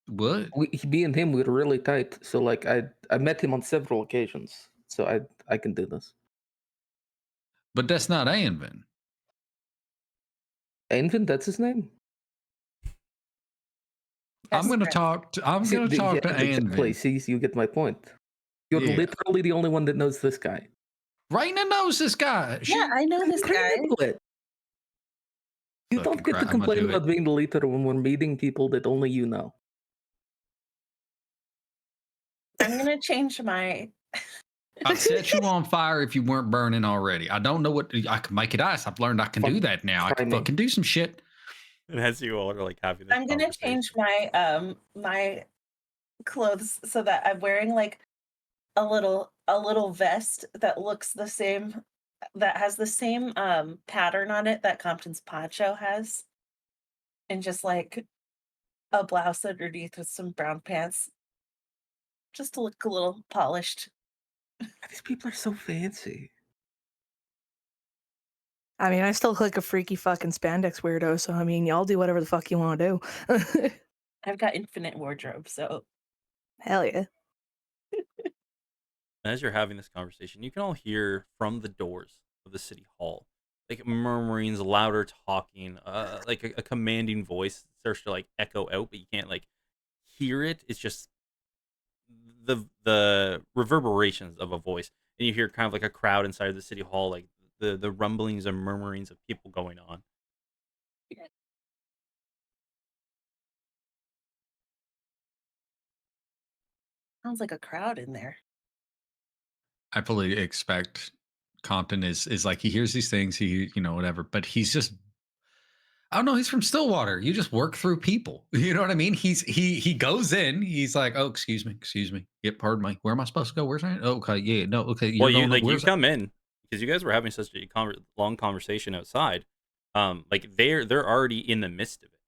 What? Me and him, we're really tight. So like, I met him on several occasions. So I can do this. But that's not Anvin. Anvin, that's his name. That's I'm gonna correct. talk to Anvin. Exactly. See, you get my point. You're Yeah. literally the only one that knows this guy. Raina knows this guy. Yeah, I know this guy. Incredible. You don't Fucking get to crap, I'ma complain do it. about being the leader when we're meeting people that only you know. I'm gonna change my. I'd set you on fire if you weren't burning already. I don't know what I can make it ice. I've learned I can do that now. I Try can me. fucking do some shit. And as you all are like having this I'm gonna change conversation, my my clothes so that I'm wearing like a little vest that looks the same, that has the same pattern on it that Compton's poncho has, and just like a blouse underneath with some brown pants, just to look a little polished. These people are so fancy. I mean, I still look like a freaky fucking spandex weirdo, so I mean, y'all do whatever the fuck you want to do. I've got infinite wardrobe, so Hell yeah. as you're having this conversation, you can all hear from the doors of the city hall, like murmurings, louder talking, like a commanding voice starts to like echo out, but you can't like hear it. It's just the reverberations of a voice, and you hear kind of like a crowd inside of the city hall, like the rumblings and murmurings of people going on. sounds like a crowd in there. I fully expect Compton is like he hears these things, he whatever, but he's just I don't know, he's from Stillwater. You just work through people. You know what I mean? He goes in, he's like, oh, excuse me. Yep, pardon me. Where am I supposed to go? Where's I? Okay, yeah, no, okay, Well, you're you going like you where's come in because you guys were having such a long conversation outside. Like they're already in the midst of it.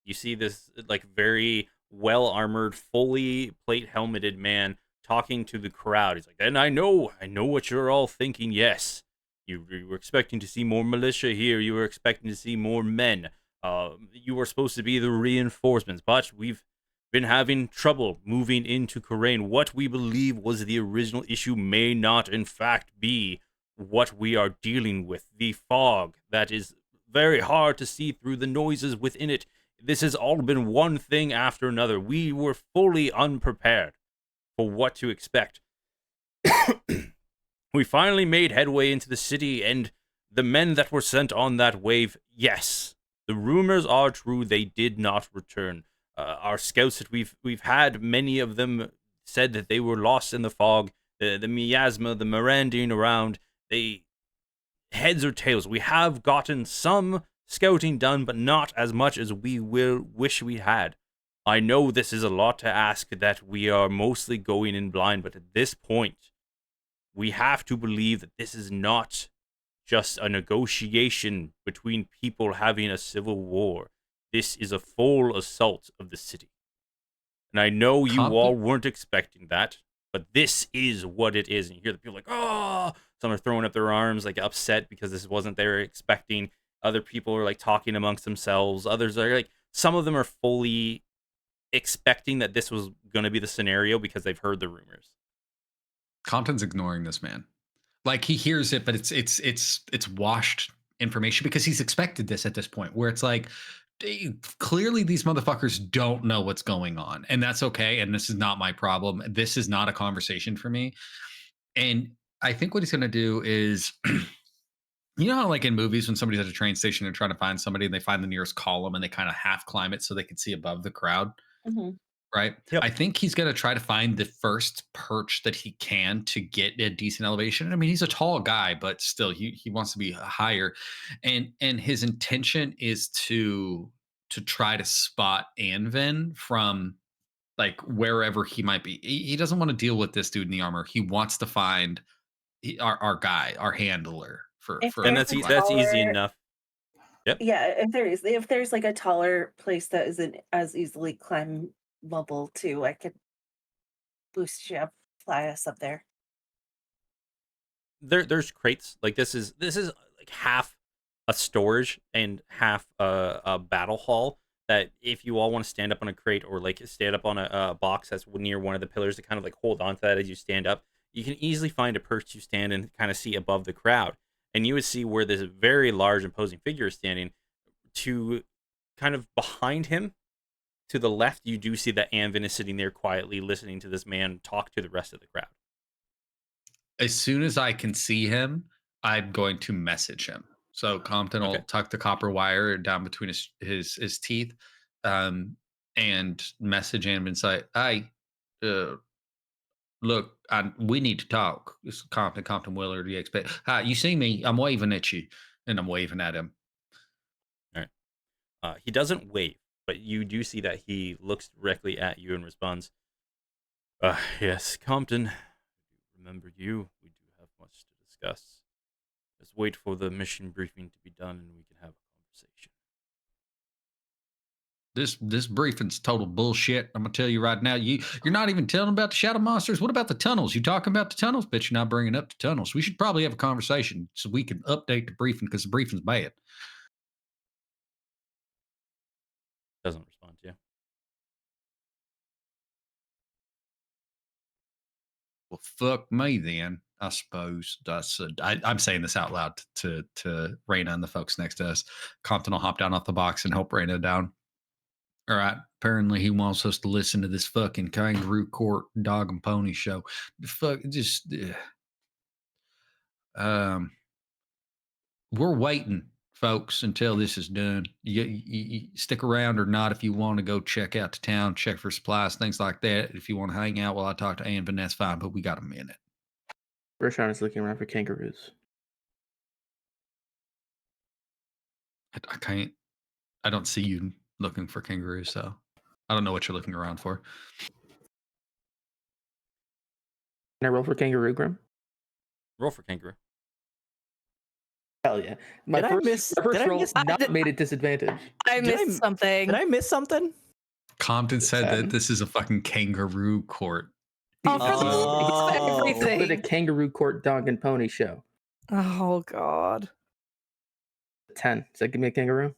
You see this like very well armored, fully plate helmeted man talking to the crowd. He's like, "And I know what you're all thinking. Yes, you were expecting to see more militia here. You were expecting to see more men. You were supposed to be the reinforcements, but we've been having trouble moving into Kharain. What we believe was the original issue may not, in fact, be what we are dealing with. The fog that is very hard to see through, the noises within it. This has all been one thing after another. We were fully unprepared for what to expect. We finally made headway into the city, and the men that were sent on that wave, yes, the rumors are true. They did not return. Our scouts that we've had, many of them said that they were lost in the fog. The miasma, the Mirandine around, they heads or tails. We have gotten some scouting done, but not as much as we will wish we had. I know this is a lot to ask, that we are mostly going in blind, but at this point, we have to believe that this is not just a negotiation between people having a civil war. This is a full assault of the city. And I know you all weren't expecting that, but this is what it is. And you hear the people like, oh, some are throwing up their arms, like upset because this wasn't they were expecting. Other people are like talking amongst themselves. Others are like, some of them are fully expecting that this was going to be the scenario because they've heard the rumors. Compton's ignoring this man. Like he hears it, but it's washed information because he's expected this at this point where it's like clearly these motherfuckers don't know what's going on, and that's okay, and this is not my problem. This is not a conversation for me. And I think what he's going to do is you know how like in movies when somebody's at a train station and trying to find somebody and they find the nearest column and they kind of half climb it so they can see above the crowd, Hmm. right? Yep. I think he's going to try to find the first perch that he can to get a decent elevation. I mean, he's a tall guy, but still, he wants to be higher, and his intention is to try to spot Anvin from like wherever he might be. He doesn't want to deal with this dude in the armor. He wants to find our guy, our handler If for And there's lack a that's easy taller, enough. Yep. yeah, if there's like a taller place that isn't as easily climbable too, I could boost you up, fly us up there. There's crates. Like this is like half a storage and half a battle hall, that if you all want to stand up on a crate or like stand up on a box that's near one of the pillars to kind of like hold on to that as you stand up, you can easily find a perch to stand and kind of see above the crowd. And you would see where this very large imposing figure is standing. To kind of behind him to the left, you do see that Anvin is sitting there quietly listening to this man talk to the rest of the crowd. as soon as I can see him, I'm going to message him. So Compton will Okay. tuck the copper wire down between his teeth, and message him and say, "Hey, uh, Look, we need to talk. It's Compton Weller. Do you expect? Hi, you see me? I'm waving at you, and I'm waving at him. All right. He doesn't wave, but you do see that he looks directly at you and responds, yes, Compton. Remember you. We do have much to discuss. Let's wait for the mission briefing to be done and we can have a conversation. This briefing's total bullshit. I'm gonna tell you right now. You're not even telling about the shadow monsters. What about the tunnels? You talking about the tunnels, but you're not bringing up the tunnels. We should probably have a conversation so we can update the briefing because the briefing's bad. Doesn't respond to you. Well, fuck me then. I suppose I'm saying this out loud to Raina and the folks next to us. Compton will hop down off the box and help Raina down. All right. Apparently, he wants us to listen to this fucking kangaroo court dog and pony show. Fuck, just we're waiting, folks, until this is done. You stick around or not if you want to go check out the town, check for supplies, things like that. If you want to hang out while I talk to Anvin, that's fine. But we got a minute. Roshan is looking around for kangaroos. I can't. I don't see you looking for kangaroos, so I don't know what you're looking around for. Can I roll for kangaroo, Grim? Roll for kangaroo. Hell yeah. My first roll not made it disadvantage. I missed something. Did I miss something? Compton said that this is a fucking kangaroo court. Oh, for the love of everything. The kangaroo court dog and pony show. Oh, God. 10. Does that give me a kangaroo?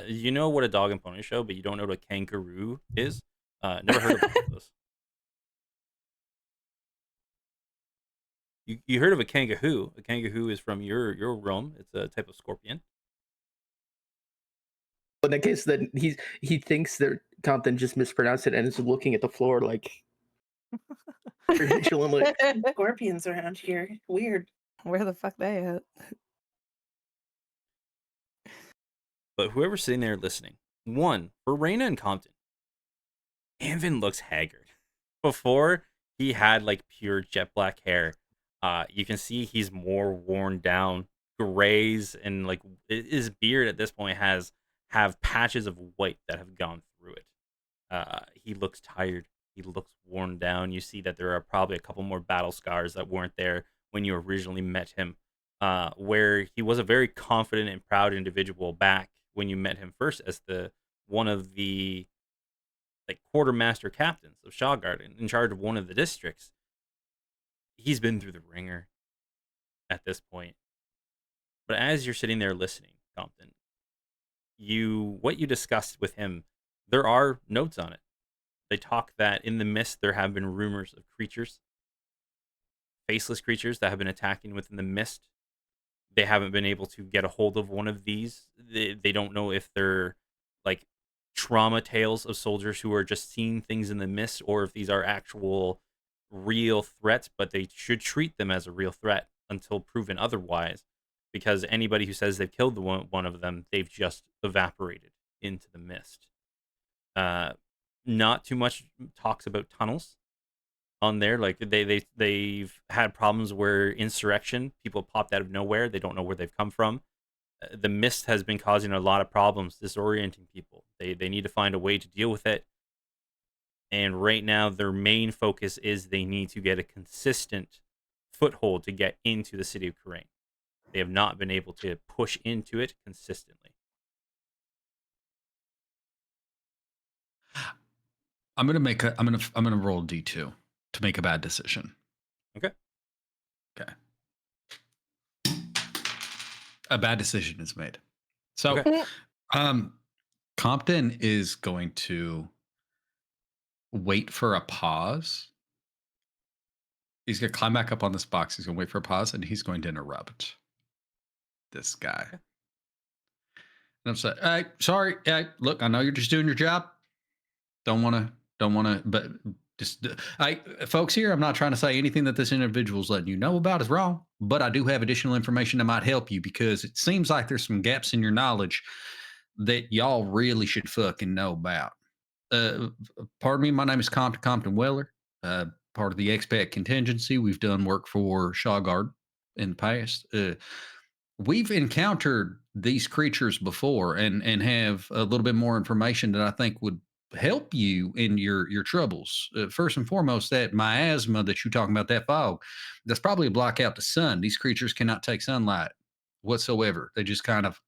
You know what a dog and pony show, but you don't know what a kangaroo is? Never heard of both of those. You heard of a kangahoo. A kangahoo is from your realm. It's a type of scorpion. In that case, then he thinks that Compton just mispronounced it and is looking at the floor like scorpions around here. Weird. Where the fuck they at? But whoever's sitting there listening, one, for Raina and Compton, Anvin looks haggard. Before, he had like pure jet black hair. You can see he's more worn down, grays, and like his beard at this point have patches of white that have gone through it. He looks tired. He looks worn down. You see that there are probably a couple more battle scars that weren't there when you originally met him. Where he was a very confident and proud individual back when you met him first as one of the like quartermaster captains of Shawguard in charge of one of the districts. He's been through the ringer at this point. But as you're sitting there listening, Compton, what you discussed with him, there are notes on it. They talk that in the mist there have been rumors of creatures, faceless creatures that have been attacking within the mist. They haven't been able to get a hold of one of these. They don't know if they're like trauma tales of soldiers who are just seeing things in the mist or if these are actual real threats, but they should treat them as a real threat until proven otherwise, because anybody who says they've killed one of them, they've just evaporated into the mist. Not too much talks about tunnels on there. Like they've had problems where insurrection, people popped out of nowhere, they don't know where they've come from. The mist has been causing a lot of problems, disorienting people. They need to find a way to deal with it. And right now, their main focus is they need to get a consistent foothold to get into the city of Karain. They have not been able to push into it consistently. I'm gonna roll D2 to make a bad decision. Okay. Okay. A bad decision is made. So, okay. Compton is going to wait for a pause. He's going to climb back up on this box. He's going to wait for a pause, and he's going to interrupt this guy. Okay. And I'm saying, hey, sorry. Hey, look, I know you're just doing your job. Don't want to, but just, folks here, I'm not trying to say anything that this individual's letting you know about is wrong, but I do have additional information that might help you because it seems like there's some gaps in your knowledge that y'all really should fucking know about. Pardon me, my name is Compton Weller. part of the expat contingency. We've done work for Shawguard in the past. We've encountered these creatures before and have a little bit more information that I think would help you in your troubles. First and foremost, that miasma that you're talking about, that fog, that's probably a block out the sun. These creatures cannot take sunlight whatsoever. They just kind of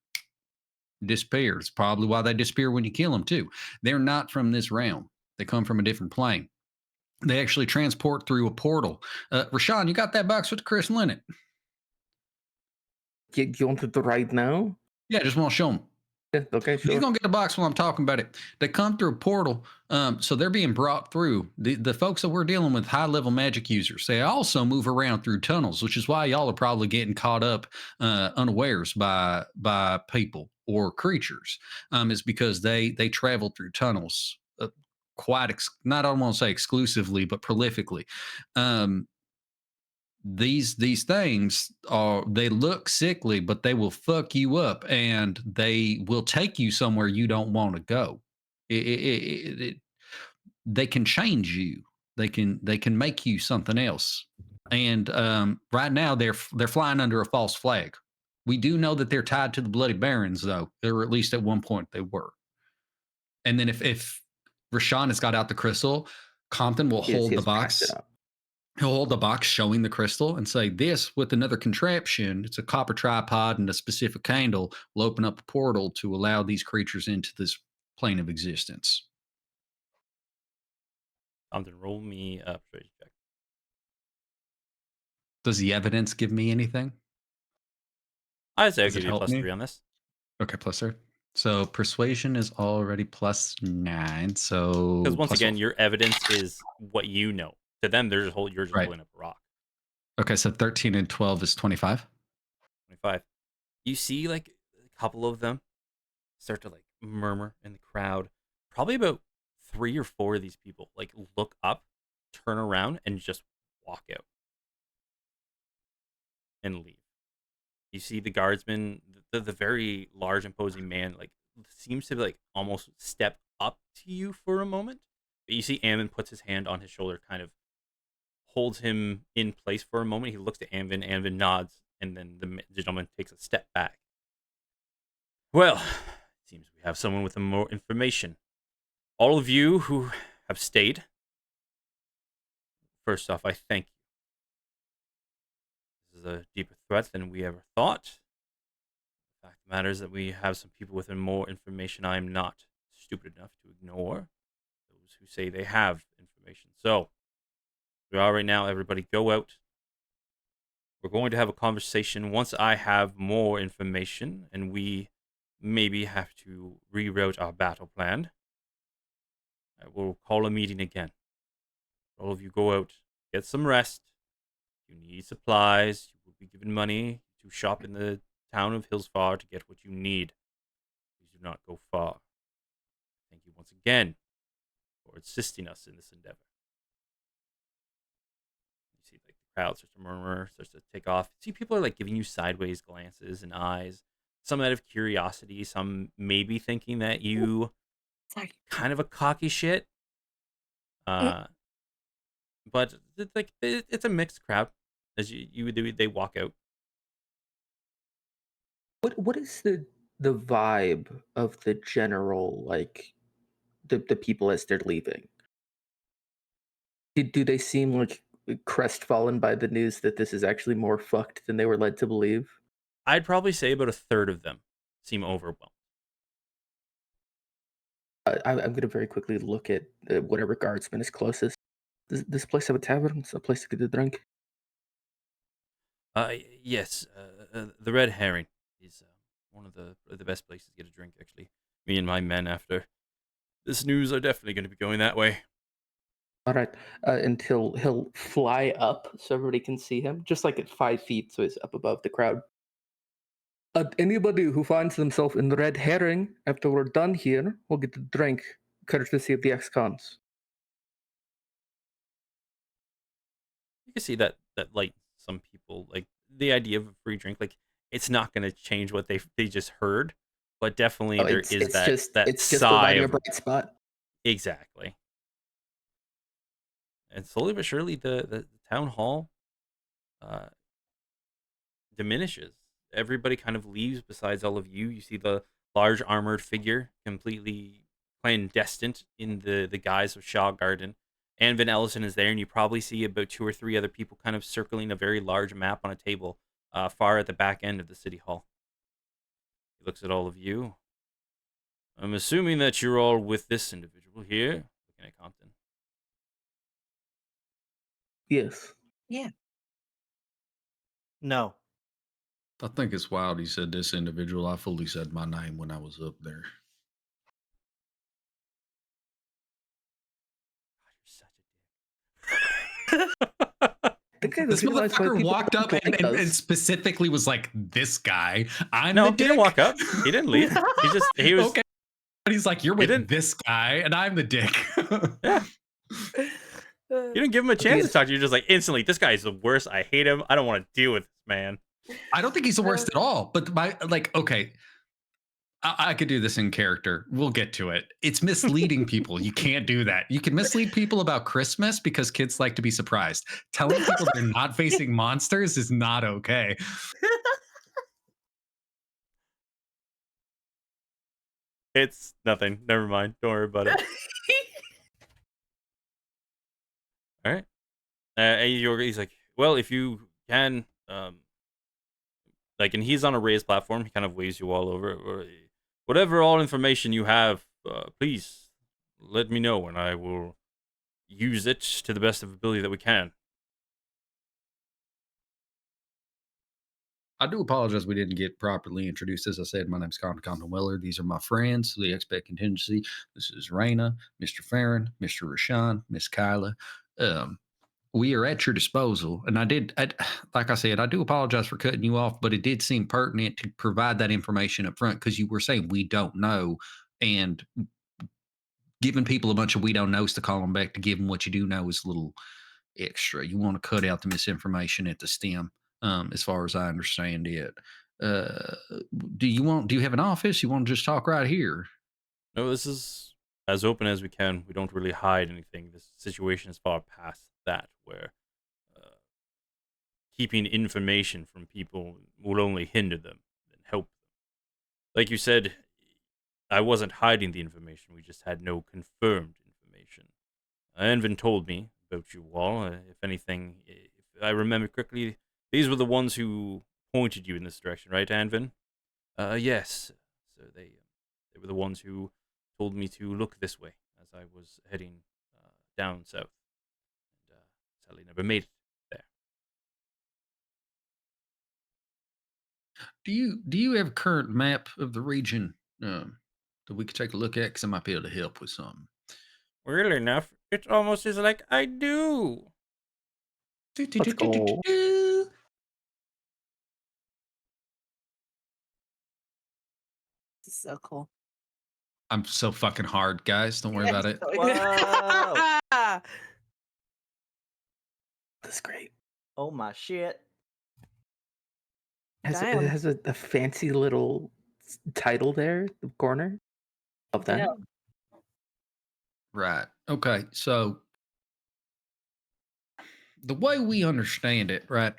disappear. It's probably why they disappear when you kill them too. They're not from this realm. They come from a different plane. They actually transport through a portal. Rashawn, you got that box with the crystal in it? You want it right now? Yeah, just want to show them. Yeah, okay, He's sure. gonna get the box while I'm talking about it. They come through a portal, so they're being brought through. The folks that we're dealing with, high level magic users, they also move around through tunnels, which is why y'all are probably getting caught up unawares by people or creatures. Is because they travel through tunnels not I don't want to say exclusively, but prolifically. These things they look sickly, but they will fuck you up and they will take you somewhere you don't want to go. They can change you. They can make you something else. And right now they're flying under a false flag. We do know that they're tied to the Bloody Barons, though, or at least at one point they were. And then if Rashawn has got out the crystal, Compton will Yes, hold he the has packed box. it up. He'll hold the box showing the crystal and say, this with another contraption, it's a copper tripod and a specific candle, will open up a portal to allow these creatures into this plane of existence. Something, roll me a persuasion check. Does the evidence give me anything? I'd say I'll Does it give you a help plus me? 3 on this. Okay, plus 3. So persuasion is already plus 9. So Because once plus again, 4. your evidence is what you know. To them, you're just Right. holding up a rock. Okay, so 13 and 12 is 25. 25. You see like a couple of them start to like murmur in the crowd. Probably about 3 or 4 of these people like look up, turn around, and just walk out and leave. You see the guardsman, the very large, imposing man, like seems to like almost step up to you for a moment. But you see Ammon puts his hand on his shoulder, kind of holds him in place for a moment. He looks to Anvin. Anvin nods, and then the gentleman takes a step back. Well, it seems we have someone with more information. All of you who have stayed, first off, I thank you. This is a deeper threat than we ever thought. The fact of the matter is that we have some people with more information I am not stupid enough to ignore. Those who say they have information. So, we are right now, everybody go out. We're going to have a conversation once I have more information and we maybe have to reroute our battle plan. I will call a meeting again. All of you go out, get some rest. If you need supplies, you will be given money to shop in the town of Hillsfar to get what you need. Please do not go far. Thank you once again for assisting us in this endeavor. You see, like the crowd starts to murmur, starts to take off. See, people are like giving you sideways glances and eyes. Some out of curiosity, some maybe thinking that you Sorry. kind of a cocky shit. But it's a mixed crowd as they walk out. What is the vibe of the general, like the people as they're leaving? Do they seem like crestfallen by the news that this is actually more fucked than they were led to believe? I'd probably say about a third of them seem overwhelmed. I'm going to very quickly look at whatever guardsman is closest. Does this place have a tavern? It's a place to get a drink. Yes, the Red Herring is one of the best places to get a drink. Actually, me and my men after this news are definitely going to be going that way. All right, and he'll fly up so everybody can see him, just like at 5 feet, so he's up above the crowd. Anybody who finds themselves in the Red Herring after we're done here will get a drink, courtesy of the ex-cons. You can see that like some people like the idea of a free drink. Like it's not going to change what they just heard, but definitely there is that it's just sigh providing a of bright spot. exactly. And slowly but surely, the town hall uh, diminishes. Everybody kind of leaves besides all of you. You see the large armored figure completely clandestine in the guise of Shaw Garden. And Van Ellison is there, and you probably see about 2 or 3 other people kind of circling a very large map on a table far at the back end of the city hall. He looks at all of you. I'm assuming that you're all with this individual here. Looking at Compton. Yes. Yeah. No. I think it's wild he said this individual. I fully said my name when I was up there. You're such a dick. This motherfucker walked up and specifically was like, "This guy, I'm No, the he dick." didn't walk up. He didn't leave. He was okay. But he's like, "You're with this guy, and I'm the dick." Yeah. You didn't give him a chance to talk to you. You're just like, instantly, this guy is the worst. I hate him. I don't want to deal with this man. I don't think he's the worst at all. But okay, I could do this in character. We'll get to it. It's misleading people. You can't do that. You can mislead people about Christmas because kids like to be surprised. Telling people they're not facing monsters is not okay. It's nothing. Never mind. Don't worry about it. All right. And he's like, well, if you can, and he's on a raised platform. He kind of waves you all over. Whatever all information you have, please let me know, and I will use it to the best of ability that we can. I do apologize we didn't get properly introduced. As I said, my name's Compton Weller. These are my friends, the Expect Contingency. This is Raina, Mr. Farron, Mr. Rashawn, Miss Kyla. We are at your disposal. And like I said, I do apologize for cutting you off, but it did seem pertinent to provide that information up front because you were saying we don't know. And giving people a bunch of we don't knows to call them back to give them what you do know is a little extra. You want to cut out the misinformation at the stem, as far as I understand it. Do you have an office? You want to just talk right here? No, this is as open as we can. We don't really hide anything. This situation is far past that, where keeping information from people will only hinder them than help them. Like you said, I wasn't hiding the information. We just had no confirmed information. Envin told me about you all. If anything, if I remember correctly, these were the ones who pointed you in this direction, right, Anvin? Yes. So they were the ones who told me to look this way as I was heading down south. And sadly never made it there. Do you have a current map of the region that we could take a look at? Because I might be able to help with something. Really enough, it almost is like I do. Let's go. This is so cool. I'm so fucking hard, guys. Don't worry about it. Whoa. That's great. Oh my shit. It Damn. has a fancy little title there, the corner of that. Yeah. Right. Okay. So the way we understand it, right,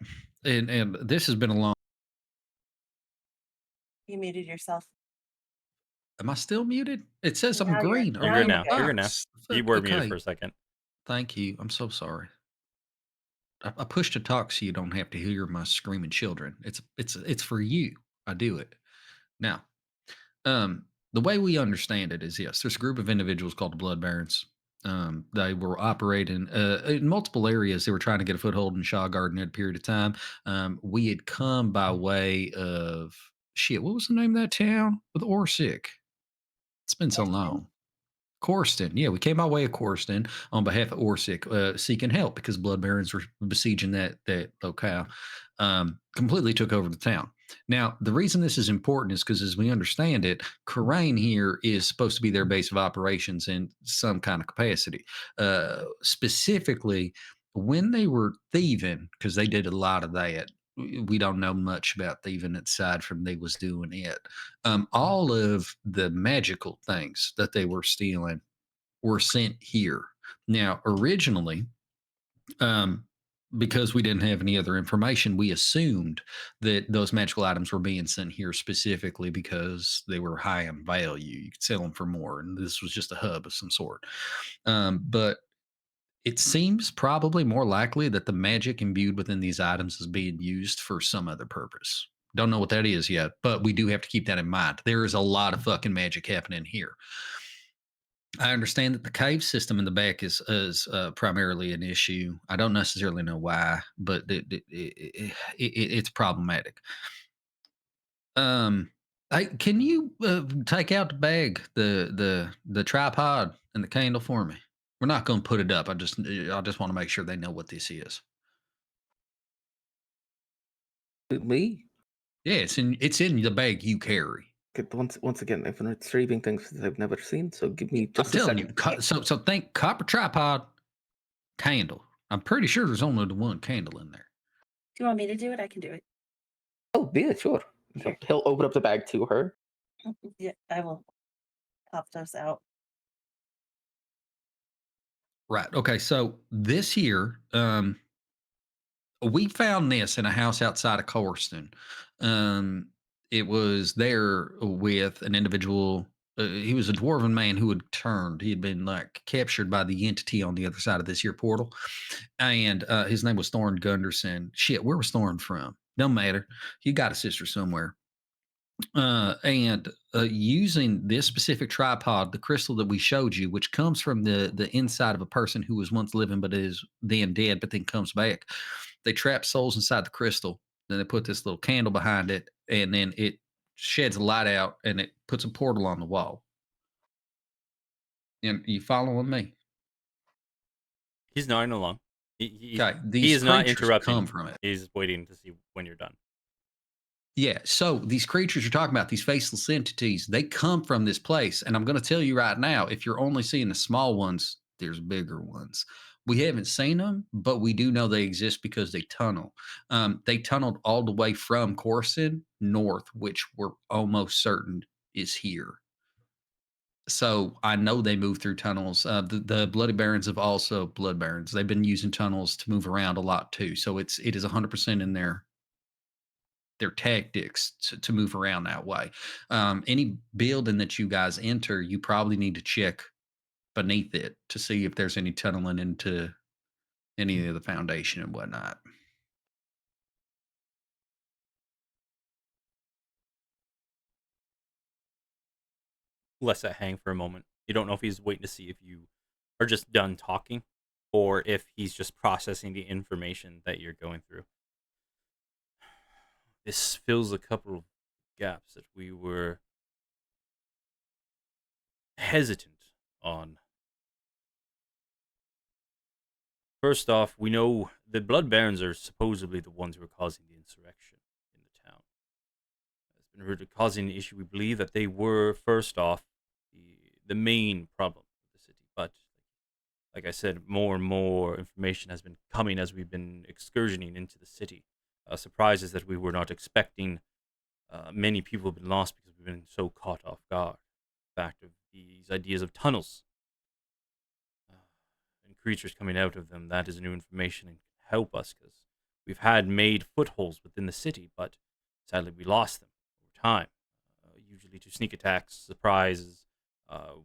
and this has been a long. You muted yourself. Am I still muted? It says I'm Now you're- green. now You're around good the now. You're good now. box. You were muted Okay. for a second. Thank you. I'm so sorry. I push to talk so you don't have to hear my screaming children. It's for you. I do it. Now, the way we understand it is yes, there's a group of individuals called the Blood Barons. They were operating in multiple areas. They were trying to get a foothold in Shaw Garden at a period of time. We had come by way of shit. What was the name of that town with Orsic? It's been so long. Corston. Yeah, we came by way of Corston on behalf of Orsic, seeking help because Blood Barons were besieging that locale. Completely took over the town. Now, the reason this is important is because, as we understand it, Corraine here is supposed to be their base of operations in some kind of capacity. Specifically, when they were thieving, because they did a lot of that. We don't know much about thieving aside from they was doing it. All of the magical things that they were stealing were sent here. Now, originally, Um, because we didn't have any other information, we assumed that those magical items were being sent here specifically because they were high in value. You could sell them for more, and this was just a hub of some sort. But it seems probably more likely that the magic imbued within these items is being used for some other purpose. Don't know what that is yet, but we do have to keep that in mind. There is a lot of fucking magic happening here. I understand that the cave system in the back is primarily an issue. I don't necessarily know why, but it's problematic. Um, can you take out the bag, the tripod and the candle for me? We're not going to put it up. I just want to make sure they know what this is. Me? Yeah, it's in the bag you carry. Once again, I've been retrieving things that I've never seen, so give me I'm just a telling second. you. So think copper tripod, candle. I'm pretty sure there's only the one candle in there. Do you want me to do it? I can do it. Oh, yeah, sure. Sure. He'll open up the bag to her. Yeah, I will pop those out. Right. Okay. So this here, we found this in a house outside of Corston. Um, it was there with an individual. He was a dwarven man who had turned. He had been like captured by the entity on the other side of this here portal, and his name was Thorn Gunderson. Shit, where was Thorn from? Don't matter. He got a sister somewhere. And using this specific tripod, the crystal that we showed you, which comes from the inside of a person who was once living but is then dead, but then comes back. They trap souls inside the crystal. Then they put this little candle behind it, and then it sheds light out, and it puts a portal on the wall. And you following me? He's nodding along. He Okay, he these is not creatures interrupting. come from it. He's waiting to see when you're done. Yeah. So these creatures you're talking about, these faceless entities, they come from this place. And I'm going to tell you right now, if you're only seeing the small ones, there's bigger ones. We haven't seen them, but we do know they exist because they tunnel. They tunneled all the way from Corson north, which we're almost certain is here. So I know they move through tunnels. The Bloody Barons have also Blood Barons. They've been using tunnels to move around a lot too. So it is 100% in their tactics to move around that way. Any building that you guys enter, you probably need to check beneath it to see if there's any tunneling into any of the foundation and whatnot. Lets that hang for a moment. You don't know if he's waiting to see if you are just done talking or if he's just processing the information that you're going through. This fills a couple of gaps that we were hesitant on. First off, we know the Blood Barons are supposedly the ones who are causing the insurrection in the town. It's been heard of causing the issue. We believe that they were, first off, the main problem with the city. But, like I said, more and more information has been coming as we've been excursioning into the city. Surprises that we were not expecting. Many people have been lost because we've been so caught off guard. The fact of these ideas of tunnels and creatures coming out of them, that is new information and can help us because we've had made footholds within the city, but sadly we lost them over time. Usually to sneak attacks, surprises.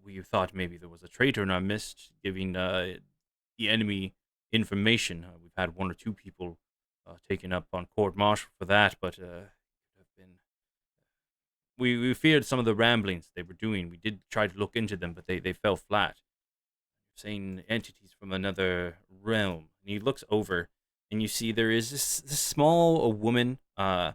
We thought maybe there was a traitor in our midst giving the enemy information. We've had one or two people taken up on court martial for that, but have been. We feared some of the ramblings they were doing. We did try to look into them, but they fell flat. Saying entities from another realm. And he looks over, and you see there is this small woman, kind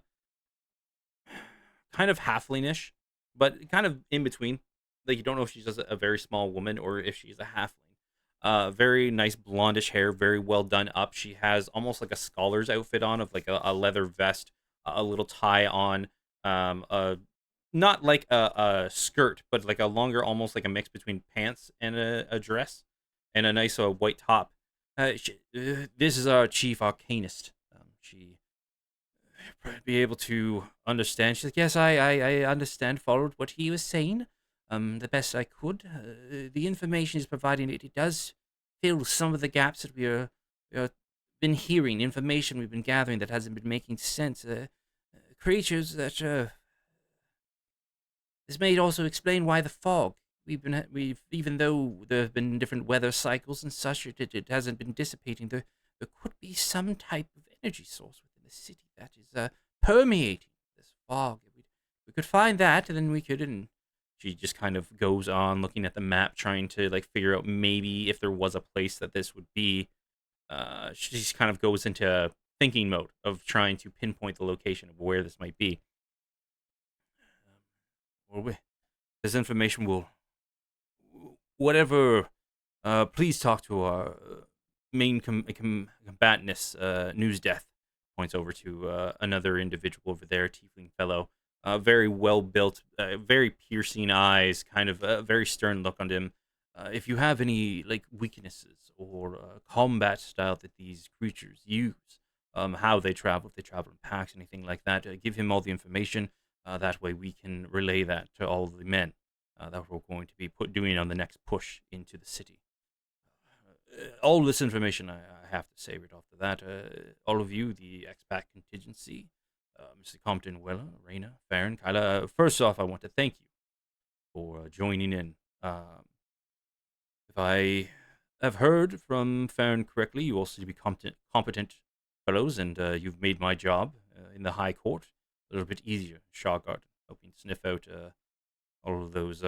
of halflingish, but kind of in between. Like you don't know if she's just a very small woman or if she's a halfling. Very nice blondish hair, very well done up. She has almost like a scholar's outfit on, of like a leather vest, a little tie on, not like a skirt, but like a longer, almost like a mix between pants and a dress, and a nice white top. This is our chief arcanist. She be able to understand. She's like, yes, I understand. Followed what he was saying, the best I could. The information he's providing, it does fill some of the gaps that we are been hearing information we've been gathering that hasn't been making sense. Creatures that this may also explain why the fog. We've even though there have been different weather cycles and such, it hasn't been dissipating. There could be some type of energy source within the city that is permeating this fog. We could find that, and then we could. And she just kind of goes on looking at the map, trying to like figure out maybe if there was a place that this would be. She just kind of goes into thinking mode of trying to pinpoint the location of where this might be. This information will, whatever. Please talk to our main combatantess, News Death. Points over to another individual over there, tiefling fellow. Very well built, very piercing eyes, kind of a very stern look on him. If you have any like weaknesses or combat style that these creatures use, how they travel, if they travel in packs, anything like that, give him all the information. That way we can relay that to all the men that we're going to be doing on the next push into the city. All this information, I have to say right off the bat, all of you, the expat contingency, Mr. Compton, Willa, Raina, Farron, Kyla, first off, I want to thank you for joining in. If I have heard from Farron correctly, you all seem to be competent fellows, and you've made my job in the High Court a little bit easier. Shawguard, helping sniff out all of those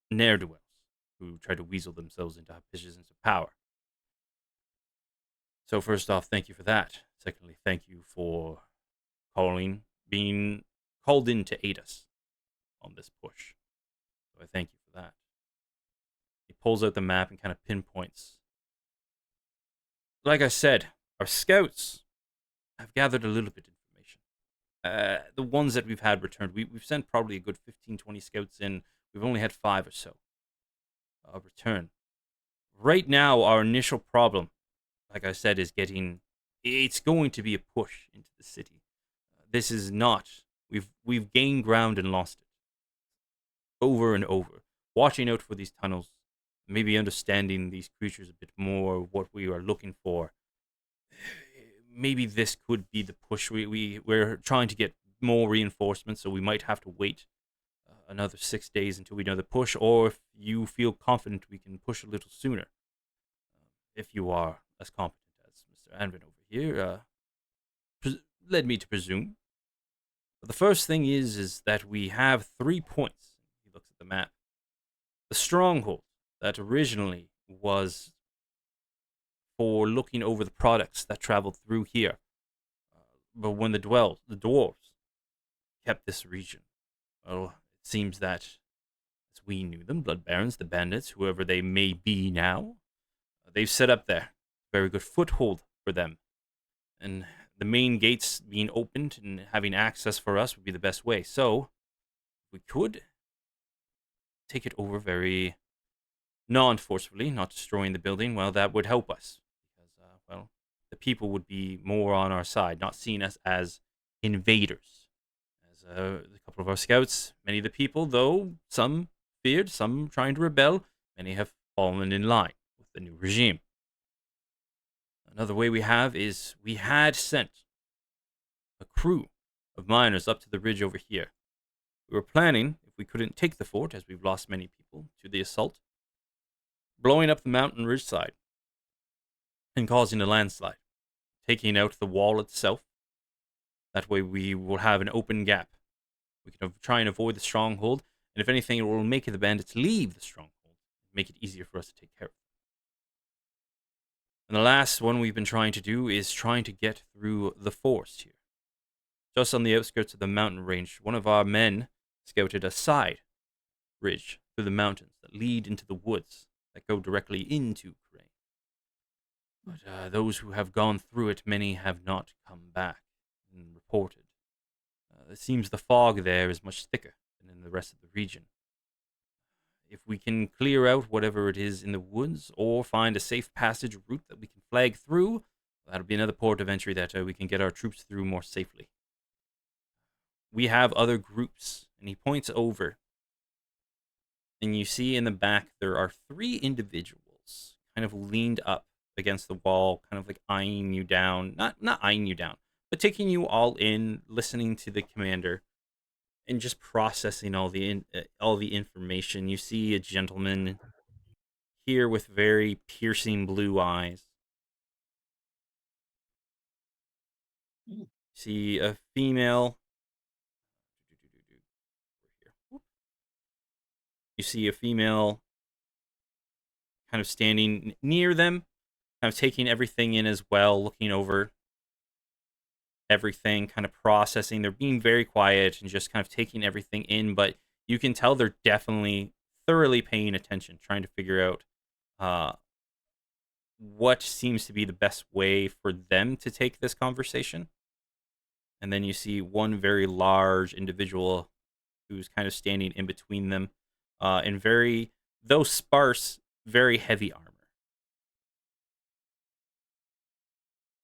ne'er-do-wells who try to weasel themselves into positions of power. So first off, thank you for that. Secondly, thank you for being called in to aid us on this push. So I thank you for that. He pulls out the map and kind of pinpoints. Like I said, our scouts have gathered a little bit of information. The ones that we've had returned, we've sent probably a good 15, 20 scouts in. We've only had 5 or so return. Right now, our initial problem, like I said, is it's going to be a push into the city. This is not, we've gained ground and lost it over and over. Watching out for these tunnels, maybe understanding these creatures a bit more, what we are looking for. Maybe this could be the push. We're trying to get more reinforcements, so we might have to wait another 6 days until we know the push, or if you feel confident, we can push a little sooner. If you are as competent as Mr. Anvin over here, led me to presume. But the first thing is that we have 3 points. He looks at the map. The stronghold that originally was for looking over the products that traveled through here. But when the dwarves kept this region, well, it seems that as we knew them, Blood Barons, the bandits, whoever they may be now, they've set up there. Very good foothold for them. And the main gates being opened and having access for us would be the best way. So, we could take it over very non-forcefully, not destroying the building. Well, that would help us. Because, the people would be more on our side, not seeing us as invaders. As a couple of our scouts, many of the people, though some feared, some trying to rebel, many have fallen in line with the new regime. Another way we have is we had sent a crew of miners up to the ridge over here. We were planning, if we couldn't take the fort, as we've lost many people to the assault, blowing up the mountain ridge side and causing a landslide, taking out the wall itself. That way we will have an open gap. We can try and avoid the stronghold, and if anything, it will make the bandits leave the stronghold, make it easier for us to take care of them. And the last one we've been trying to do is trying to get through the forest here. Just on the outskirts of the mountain range, one of our men scouted a side ridge through the mountains that lead into the woods that go directly into Crane. But those who have gone through it, many have not come back and reported. It seems the fog there is much thicker than in the rest of the region. If we can clear out whatever it is in the woods or find a safe passage route that we can flag through, that'll be another port of entry that we can get our troops through more safely. We have other groups, and he points over, and you see in the back there are 3 individuals kind of leaned up against the wall, kind of like eyeing you down. Not eyeing you down, but taking you all in, listening to the commander, and just processing all the information. You see a gentleman here with very piercing blue eyes. Mm. See a female. You see a female kind of standing near them, kind of taking everything in as well, looking over everything, kind of processing. They're being very quiet and just kind of taking everything in, but you can tell they're definitely thoroughly paying attention, trying to figure out uh, what seems to be the best way for them to take this conversation. And then you see one very large individual who's kind of standing in between them, in very, though sparse, very heavy armor.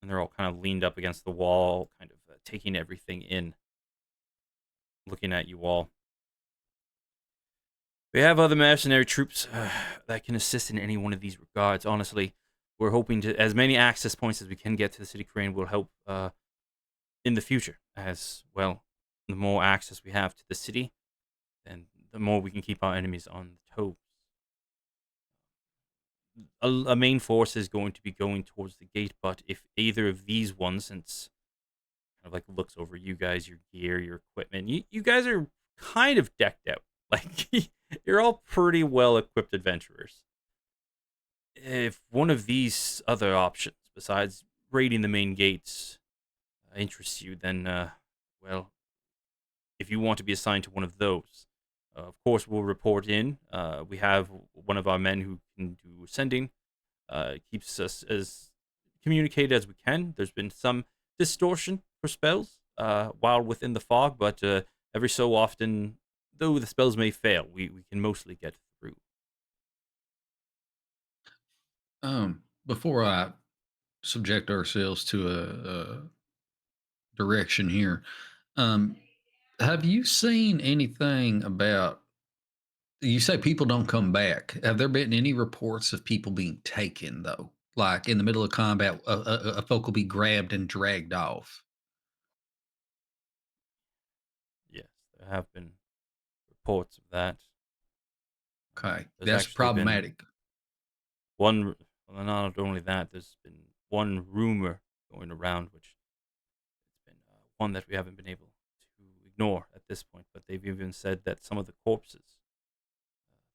And they're all kind of leaned up against the wall, kind of taking everything in, looking at you all. We have other mercenary troops that can assist in any one of these regards. Honestly, we're hoping to as many access points as we can get to the city crane will help in the future. As well, the more access we have to the city, then the more we can keep our enemies on the toes. A main force is going to be going towards the gate, but if either of these ones, since kind of like looks over you guys, your gear, your equipment, you guys are kind of decked out. Like you're all pretty well equipped adventurers. If one of these other options, besides raiding the main gates, interests you, then well, if you want to be assigned to one of those, of course we'll report in. We have one of our men who can do sending. Keeps us as communicated as we can. There's been some distortion for spells while within the fog, but every so often, though the spells may fail, we can mostly get through. Before I subject ourselves to a direction here, um, have you seen anything about? You say people don't come back. Have there been any reports of people being taken though? Like in the middle of combat, a folk will be grabbed and dragged off. Yes, there have been reports of that. Okay, There's that's actually been problematic. one, well, not only that, there's been one rumor going around, which it's been one that we haven't been able to ignore at this point, but they've even said that some of the corpses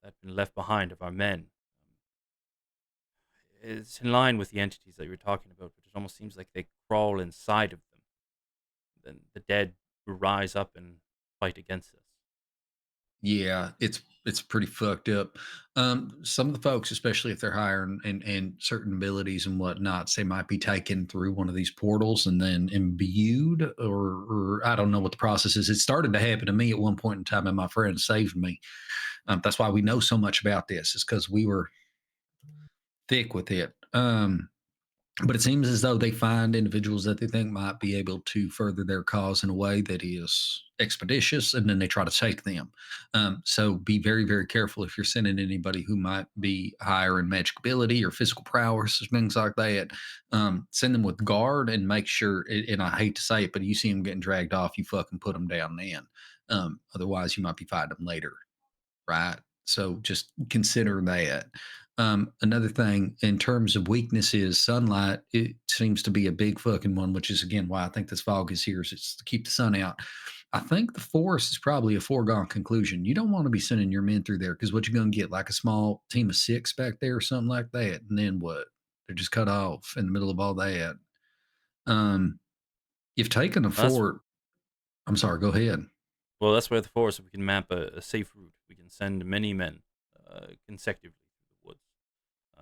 that have been left behind of our men is in line with the entities that you were talking about, but it almost seems like they crawl inside of them. Then the dead rise up and fight against us. Yeah, it's pretty fucked up. Some of the folks, especially if they're higher in certain abilities and whatnot, they might be taken through one of these portals and then imbued, or I don't know what the process is. It started to happen to me at one point in time, and my friend saved me. That's why we know so much about this, is because we were thick with it. But it seems as though they find individuals that they think might be able to further their cause in a way that is expeditious, and then they try to take them. So be very, very careful if you're sending anybody who might be higher in magic ability or physical prowess or things like that. Send them with guard and make sure. And I hate to say it, but you see them getting dragged off, you fucking put them down then. Otherwise, you might be fighting them later, right? So just consider that. Another thing in terms of weaknesses, sunlight, it seems to be a big fucking one, which is again why I think this fog is here, is it's to keep the sun out. I think the forest is probably a foregone conclusion. You don't want to be sending your men through there because what you're going to get, like a small team of six back there or something like that. And then what? They're just cut off in the middle of all that. Um, you've taken a That's fort. I'm sorry, go ahead. well, that's where the forest we can map a safe route. We can send many men consecutively through the woods.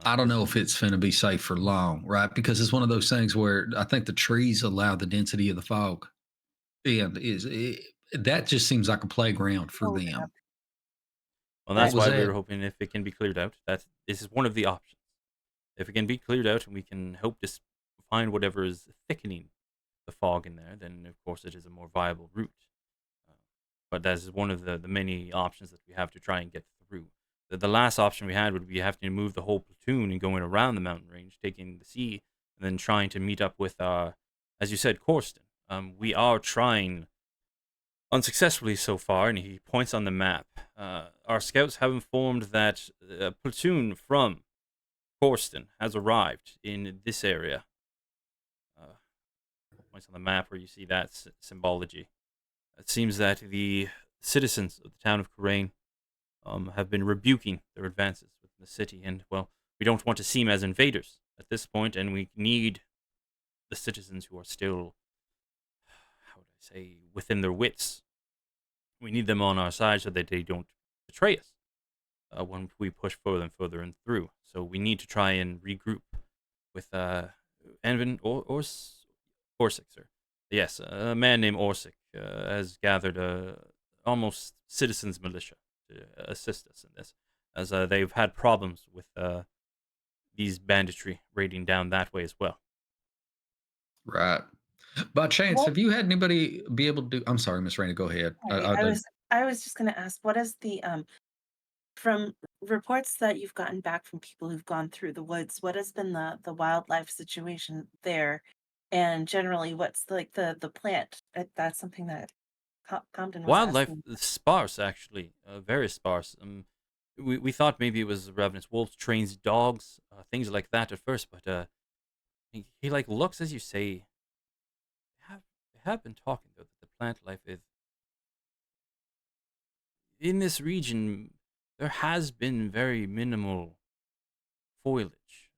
I don't This know is if it's going to be safe for long, right? Because it's one of those things where I think the trees allow the density of the fog, and that just seems like a playground for Oh, yeah. them. well, What that's was why we were that? hoping if it can be cleared out. That this is one of the options. If it can be cleared out and we can hope to find whatever is thickening the fog in there, then of course it is a more viable route. Uh, but that is one of the many options that we have to try and get through. The last option we had would be having to move the whole platoon and going around the mountain range, taking the sea, and then trying to meet up with, as you said, Corsten. We are trying unsuccessfully so far, and he points on the map. Our scouts have informed that a platoon from Corsten has arrived in this area. Uh, Points on the map where you see that symbology. It seems that the citizens of the town of Karain have been rebuking their advances within the city, and well, we don't want to seem as invaders at this point, and we need the citizens who are still, how would I say, within their wits. We need them on our side so that they don't betray us when we push further and further and through. So we need to try and regroup with Anvin Orsic, sir. Yes, a man named Orsic has gathered a almost citizens militia to assist us in this, as they've had problems with these banditry raiding down that way as well. Right. By chance, What? have you had anybody be able to do? I'm sorry, Miss Raina, go ahead. Sorry, I was just gonna ask, what is the from reports that you've gotten back from people who've gone through the woods, what has been the wildlife situation there? And generally, what's like the plant? That's something that Compton was Wildlife asking. is sparse, actually, very sparse. We thought maybe it was ravenous wolves, trains, dogs, things like that at first, but he like looks as you say. They have been talking though that the plant life is in this region. There has been very minimal foliage,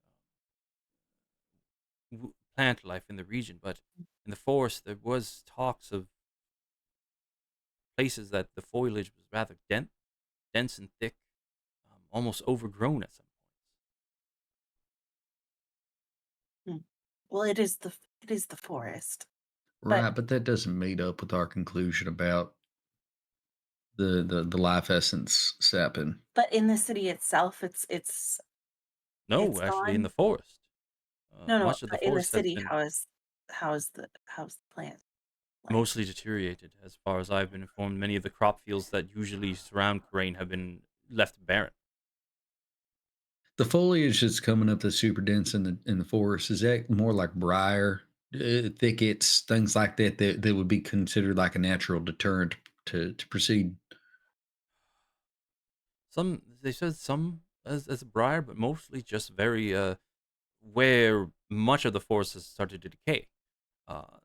plant life in the region, but in the forest there was talks of places that the foliage was rather dense and thick, almost overgrown at some Hmm. Well, it is the forest, but Right, but that doesn't meet up with our conclusion about the life essence sapping. in the city itself, it's No, actually, in gone. the forest. No, no, Much of the but in the forest has city, been how's the plant life? mostly deteriorated, as far as I've been informed. Many of the crop fields that usually surround Crane have been left barren. The foliage that's coming up that's super dense in the forest, is that more like briar thickets, things like that, that would be considered like a natural deterrent to proceed? Some they said some as a briar, but mostly just very where much of the forest has started to decay. Uh,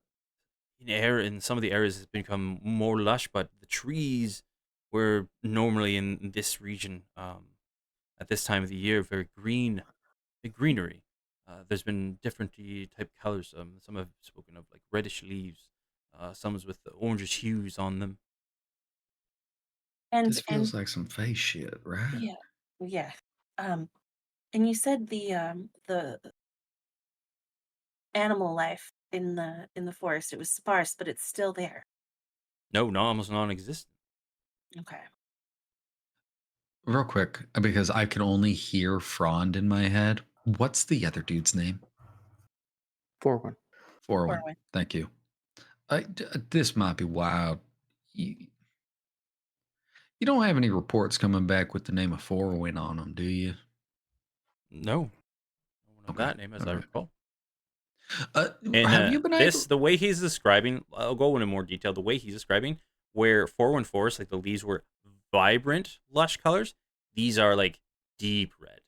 in some of the areas it's become more lush, but the trees were normally in this region at this time of the year very green, greenery. There's been different type colors. Some have spoken of like reddish leaves. Some with the orangish hues on them. And This and feels like some face shit, right? yeah, yeah. Um, and you said the animal life in the forest, it was sparse, but it's still there. No, no, almost non-existent. Okay. Real quick, because I can only hear Frond in my head. What's the other dude's name? 4-1. 401. Forward. Thank you. This might be wild. You, you don't have any reports coming back with the name of 401 on them, do you? No, no one of Okay. that name, as All I right. recall. And Have you been able? the way he's describing, I'll go into more detail. The way he's describing, where 414 is like the leaves were vibrant, lush colors, these are like deep red,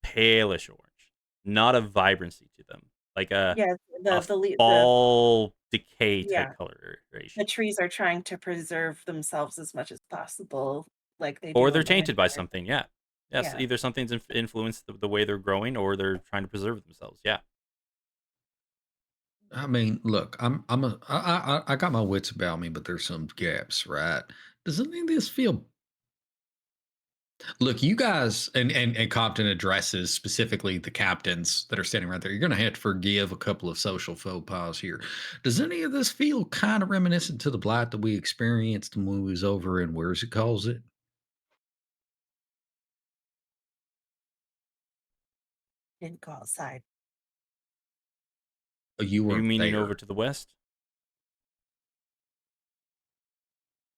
palish orange, not a vibrancy to them, like Yeah, a the fall decay type yeah, the coloration. trees are trying to preserve themselves as much as possible, like they Or do they're in the tainted by winter. something, yeah. Yes, Yeah. either something's influenced the way they're growing, or they're trying to preserve themselves, yeah. I mean, look, I got my wits about me, but there's some gaps, right? Does any of this feel? Look, you guys, and Compton addresses specifically the captains that are standing right there. You're going to have to forgive a couple of social faux pas here. Does any of this feel kind of reminiscent to the blight that we experienced when we was over in where's it calls it? Didn't go outside. Oh, you Are you weren't meaning there. over to the west?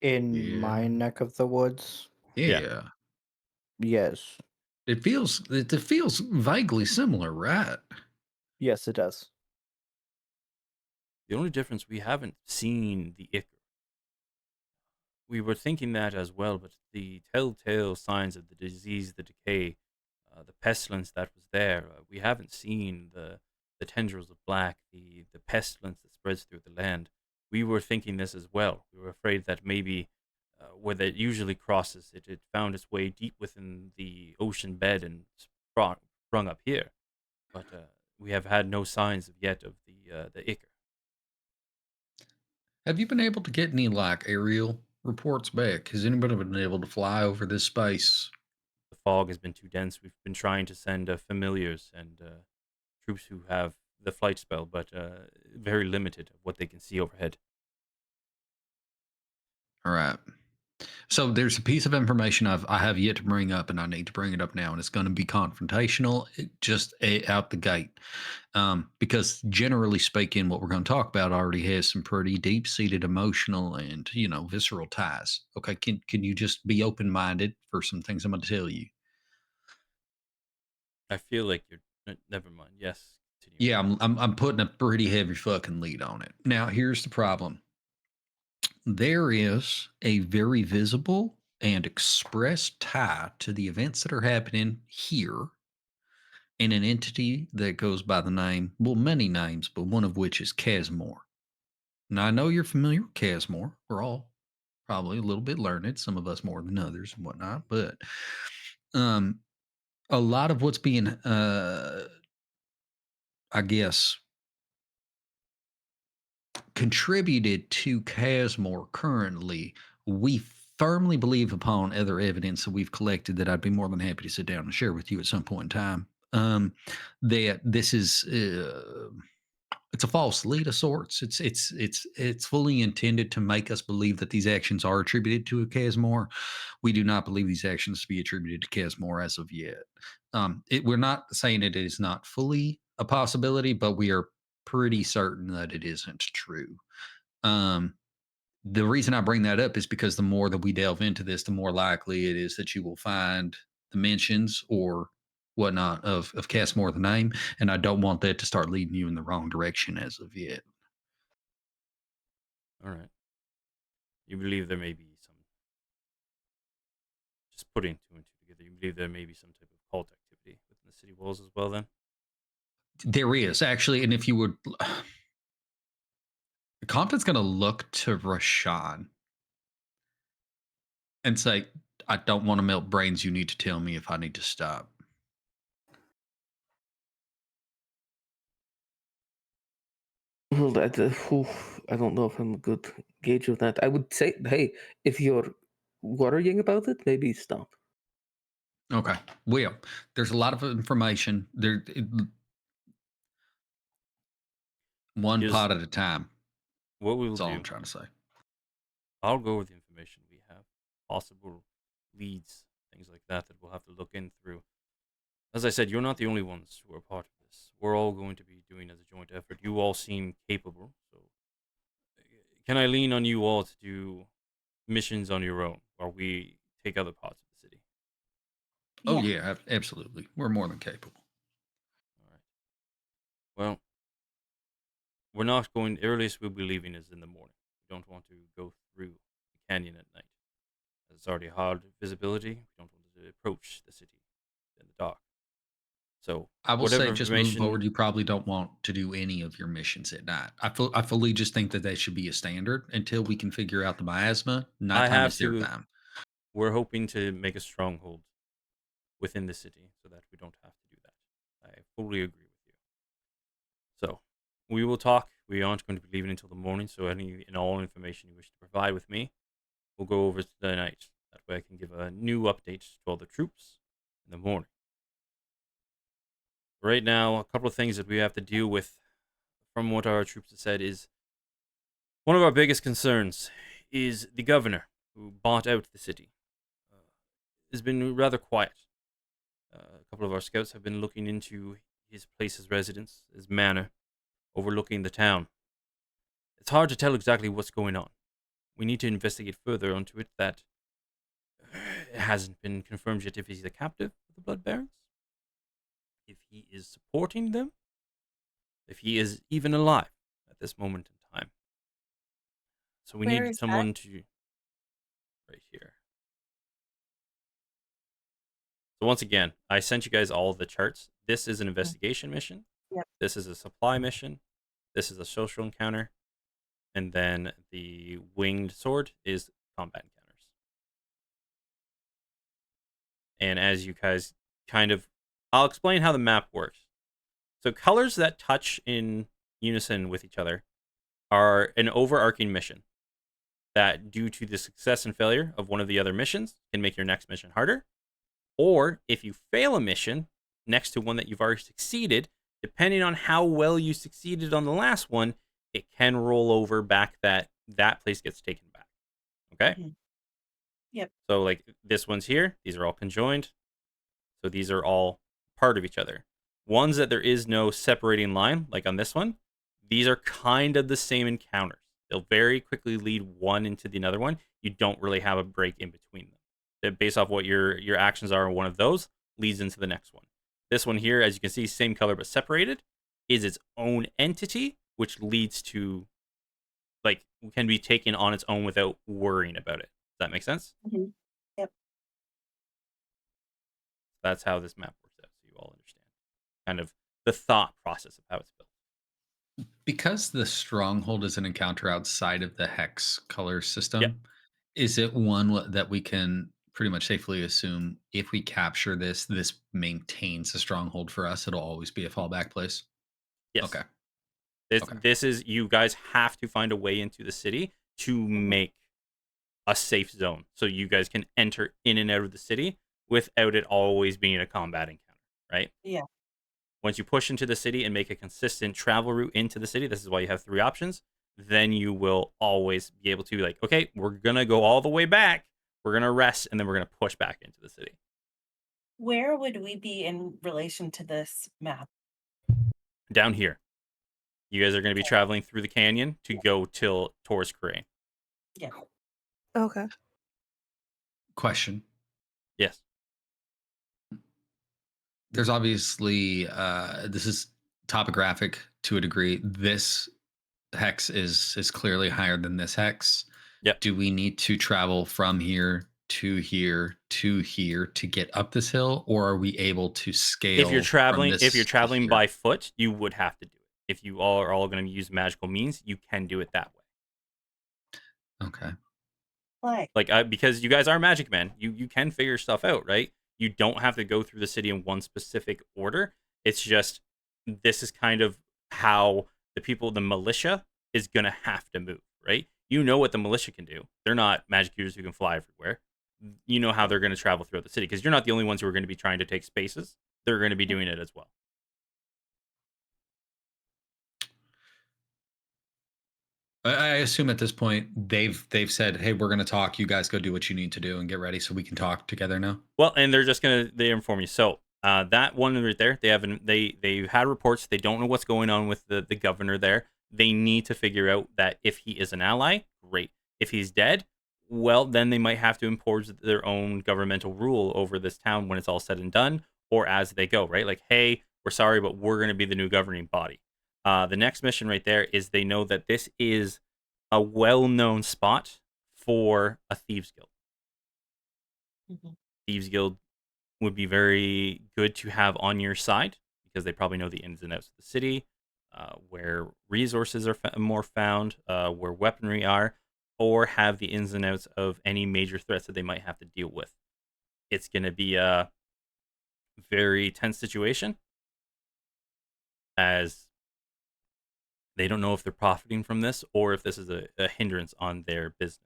In Yeah, my neck of the woods. Yeah. yeah. Yes. It feels vaguely similar, right? Yes, it does. The only difference, we haven't seen the ichor. We were thinking that as well, but the telltale signs of the disease, the decay, the pestilence that was there, we haven't seen the tendrils of black, the pestilence that spreads through the land. We were thinking this as well. We were afraid that maybe where that usually crosses, it found its way deep within the ocean bed and sprung up here. But we have had no signs of yet of the ichor. Have you been able to get any like aerial reports back? Has anybody been able to fly over this space? The fog has been too dense. We've been trying to send familiars and troops who have the flight spell, but very limited of what they can see overhead. All right. So there's a piece of information I have yet to bring up, and I need to bring it up now, and it's going to be confrontational, just out the gate, because generally speaking, what we're going to talk about already has some pretty deep seated emotional and visceral ties. Okay, can you just be open minded for some things I'm going to tell you? I feel like you're. Never mind. Yes. Continue. Yeah, I'm putting a pretty heavy fucking lead on it. Now, here's the problem. There is a very visible and expressed tie to the events that are happening here in an entity that goes by the name, well, many names, but one of which is Casmore. Now, I know you're familiar with Casmore. We're all probably a little bit learned, some of us more than others and whatnot, but um, a lot of what's being, I guess, contributed to Casmore currently, we firmly believe, upon other evidence that we've collected, that I'd be more than happy to sit down and share with you at some point in time, that this is it's a false lead of sorts. It's fully intended to make us believe that these actions are attributed to a Casmore. We do not believe these actions to be attributed to Casmore as of yet. We're not saying it is not fully a possibility, but we are pretty certain that it isn't true. Um, the reason I bring that up is because the more that we delve into this, the more likely it is that you will find the mentions or whatnot of Castmore the name, and I don't want that to start leading you in the wrong direction as of yet. All right. You believe there may be some. Just putting two and two together. You believe there may be some type of cult activity within the city walls as well. Then. There is actually, and if you would, Compton's going to look to Rashawn and say, "I don't want to melt brains. You need to tell me if I need to stop." Well, I don't know if I'm a good gauge of that. I would say, hey, if you're worrying about it, maybe stop. Okay. Well, there's a lot of information there. One Here's pot at a time. what we will That's all I'm do. trying to say. I'll go with the information we have, possible leads, things like that we'll have to look in through. As I said, you're not the only ones who are part of this. We're all going to be doing as a joint effort. You all seem capable, so can I lean on you all to do missions on your own while we take other parts of the city? Oh yeah, absolutely. We're more than capable. All right. Well, we're not going. The earliest we'll be leaving is in the morning. We don't want to go through the canyon at night. As it's already hard visibility. We don't want to approach the city in the dark. So I will whatever say, just moving information. forward, you probably don't want to do any of your missions at night. I fully just think that should be a standard until we can figure out the miasma. I Nighttime have is their to. time. We're hoping to make a stronghold within the city so that we don't have to do that. I fully agree with you. So we will talk. We aren't going to be leaving until the morning, so any and all information you wish to provide with me, we'll go over tonight. That way I can give a new update to all the troops in the morning. Right now, a couple of things that we have to deal with from what our troops have said is one of our biggest concerns is the governor who bought out the city. Has been rather quiet. A couple of our scouts have been looking into his place of residence, his manor, overlooking the town. It's hard to tell exactly what's going on. We need to investigate further onto it. That It hasn't been confirmed yet if he's a captive of the Blood Barons, if he is supporting them, if he is even alive at this moment in time. So we Where need is that? someone to right here. So once again, I sent you guys all the charts. This is an investigation mission. Yep. This is a supply mission. This is a social encounter. And then the winged sword is combat encounters. And as you guys I'll explain how the map works. So colors that touch in unison with each other are an overarching mission that, due to the success and failure of one of the other missions, can make your next mission harder. Or if you fail a mission next to one that you've already succeeded, depending on how well you succeeded on the last one, it can roll over back that place gets taken back. Okay? Mhm. Yep. So like this one's here, these are all conjoined. So these are all part of each other. Ones that there is no separating line, like on this one, these are kind of the same encounters. They'll very quickly lead one into the other one. You don't really have a break in between them. Based off what your actions are, one of those leads into the next one. This one here, as you can see, same color but separated, is its own entity, which leads to, like, can be taken on its own without worrying about it. Does that make sense? Mhm. Yep. That's how this map works out, so you all understand kind of the thought process of how it's built. Because the stronghold is an encounter outside of the hex color system, is it one that we can pretty much safely assume if we capture this, this maintains a stronghold for us? It'll always be a fallback place. Yes. Okay. This is, you guys have to find a way into the city to make a safe zone so you guys can enter in and out of the city without it always being a combat encounter, right? Yeah. Once you push into the city and make a consistent travel route into the city, this is why you have 3 options, then you will always be able to be like, okay, we're going to go all the way back, we're going to rest, and then we're going to push back into the city. Where would we be in relation to this map? Down here. You guys are going to be traveling through the canyon to go towards Crane. Yeah. Okay. Question. Yes. There's obviously this is topographic to a degree. This hex is clearly higher than this hex. Yep. Do we need to travel from here to here to here to get up this hill, or are we able to scale? If you're traveling to here? by foot, you would have to do it. If you all are going to use magical means, you can do it that way. Okay. Why? Like because you guys are magic men, you can figure stuff out, right? You don't have to go through the city in one specific order. It's just, this is kind of how the militia is going to have to move, right? You know what the militia can do. They're not magic users who can fly everywhere. You know how they're going to travel throughout the city, because you're not the only ones who are going to be trying to take spaces. They're going to be doing it as well. I assume at this point they've said, "Hey, we're going to talk. You guys go do what you need to do and get ready, so we can talk together now." Well, and they're just they inform you. So that one right there, they've had reports. They don't know what's going on with the governor there. They need to figure out that if he is an ally, great. If he's dead, well, then they might have to impose their own governmental rule over this town when it's all said and done, or as they go, right? Like, hey, we're sorry, but we're going to be the new governing body. The next mission right there is, they know that this is a well-known spot for a thieves guild. Mhm. Thieves guild would be very good to have on your side, because they probably know the ins and outs of the city, where resources are more found, where weaponry are, or have the ins and outs of any major threats that they might have to deal with. It's going to be a very tense situation, as they don't know if they're profiting from this or if this is a hindrance on their business.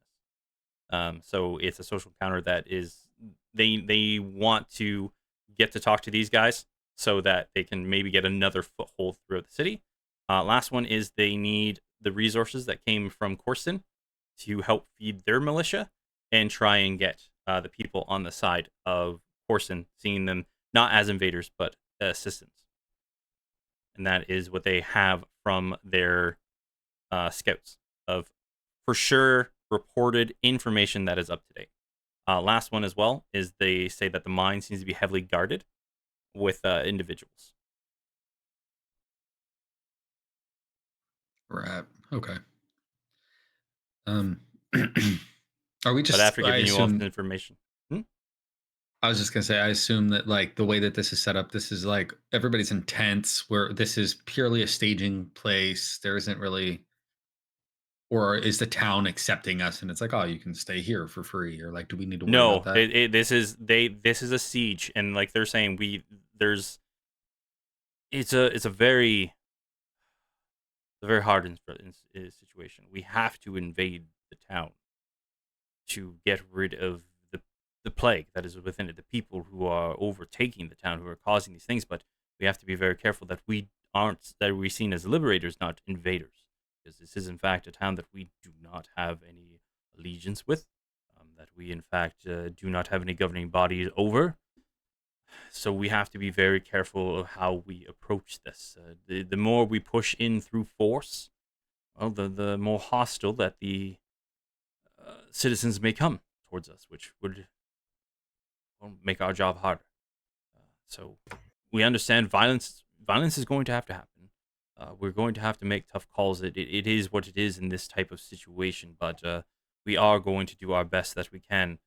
So it's a social encounter that is, they want to get to talk to these guys so that they can maybe get another foothold throughout the city. Last one is, they need the resources that came from Corson to help feed their militia and try and get the people on the side of Corson, seeing them not as invaders but assistants. And that is what they have from their scouts, of for sure reported information that is up to date. Last one as well is they say that the mine seems to be heavily guarded with individuals. Right. Okay. Are we But just? after I giving you all assume. the information, I was just gonna say. I assume that like the way that this is set up, this is like everybody's intense. Where this is purely a staging place. There isn't really, or is the town accepting us and it's like, oh, you can stay here for free, or like, do we need to worry about no, that? this is a siege, and like they're saying, it's a very hard situation. We have to invade the town to get rid of the plague that is within it, the people who are overtaking the town, who are causing these things. But we have to be very careful that we're seen as liberators, not invaders, because this is in fact a town that we do not have any allegiance with, that we in fact do not have any governing body over. So we have to be very careful of how we approach this. The more we push in through force, well, the more hostile that the citizens may come towards us, which would make our job harder. So we understand violence. Violence is going to happen. We're going to have to make tough calls. It is what it is in this type of situation, but we are going to do our best that we can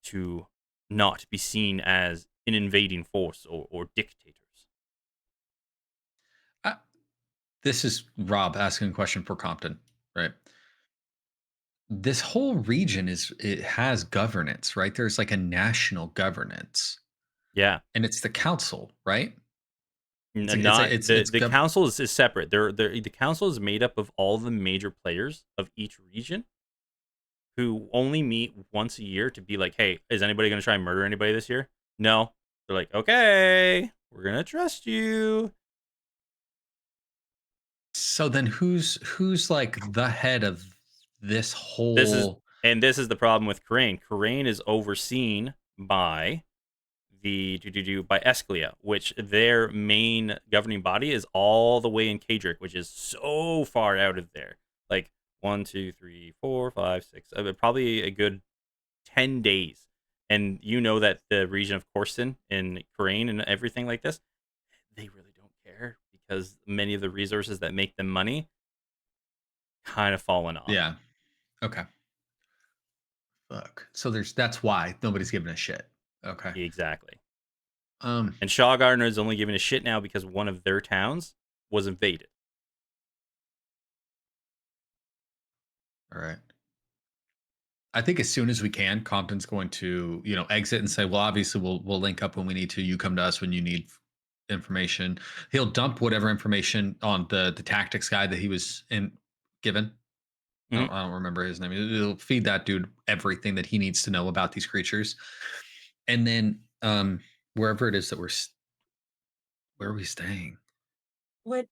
to not be seen as an invading force or dictators. Uh, this is Rob asking a question for Compton, right? This whole region it has governance, right? There's like a national governance, Yeah. and it's the council, right? It's like Not it's the council is separate. The council is made up of all the major players of each region who only meet once a year to be like, hey, is anybody going to try and murder anybody this year? No. They're like, okay, we're going to trust you. So then who's like the head of this This is whole? this is the problem with Crane. Crane is overseen by by Esclia, which their main governing body is all the way in Kadric, which is so far out of there. Like 1, 2, 3, 4, 5, 6, probably a good 10 days. And you know that the region of Corson and Crane and everything like this, they really don't care because many of the resources that make them money kind of fallen off. Yeah. Okay. Fuck. So that's why nobody's giving a shit. Okay. Exactly. Um. And Shaw Gardner is only giving a shit now because one of their towns was invaded. All right. I think as soon as we can, Compton's going to, exit and say, well, obviously we'll link up when we need to. You come to us when you need information. He'll dump whatever information on the tactics guy that he was given. Mhm. I don't remember his name. It'll feed that dude everything that he needs to know about these creatures. And then wherever it is that where are we staying? Would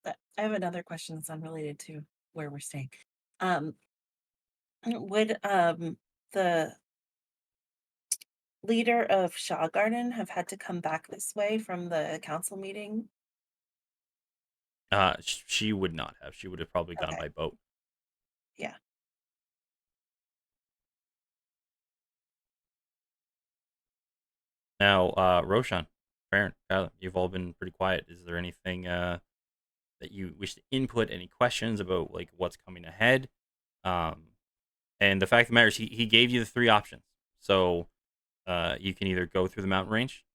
I have another question that's unrelated to where we're staying. Um, would the leader of Shaw Garden have had to come back this way from the council meeting? She would not have. She would have probably gone Okay. by boat. Yeah. Now, Roshan, Baron, Kyla, you've all been pretty quiet. Is there anything that you wish to input? Any questions about like what's coming ahead? And the fact of the matter is, he gave you the 3 options. So, you can either go through the mountain range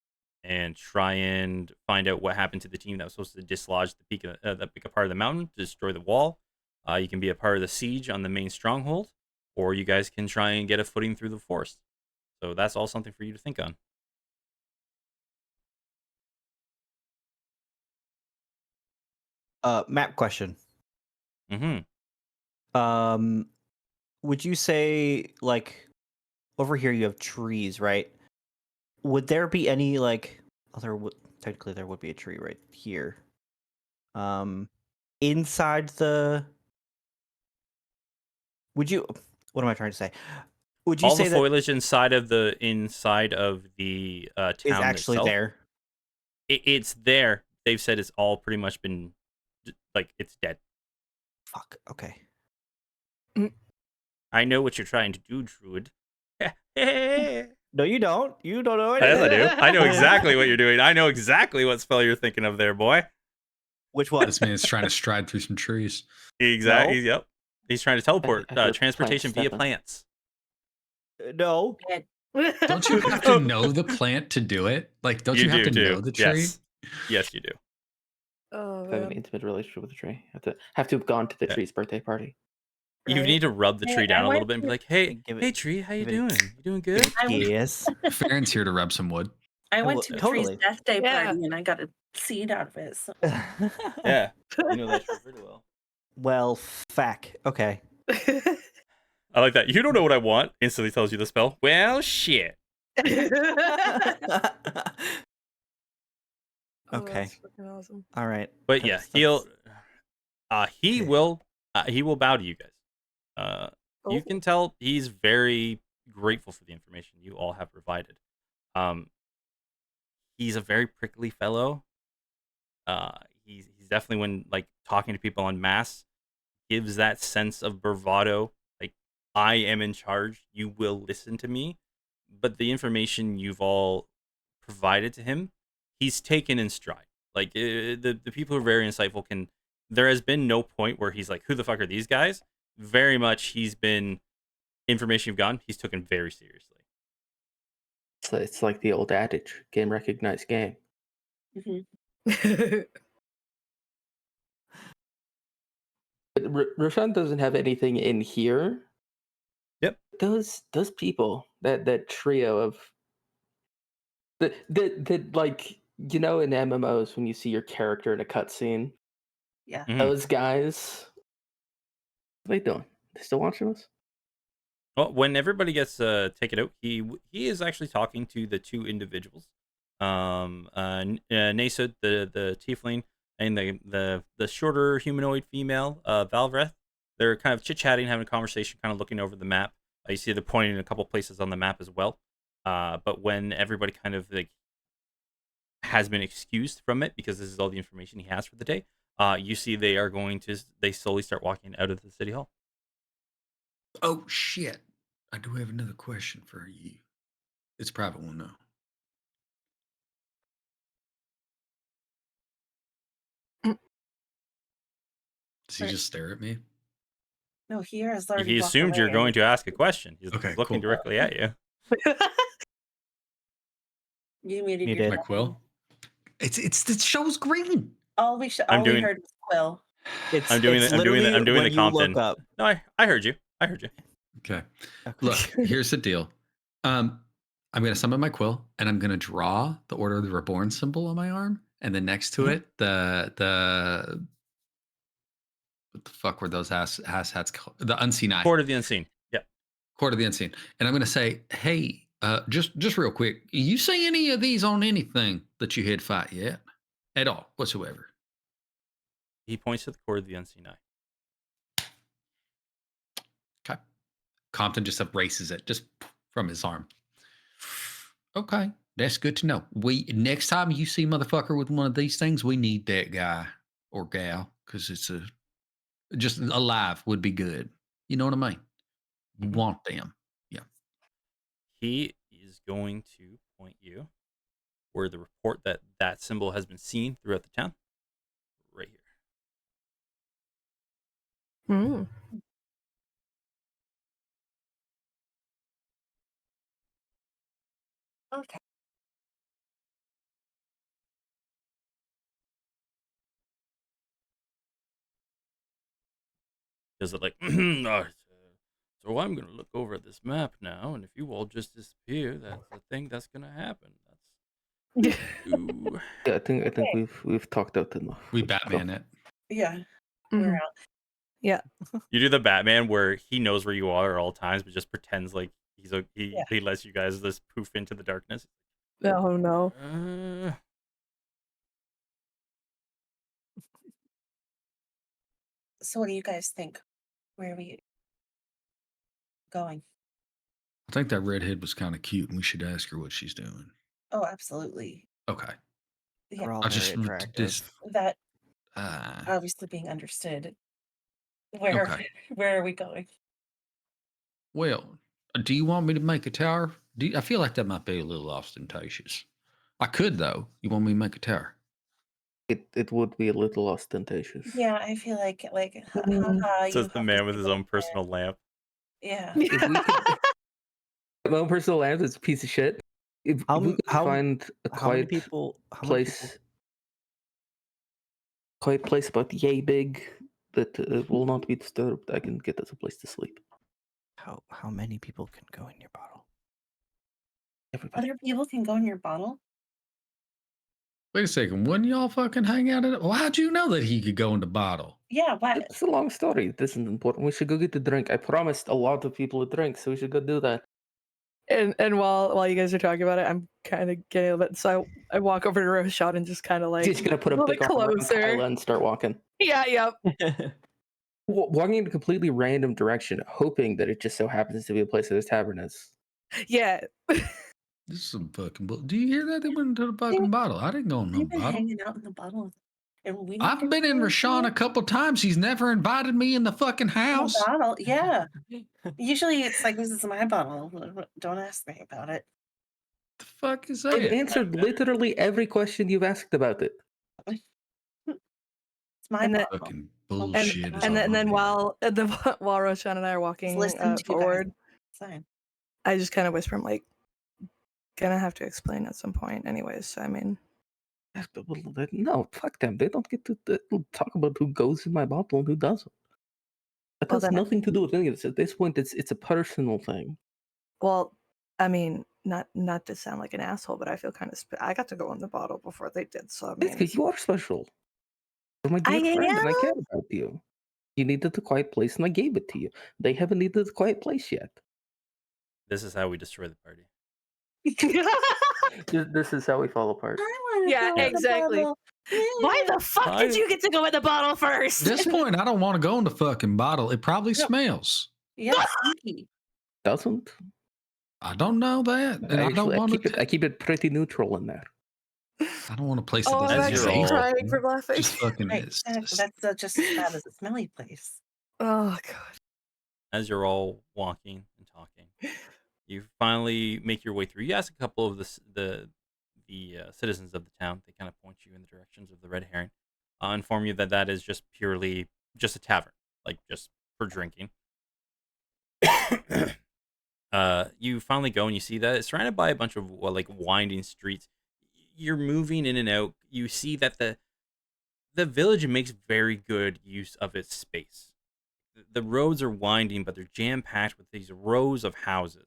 and try and find out what happened to the team that was supposed to dislodge the peak of the peak part of the mountain to destroy the wall. You can be a part of the siege on the main stronghold, or you guys can try and get a footing through the forest. So that's all something for you to think on. Map question. Mm-hmm. Would you say like over here you have trees, right? Would there be any like technically there would be a tree right here. Inside the would you what am I trying to say? Would you All the say that foliage inside of the is town actually itself, there? it's there. They've said it's all pretty much been like it's dead. Fuck. Okay. I know what you're trying to do, Druid. No, you don't. You don't know Yes, anything. I do. I know exactly what you're doing. I know exactly what spell you're thinking of there, boy. Which one? This man's trying to stride through some trees. Exactly. No. Yep. He's trying to teleport I heard transportation plant via stepping. plants. No. Don't you have to know the plant to do it? Like, don't you have to know the tree? Yes. Yes, you do. Oh, I have an man. intimate relationship with the tree. Have to have gone to the Yeah. tree's birthday party. You Right. need to rub the Hey, tree I down a little went bit and be to- like, "Hey, Give it- hey, tree, how you give it a- doing? You doing good?" I went- Yes. Farron's here to rub some wood. I went Well, to the totally. tree's death day Yeah. party and I got a seed out of it. So. Yeah, you know that tree pretty well. Well, fack. Okay. I like that. You don't know what I want. Instantly tells you the spell. Well, shit. Oh, Okay. that's freaking awesome. All right. But yeah, he will bow to you guys. You Oh. can tell he's very grateful for the information you all have provided. He's a very prickly fellow. He's definitely, when like talking to people en masse, gives that sense of bravado. Like, I am in charge. You will listen to me. But the information you've all provided to him, he's taken in stride. Like, the people who are very insightful can. There has been no point where he's like, "Who the fuck are these guys?" Very much, he's been information you've gotten. He's taken very seriously. So it's like the old adage: game recognized game. Mhm. But Roshan doesn't have anything in here. Yep. Those people, that trio of the like, you know, in MMOs when you see your character in a cutscene, Yeah. Mhm. those guys, what are they doing? They still watching us? Well, when everybody gets taken out, he is actually talking to the two individuals, Nasa, the tiefling, and the shorter humanoid female, Valvreth. They're kind of chit chatting, having a conversation, kind of looking over the map. You see they're pointing in a couple places on the map as well. But when everybody kind of like has been excused from it because this is all the information he has for the day, you see they slowly start walking out of the city hall. Oh, shit. I do have another question for you. It's a private one, though. Does he Right. just stare at me? No, here is already. He walked assumed you're away. going to ask a question. He's Okay, looking cool. directly at you. You muted Muted. your My quill? It's the show's green. All we heard was Quill. I'm doing it's it. I'm doing it. I'm doing when the you Compton. look up. No, I heard you. I heard you. Okay. Okay. Look, here's the deal. I'm going to summon my quill, and I'm going to draw the Order of the Reborn symbol on my arm, and then next to it, the what the fuck were those ass hats called? The Unseen Eye. Court of the Unseen. Yep. Court of the Unseen. And I'm going to say, hey, just real quick, you see any of these on anything that you had fight yet? At all, whatsoever? He points to the Court of the Unseen Eye. Okay. Compton just erases it just from his arm. Okay, that's good to know. Next time you see motherfucker with one of these things, we need that guy or gal because it's just alive would be good. You know what I mean? Mhm. Want them? Yeah. He is going to point you where the report that symbol has been seen throughout the town. Right here. Mm. Okay. Is it like, so I'm going to look over at this map now, and if you all just disappear, that's the thing that's going to happen. Ooh. Yeah, I think we've talked out enough. We Batman it. Yeah. Mhm. We're out. Yeah. You do the Batman where he knows where you are at all times, but just pretends like Yeah. he lets you guys just poof into the darkness. Oh no. So, what do you guys think? Where are we going? I think that redhead was kind of cute, and we should ask her what she's doing. Oh, absolutely. Okay. Yeah. They're all I very just attractive. That uh, obviously being understood. Where Okay. where are we going? well, Do you want me to make a tower? I feel like that might be a little ostentatious. I could though. You want me to make a tower? It would be a little ostentatious. Yeah, I feel like Mm. haha, you Says the have to man with say his what own you said. personal lamp. Yeah. If we could, my own personal land is a piece of shit. If we could find a How many quiet people? place, quiet place about yay big that will not be disturbed, I can get us a place to sleep. How many people can go in your bottle? Everybody. Other people can go in your bottle. Wait a second. Wouldn't y'all fucking hang out at it? Well, how'd you know that he could go in the bottle? Yeah, what? It's a long story. This isn't important. We should go get the drink. I promised a lot of people a drink, so we should go do that. And while you guys are talking about it, I'm kind of getting a little bit. So I walk over to Roshan and just kind of like Just gonna put a little big bit arm around closer. Kyla and start walking. Yeah, yep. Walking in a completely random direction, hoping that it just so happens to be a place where this tavern is. Yeah. This is some fucking bull. Do you hear that? They went into the fucking bottle. I didn't go in no We've been bottle. hanging out in the bottle, and we. I've been in Rashawn a couple times. He's never invited me in the fucking house. Bottle, yeah. Usually it's like, this is my bottle. Don't ask me about it. The fuck is I've that? answered literally every question you've asked about it. It's my And then- bottle. Fucking And- bullshit. is And all then over here. while Roshan and I are Just walking listen to you guys. forward, It's fine. I just kind of whisper, I'm like, gonna have to explain at some point, anyways. So, I mean, No, fuck them. They don't get to talk about who goes in my bottle and who doesn't. That Well, has then- nothing to do with any of this. At this point, it's a personal thing. well, I mean, not to sound like an asshole, but I feel kind of I got to go in the bottle before they did. So I It's mean, because you are special. You're my dear I friend, and I care am? about you. You needed a quiet place, and I gave it to you. They haven't needed a quiet place yet. This is how we destroy the party. This is how we fall apart. I wanna Yeah, go in the exactly. bottle. Why the fuck did you get to go in the bottle At first? this point, I don't want to go in the fucking bottle. It probably Yep. smells. Yeah, stinky. Doesn't. I don't know that, and I don't want I keep it pretty neutral in there. I don't want to place it. Oh, as I'm As a you're actually all- crying for laughing. Just fucking Right, is. that's just as bad as a smelly place. Oh god. As you're all walking and talking, you finally make your way through. You ask a couple of the citizens of the town. They kind of point you in the directions of the Red Herring, inform you that that is just purely just a tavern, like just for drinking. You finally go and you see that it's surrounded by a bunch of like winding streets. You're moving in and out. You see that the village makes very good use of its space. The roads are winding, but they're jam packed with these rows of houses.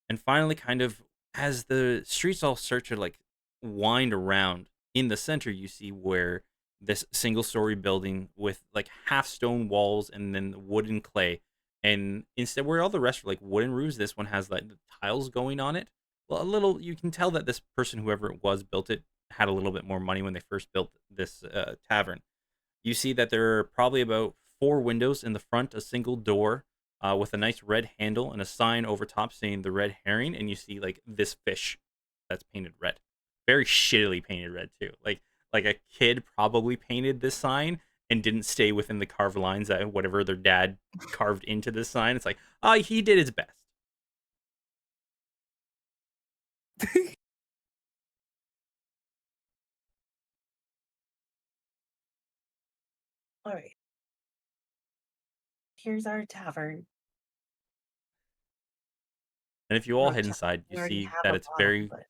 And finally, kind of as the streets all start to like wind around, in the center you see where this single story building with like half stone walls and then wooden clay, and instead where all the rest are like wooden roofs, this one has like the tiles going on it. Well, a little, you can tell that this person, whoever it was, built it, had a little bit more money when they first built this tavern. You see that there are probably about 4 windows in the front, a single door with a nice red handle and a sign over top saying the Red Herring, and you see like this fish that's painted red, very shittily painted red too. Like a kid probably painted this sign and didn't stay within the carved lines that whatever their dad carved into this sign. It's like, oh, he did his best. All right. Here's our tavern. And if you all Our head ta- inside, we you already see have that a it's bottle, very but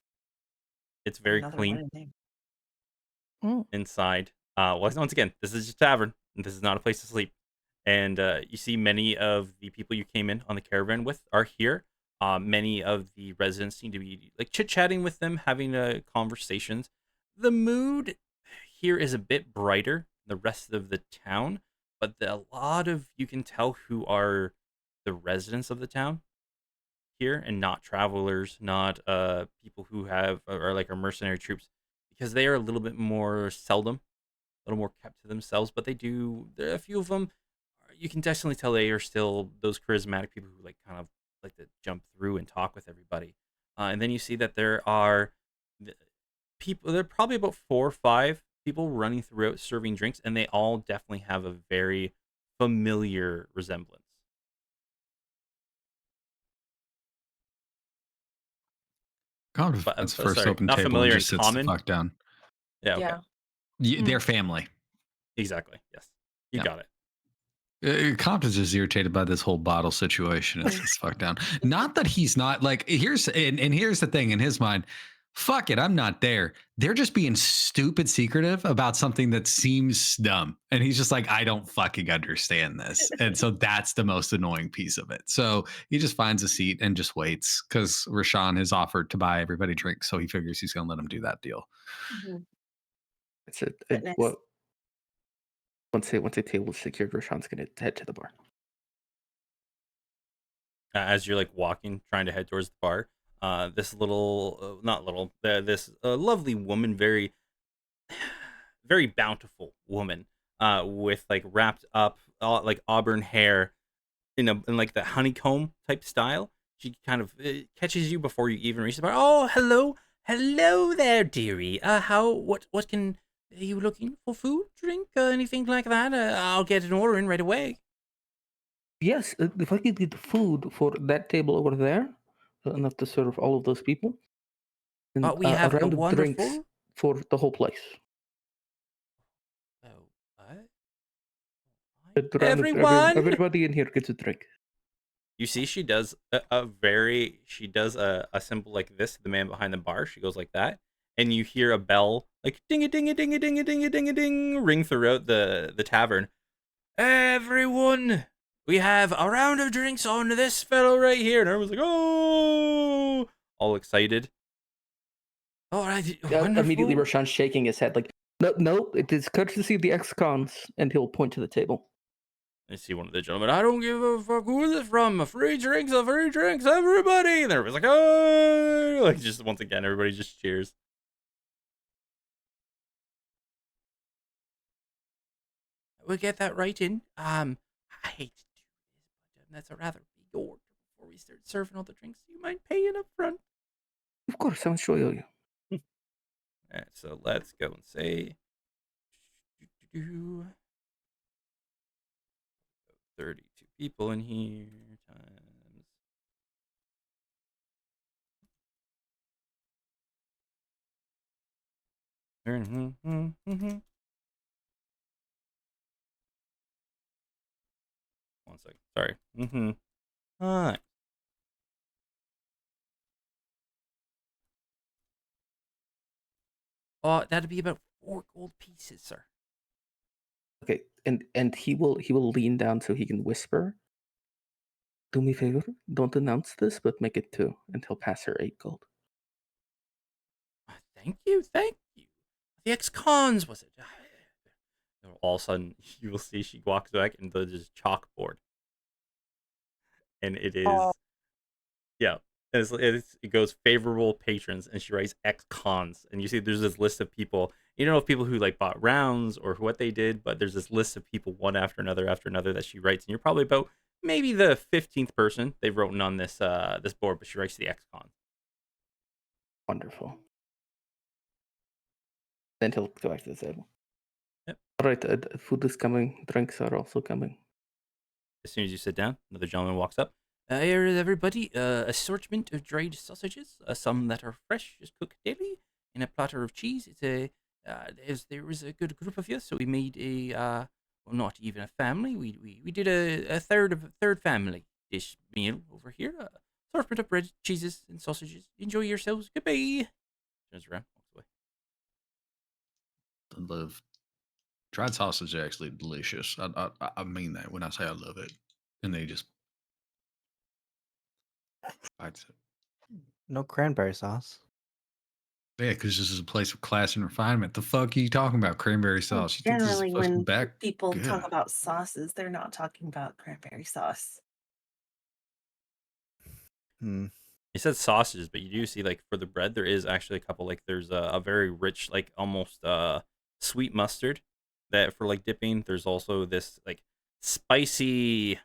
another clean one in there. inside. Once again, this is just a tavern, and this is not a place to sleep. And you see many of the people you came in on the caravan with are here. Many of the residents seem to be like chit-chatting with them, having conversations. The mood here is a bit brighter than the rest of the town, but a lot of you can tell who are the residents of the town here and not travelers, not people who have are like our mercenary troops, because they are a little bit more seldom, a little more kept to themselves. But they do. There are a few of them. You can definitely tell they are still those charismatic people who like kind of like to jump through and talk with everybody. And then you see that there are people. There are probably about 4 or 5 people running throughout serving drinks, and they all definitely have a very familiar resemblance. God, But that's first sorry, open not table and familiar in just sits common. the fuck down. Yeah, okay. Yeah. They're family. Exactly. Yes. You Yeah. got it. Compton's just irritated by this whole bottle situation. It's just fucked down. Not that he's not like here's the thing in his mind. Fuck it, I'm not there. They're just being stupid secretive about something that seems dumb. And he's just like, I don't fucking understand this. And so that's the most annoying piece of it. So he just finds a seat and just waits because Rashawn has offered to buy everybody drinks. So he figures he's gonna let him do that deal. Mhm. It's a, But next- what once a table is secured, Roshan's gonna head to the bar. As you're like walking, trying to head towards the bar, this little, not little, this lovely woman, very, very bountiful woman, with like wrapped up, like auburn hair, in like the honeycomb type style. She kind of catches you before you even reach the bar. Oh, hello there, dearie. What can are you looking for? Food, drink, anything like that? I'll get an order in right away. Yes, if I could get the food for that table over there, enough to serve all of those people, and We a have a round of drinks wonderful. for the whole place. Oh, what? A round of Everyone. everybody in here gets a drink. You see, she does she does a symbol like this to the man behind the bar. She goes like that, and you hear a bell like ding a ding a ding a ding a ding a ding a ding ring throughout the tavern. Everyone, we have a round of drinks on this fellow right here, and everyone's like, oh, all excited. All right, Immediately, wonderful. Roshan's shaking his head like, no, it is courtesy of the ex-cons, and he'll point to the table. I see one of the gentlemen. I don't give a fuck who is it from. Free drinks, everybody. And everybody's like, oh, like just once again, everybody just cheers. We'll get that right in. I hate to do this, but that's a rather big order. Before we start serving all the drinks, you mind paying up front? Of course, I'm sure you. All right, so let's go and say 32 people in here times. One second. Sorry. All right. That'd be about 4 gold pieces, sir. Okay, and he will lean down so he can whisper. Do me a favor, don't announce this, but make it 2, and he'll pass her 8 gold. Thank you. The ex-cons, was it? All of a sudden, you will see she walks back and there's this chalkboard. And it is, yeah, it goes favorable patrons, and she writes ex-cons. And you see there's this list of people. You don't know if people who like bought rounds or what they did, but there's this list of people one after another that she writes. And you're probably about maybe the 15th person they've written on this this board, but she writes the ex-cons. Wonderful. Then he'll go back to the table. Yep. All right, food is coming. Drinks are also coming. As soon as you sit down, another gentleman walks up. Here is everybody. Assortment of dried sausages, some that are fresh, just cooked daily, and a platter of cheese. There was a good group of you, so we made a well, not even a family. We did a third family dish meal over here. Assortment of bread, cheeses, and sausages. Enjoy yourselves. Goodbye. Turns around, walks away. I love dried sausage is actually delicious. I mean that when I say I love it. And they just bites it. No cranberry sauce. Yeah, because this is a place of class and refinement. The fuck are you talking about? Cranberry Well, sauce. You think this is generally, fucking when back? people talk Good. about sauces, they're not talking about cranberry sauce. He said sausages, but you do see like for the bread, there is actually a couple. Like there's a very rich, like almost sweet mustard that for like dipping. There's also this like spicy,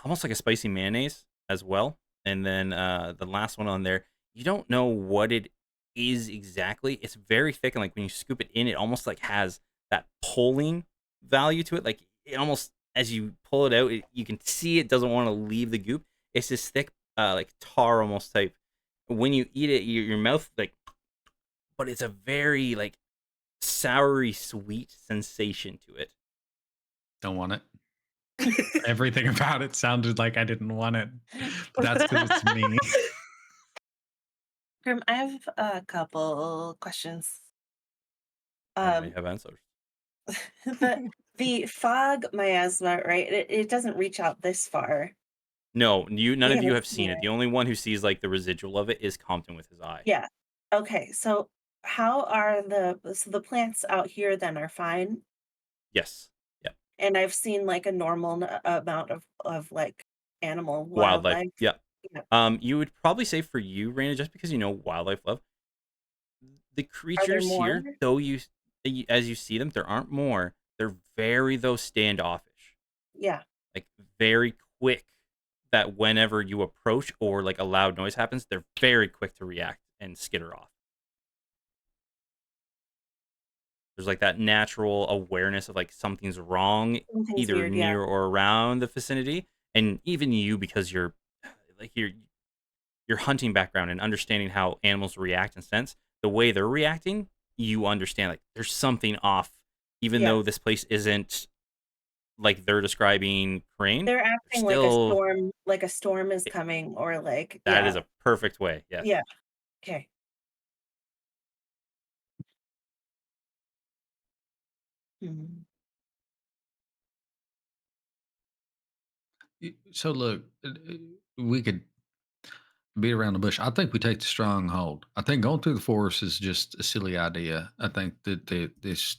almost like a spicy mayonnaise as well. And then the last one on there, you don't know what it is exactly. It's very thick, and like when you scoop it in, it almost like has that pulling value to it. Like it almost as you pull it out, you can see it doesn't want to leave the goop. It's this thick, like tar almost type when you eat it, your mouth like, but it's a very like soury sweet sensation to it. Don't want it. Everything about it sounded like I didn't want it. But that's because it's me. Grim, I have a couple questions. I may have answers. The fog miasma, right? It doesn't reach out this far. No, none of you Yeah, have seen it. The only one who sees like the residual of it is Compton with his eye. Yeah. Okay. So how are the plants out here then are fine? Yes. Yeah. And I've seen like a normal amount of like animal Wildlife. Yeah. Yeah. You would probably say for you, Raina, just because you know wildlife love, the Are there creatures here, more? though as you see them, there aren't more. They're very though standoffish. Yeah. Like very quick that whenever you approach or like a loud noise happens, they're very quick to react and skitter off. There's like that natural awareness of like something's wrong, Something's either weird, yeah. near or around the vicinity. And even you, because you're like your hunting background and understanding how animals react and sense, the way they're reacting, you understand like there's something off, even Yeah. though this place isn't like they're describing Crane. They're acting still, like a storm is coming, or like that is a perfect way. Yes. Yeah. Okay. Mhm. So look, we could beat around the bush. I think we take the stronghold. I think going through the forest is just a silly idea. I think that this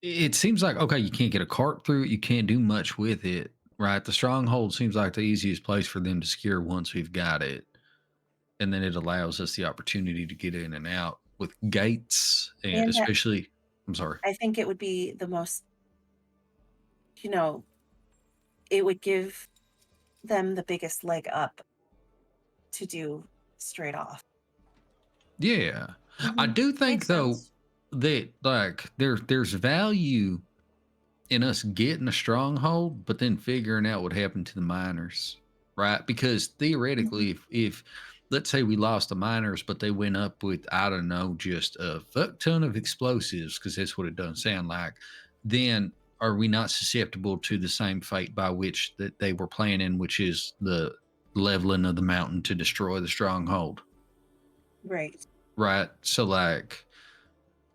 it seems like okay, you can't get a cart through it, you can't do much with it, right? The stronghold seems like the easiest place for them to secure once we've got it. And then it allows us the opportunity to get in and out with gates and And especially I'm sorry. I think it would be the most, you know, it would give them the biggest leg up to do straight off. Yeah. I do think Makes though sense. that like there's value in us getting a stronghold, but then figuring out what happened to the miners, right? Because theoretically, if let's say we lost the miners, but they went up with I don't know, just a fuck ton of explosives, because that's what it doesn't sound like, then are we not susceptible to the same fate by which that they were planning, which is the leveling of the mountain to destroy the stronghold? Right. Right. So like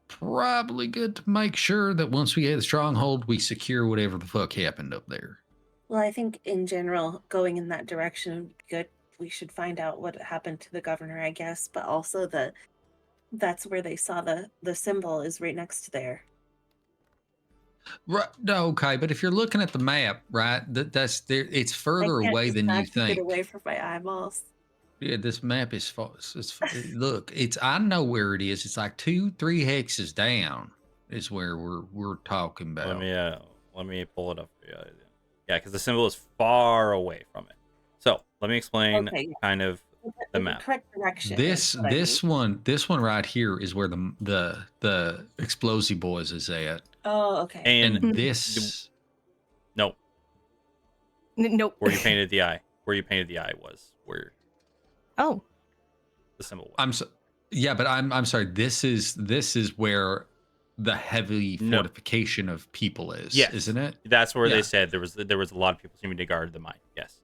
probably good to make sure that once we get the stronghold, we secure whatever the fuck happened up there. Well, I think in general, going in that direction would be good. We should find out what happened to the governor, I guess, but also that's where they saw the symbol is right next to there. Right. No, okay, but if you're looking at the map, right, that's there. It's I further can't away just than you not keep it think. away from my eyeballs. Yeah, this map is look. It's I know where it is. It's like 2-3 hexes down is where we're talking about. Let me pull it up for you. Yeah, because the symbol is far away from it. So let me explain Okay, yeah. kind of the The map. correct direction. This is what I mean. this one right here is where the explosive boys is at, Oh, okay. And this no, Nope. where you painted the eye was where Oh, the symbol was. I'm so, yeah, but I'm sorry. This is where the heavy No. fortification of people is, Yes. isn't it? That's where Yeah. they said there was a lot of people seeming to guard the mine. Yes.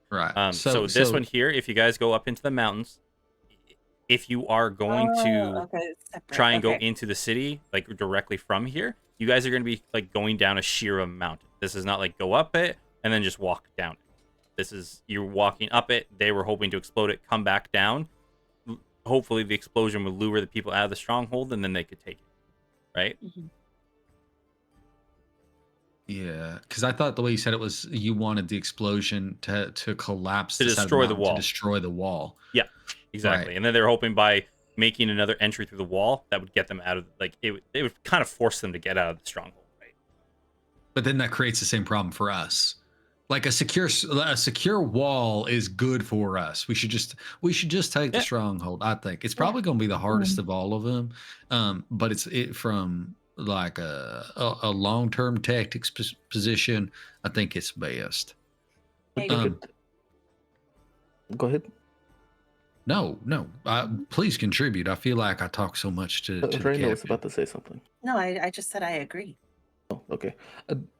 Right. So this one here, if you guys go up into the mountains, if you are going to Okay, it's separate. try and go Okay. into the city like directly from here, you guys are going to be like going down a sheer mountain. This is not like go up it and then just walk down it. This is you're walking up it. They were hoping to explode it, come back down. Hopefully the explosion would lure the people out of the stronghold and then they could take it. Right? Mhm. Yeah, because I thought the way you said it was you wanted the explosion to collapse To the side of destroy the mountain, wall. to destroy the wall. Yeah, exactly. Right. And then they were hoping by making another entry through the wall that would get them out of like it would kind of force them to get out of the stronghold, right? But then that creates the same problem for us. Like a secure wall is good for us. We should just take the Yeah. stronghold. I think it's probably going to be the hardest of all of them, but it's from like a long term tactics position. I think it's best. I Hey, think it. Go ahead. No, no. Please contribute. I feel like I talk so much to the Reina was captain. about to say something. No, I just said I agree. Oh, okay.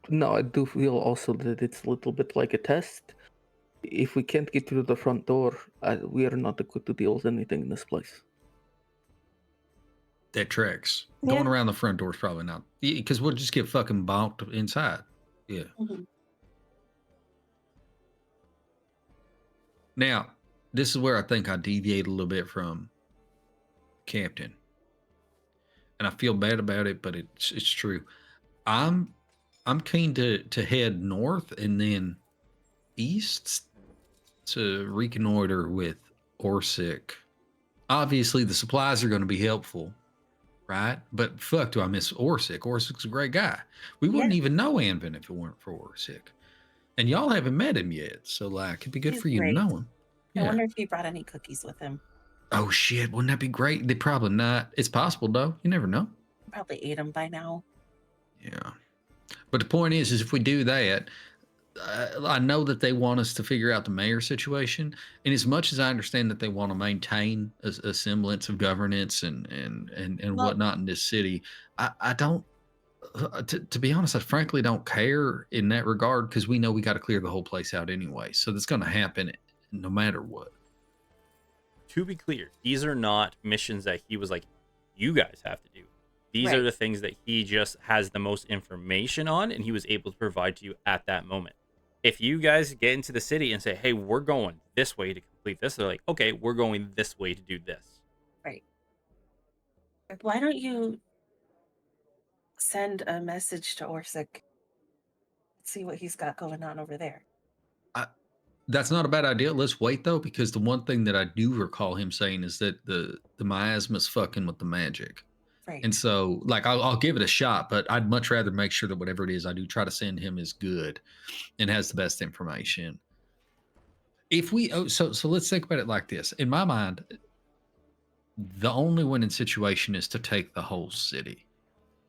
No, I do feel also that it's a little bit like a test. If we can't get through the front door, we are not equipped to deal with anything in this place. That tracks. Yeah. Going around the front door is probably not, because we'll just get fucking bonked inside. Yeah. Mm-hmm. Now, this is where I think I deviate a little bit from Captain, and I feel bad about it, but it's true. I'm keen to head north and then east to reconnoiter with Orsic. Obviously, the supplies are going to be helpful, right? But fuck, do I miss Orsic? Orsic's a great guy. We wouldn't Yeah. even know Anvin if it weren't for Orsic. And y'all haven't met him yet, so like it'd be good He's for you great. to know him. I Yeah. wonder if he brought any cookies with him. Oh shit, wouldn't that be great? They probably not. It's possible though. You never know. Probably ate them by now. Yeah. But the point is if we do that, I know that they want us to figure out the mayor situation, and as much as I understand that they want to maintain a semblance of governance and Well- whatnot in this city, I don't. To be honest, I frankly don't care in that regard because we know we got to clear the whole place out anyway. So that's going to happen no matter what. To be clear, these are not missions that he was like, you guys have to do. These are Right. the things that he just has the most information on and he was able to provide to you at that moment. If you guys get into the city and say, hey, we're going this way to complete this, they're like, okay, we're going this way to do this. Right. Why don't you send a message to Orsic? See what he's got going on over there. That's not a bad idea. Let's wait though, because the one thing that I do recall him saying is that the miasma's fucking with the magic. Right. And so, like, I'll give it a shot, but I'd much rather make sure that whatever it is I do try to send him is good and has the best information. If we, so let's think about it like this. In my mind, the only winning situation is to take the whole city,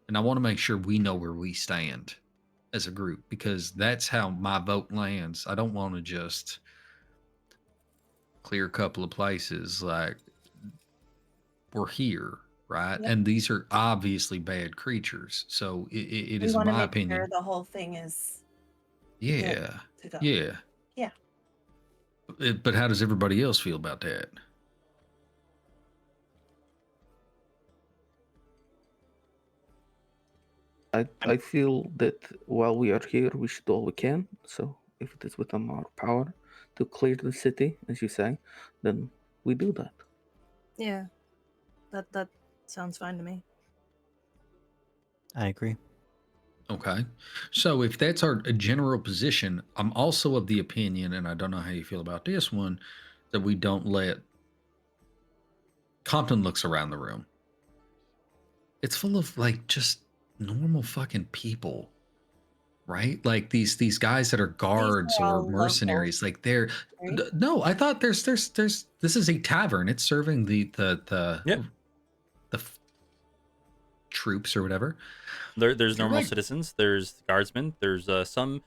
and I want to make sure we know where we stand as a group because that's how my vote lands. I don't want to just clear a couple of places. Like, we're here. Right. Yep. And these are obviously bad creatures. So it we is, in want to my make opinion. sure the whole thing is Yeah. to go. Yeah. Yeah. But how does everybody else feel about that? I feel that while we are here, we should do all we can. So if it is within our power to clear the city, as you say, then we do that. Yeah. That sounds fine to me. I agree. Okay. So if that's our general position, I'm also of the opinion, and I don't know how you feel about this one, that we don't let Compton looks around the room. It's full of like just normal fucking people. Right? Like these guys that are guards are or all mercenaries, like they're Right? no, I thought there's this is a tavern. It's serving the Yep. troops or whatever. There's You're normal right. citizens, there's guardsmen, there's some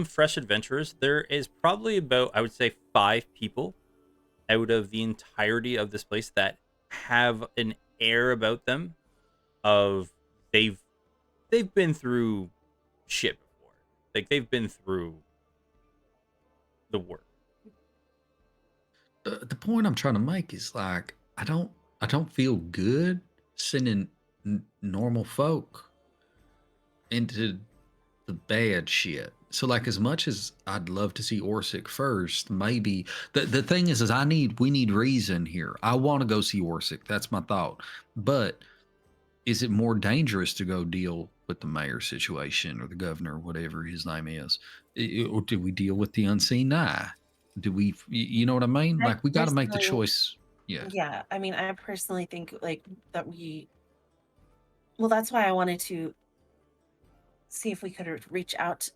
fresh adventurers. There is probably about, I would say, 5 people out of the entirety of this place that have an air about them of they've been through shit before. Like they've been through the work. The point I'm trying to make is like I don't feel good sending normal folk into the bad shit. So like as much as I'd love to see Orsic first, maybe the thing is we need reason here. I want to go see Orsic. That's my thought. But is it more dangerous to go deal with the mayor situation or the governor, whatever his name is? Or do we deal with the unseen eye? Do we, you know what I mean? I Like we got to make the personally- choice. Yeah. Yeah. I mean, I personally think like that well, that's why I wanted to see if we could reach out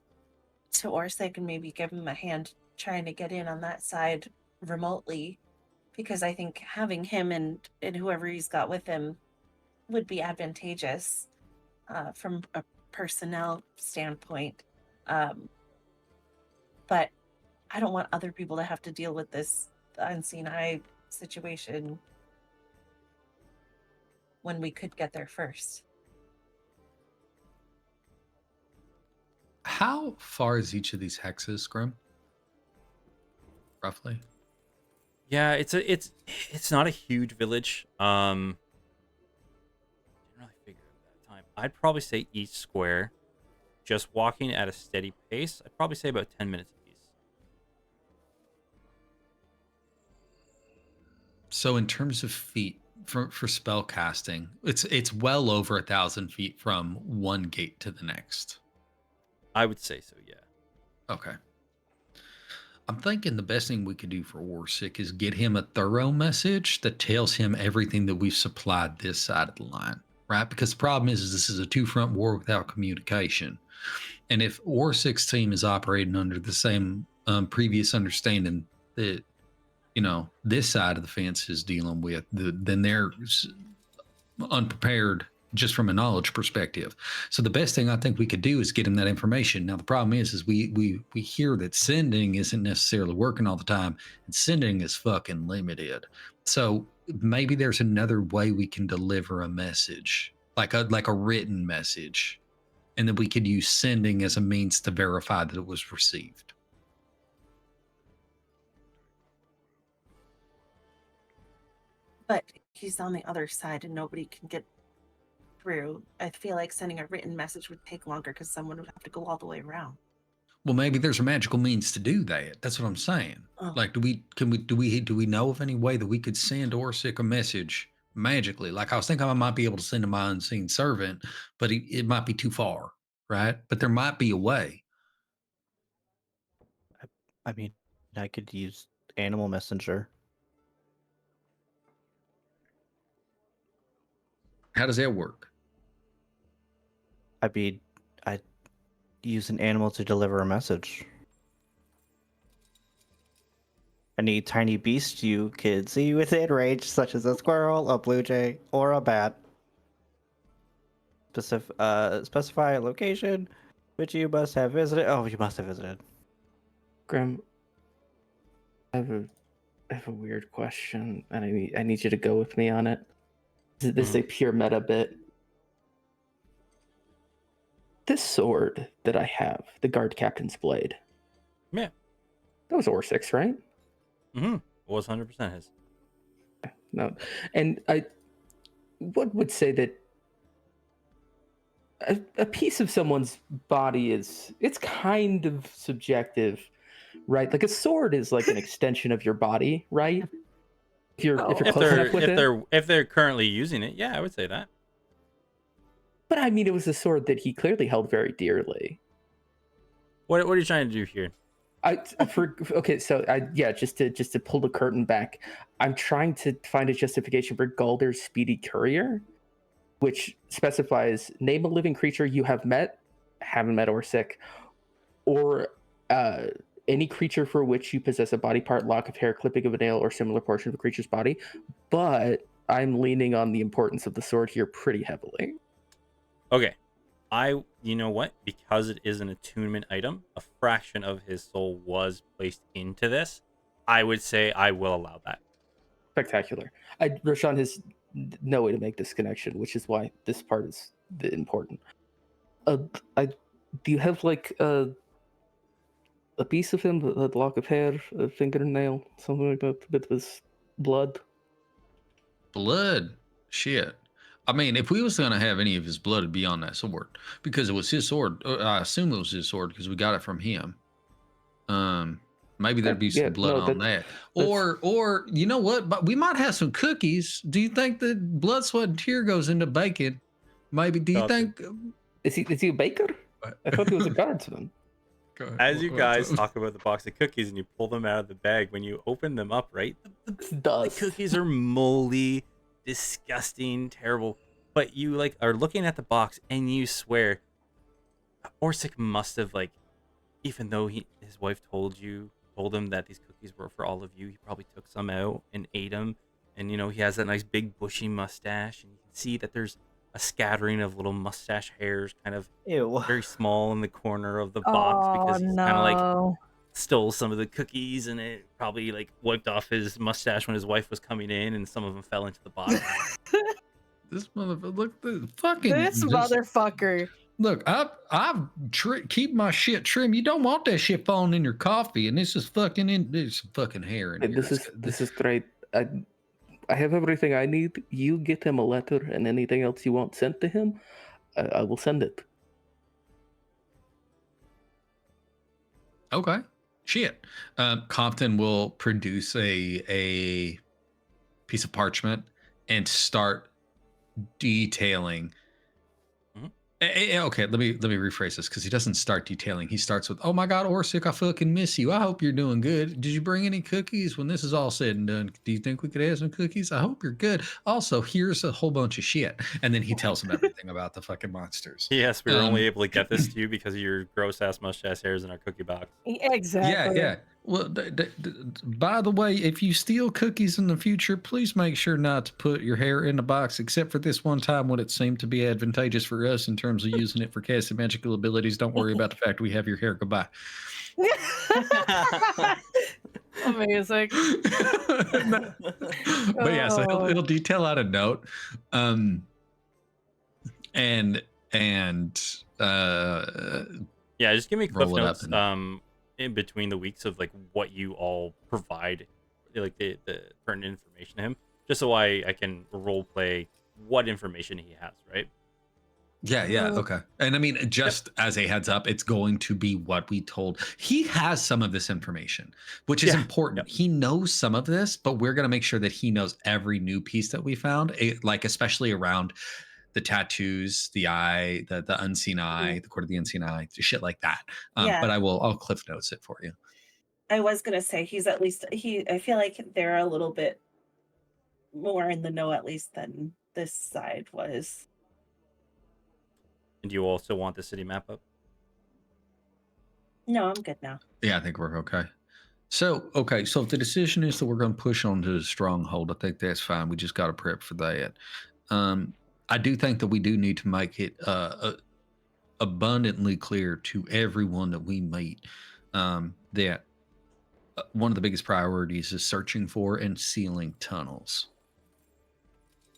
to Orsic and maybe give him a hand trying to get in on that side remotely, because I think having him and whoever he's got with him would be advantageous from a personnel standpoint. But I don't want other people to have to deal with this unseen eye situation when we could get there first. How far is each of these hexes, Grim? Roughly. Yeah, it's not a huge village. Didn't really figure out that time. I'd probably say each square, just walking at a steady pace, I'd probably say about 10 minutes apiece. So in terms of feet for spell casting, it's well over 1,000 feet from one gate to the next. I would say so, yeah. Okay. I'm thinking the best thing we could do for Warsick is get him a thorough message that tells him everything that we've supplied this side of the line, right? Because the problem is this is a two-front war without communication. And if Warsick's team is operating under the same previous understanding that, this side of the fence is dealing with, then they're unprepared just from a knowledge perspective. So the best thing I think we could do is get him that information. Now the problem is we hear that sending isn't necessarily working all the time, and sending is fucking limited. So maybe there's another way we can deliver a message, like a written message, and then we could use sending as a means to verify that it was received. But he's on the other side and nobody can get through. I feel like sending a written message would take longer because someone would have to go all the way around. Well, maybe there's a magical means to do that. That's what I'm saying. Oh. Like, do we know of any way that we could send Orsic a message magically? Like, I was thinking I might be able to send to my unseen servant, but it might be too far, right? But there might be a way. I mean, I could use animal messenger. How does that work? I'd use an animal to deliver a message. Any tiny beast you can see within range, such as a squirrel, a blue jay, or a bat. Specify a location which you must have visited. Oh, you must have visited. Grim, I have a weird question, and I need you to go with me on it. This is a pure meta bit. This sword that I have, the guard captain's blade. Yeah. That was Orsick's, right? Mm-hmm. It was 100% his. No. And I would say that a piece of someone's body it's kind of subjective, right? Like a sword is like an extension of your body, right? If you're close enough with it. If they're currently using it, yeah, I would say that. But I mean, it was a sword that he clearly held very dearly. What are you trying to do here? Just to pull the curtain back, I'm trying to find a justification for Galder's speedy courier, which specifies name a living creature you have met, haven't met or sick, or any creature for which you possess a body part, lock of hair, clipping of a nail, or similar portion of a creature's body. But I'm leaning on the importance of the sword here pretty heavily. Okay. You know what? Because it is an attunement item, a fraction of his soul was placed into this. I would say I will allow that. Spectacular. Roshan has no way to make this connection, which is why this part is important. Do you have like a piece of him, a lock of hair, a fingernail, something like that, with his blood? Blood? Shit. I mean, if we was going to have any of his blood, it'd be on that sword. Because it was his sword. I assume it was his sword because we got it from him. Maybe there'd be some blood on that. Or you know what? But we might have some cookies. Do you think that blood, sweat, and tear goes into bacon? Maybe. Do you think... Is he a baker? I thought he was a guardsman. As you guys talk about the box of cookies and you pull them out of the bag, when you open them up, right? The cookies are moldy, disgusting, terrible. But you are looking at the box and you swear Orsic must have even though his wife told him that these cookies were for all of you, he probably took some out and ate them. And he has that nice big bushy mustache, and you can see that there's a scattering of little mustache hairs, kind of very small in the corner of the box, because he's kind of stole some of the cookies, and it probably like wiped off his mustache when his wife was coming in, and some of them fell into the box. This motherfucker, look, the fucking This motherfucker. Look, I keep my shit trim. You don't want that shit falling in your coffee, and this is fucking there's fucking hair in here. This is great. I have everything I need. You get him a letter, and anything else you want sent to him, I will send it. Okay. Shit. Compton will produce a piece of parchment and start detailing. Okay, let me rephrase this, because he doesn't start detailing. He starts with, "Oh my God, Orsic, I fucking miss you. I hope you're doing good. Did you bring any cookies when this is all said and done? Do you think we could have some cookies? I hope you're good. Also, here's a whole bunch of shit." And then he tells him everything about the fucking monsters. Yes, we were only able to get this to you because of your gross ass mustache hairs in our cookie box. Exactly. Yeah. Well, by the way, if you steal cookies in the future, please make sure not to put your hair in the box, except for this one time when it seemed to be advantageous for us in terms of using it for casting magical abilities. Don't worry about the fact we have your hair. Goodbye. Amazing. But yeah, so it'll detail out a note, and yeah, just give me cliff roll it up notes and- in between the weeks of like what you all provide, like the pertinent information to him, just so I can role play what information he has, right? Yeah, okay. And I mean, just as a heads up, it's going to be what we told. He has some of this information, which is important. He knows some of this, but we're going to make sure that he knows every new piece that we found, like especially around the tattoos, the eye, the unseen eye, the court of the unseen eye, shit like that. But I'll cliff notes it for you. I was gonna say he's at least I feel like they're a little bit more in the know at least than this side was. And do you also want the city map up? No, I'm good now. Yeah, I think we're okay. So if the decision is that we're going to push on to the stronghold, I think that's fine. We just got to prep for that. I do think that we do need to make it abundantly clear to everyone that we meet that one of the biggest priorities is searching for and sealing tunnels.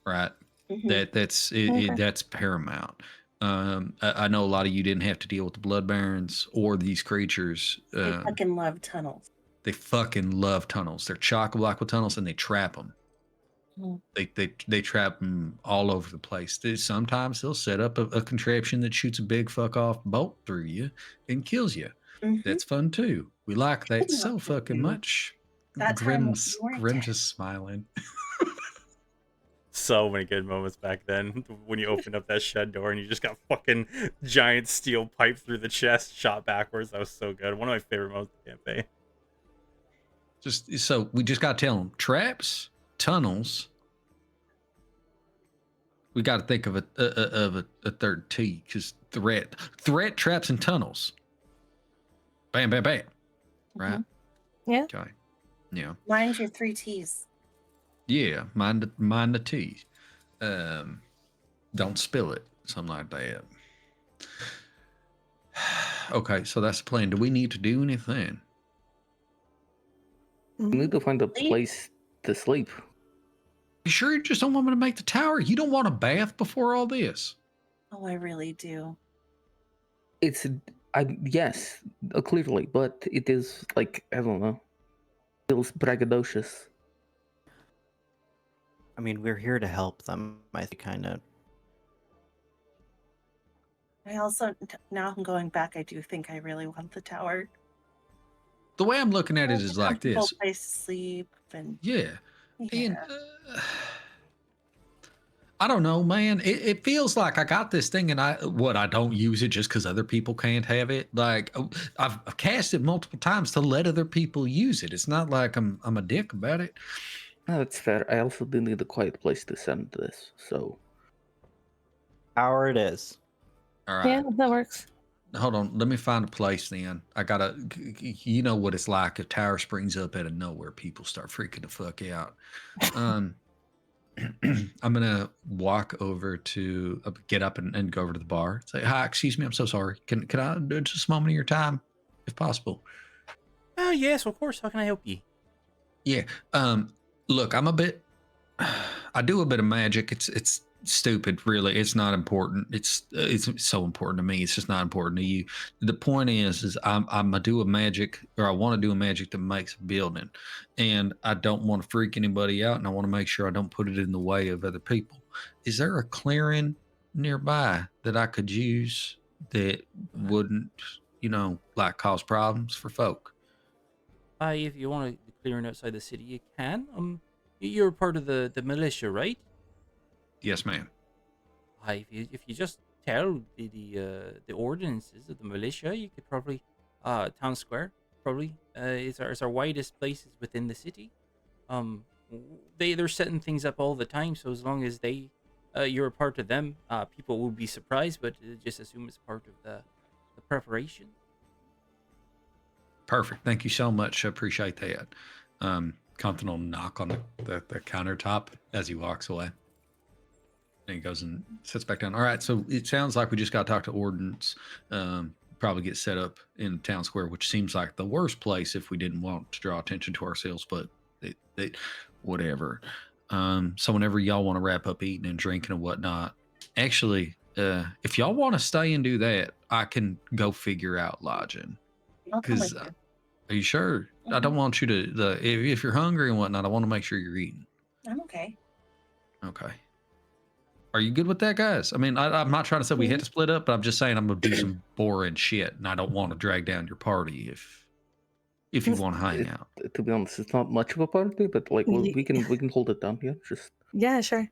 Right? Mm-hmm. That's paramount. I know a lot of you didn't have to deal with the blood barons or these creatures. They fucking love tunnels. They fucking love tunnels. They're chock-a-block with tunnels, and they trap them. They trap them all over the place. Sometimes they'll set up a contraption that shoots a big fuck off bolt through you and kills you. That's fun too. We like that so fucking much. Grim's just smiling. So many good moments back then when you opened up that shed door and you just got fucking giant steel pipe through the chest, shot backwards. That was so good. One of my favorite moments of the campaign. So we just got to tell them traps, tunnels. We got to think of a third T, because threat, traps, and tunnels. Bam, bam, bam. Right? Yeah. Okay. Yeah. Mind your 3 T's. Yeah, mind the tea. Don't spill it. Something like that. Okay, so that's the plan. Do we need to do anything? We need to find a place to sleep. You sure you just don't want me to make the tower? You don't want a bath before all this? Oh, I really do. Yes, clearly, but it is like, I don't know, feels braggadocious. I mean, we're here to help them. I think kind of. I also, now I'm going back, I do think I really want the tower. The way I'm looking at it is like this. Place to sleep and yeah. And I don't know, man. It feels like I got this thing and I don't use it just because other people can't have it. Like I've cast it multiple times to let other people use it. It's not like I'm a dick about it. No, that's fair. I also do need a quiet place to send this, so. Tower it is. All right. Yeah, that works. Hold on. Let me find a place then. I gotta, you know what it's like. If tower springs up out of nowhere, people start freaking the fuck out. I'm gonna walk over to get up and go over to the bar. Say, "Hi, excuse me, I'm so sorry. Can I just a moment of your time, if possible?" Oh, yes, of course. How can I help you? Yeah. Look, I'm a bit. I do a bit of magic. It's stupid, really. It's not important. It's so important to me. It's just not important to you. The point is I'm gonna do a magic, or I want to do a magic that makes a building, and I don't want to freak anybody out, and I want to make sure I don't put it in the way of other people. Is there a clearing nearby that I could use that wouldn't, like cause problems for folk? If you want to clearing outside the city, you can. You're part of the militia, right? Yes, ma'am. If you just tell the ordinances of the militia, you could probably town square probably is our widest places within the city. They're setting things up all the time, so as long as you're a part of them, people will be surprised, but just assume it's part of the preparation. Perfect. Thank you so much. I appreciate that. Compton will knock on the countertop as he walks away. And he goes and sits back down. All right. So it sounds like we just got to talk to Ordnance. Probably get set up in town square, which seems like the worst place if we didn't want to draw attention to ourselves, but whatever. So whenever y'all want to wrap up eating and drinking and whatnot, actually, if y'all want to stay and do that, I can go figure out lodging. I'll come with Because you. are you sure? I don't want you to if you're hungry and whatnot, I want to make sure you're eating. I'm okay. Okay. Are you good with that, guys? I mean, I'm not trying to say we had to split up, but I'm just saying I'm gonna do some boring shit, and I don't want to drag down your party if you want to hang out. To be honest, it's not much of a party, but like we can hold it down here. Just Yeah, sure.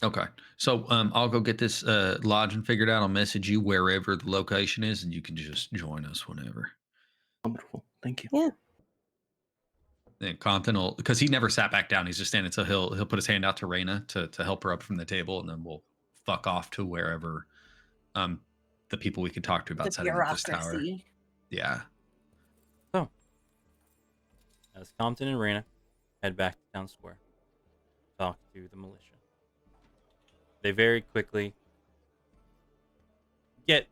Okay. So I'll go get this lodging figured out. I'll message you wherever the location is, and you can just join us whenever. wonderful. Thank you. Yeah. And Compton will, because he never sat back down. He's just standing. So he'll put his hand out to Raina to help her up from the table, and then we'll fuck off to wherever the people we could talk to about The setting up this tower. bureaucracy. Yeah. So, as Compton and Raina head back to town square, talk to the militia. They very quickly get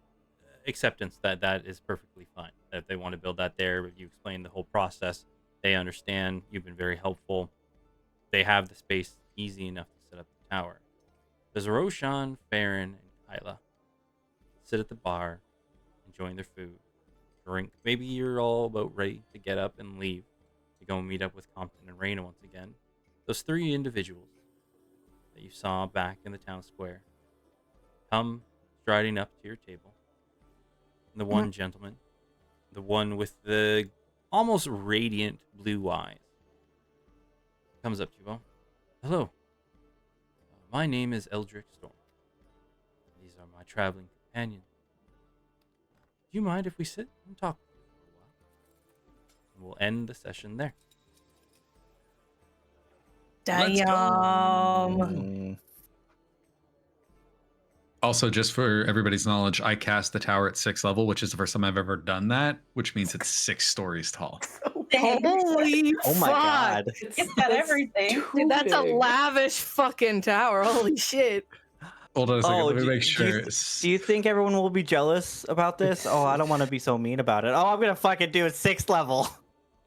acceptance that that is perfectly fine. That they want to build that there. But you explain the whole process. They understand. You've been very helpful. They have the space easy enough to set up the tower. There's Roshan, Farron, and Kyla sit at the bar, enjoying their food, drink. Maybe you're all about ready to get up and leave to go and meet up with Compton and Raina once again. Those three individuals that you saw back in the town square come striding up to your table. And the one gentleman, the one with the almost radiant blue eyes, comes up to you. Well, hello. My name is Eldrick Storm. These are my traveling companions. Do you mind if we sit and talk for a while? And we'll end the session there. Let's Damn. Also, just for everybody's knowledge, I cast the tower at 6th level, which is the first time I've ever done that, which means it's 6 stories tall. Holy Oh my fuck. god. It's got everything. Dude, that's a big. lavish fucking tower. Holy shit. Hold on a second. Oh, Let me make do sure. you, do you think everyone will be jealous about this? Oh, I don't want to be so mean about it. Oh, I'm gonna fucking do it 6th level.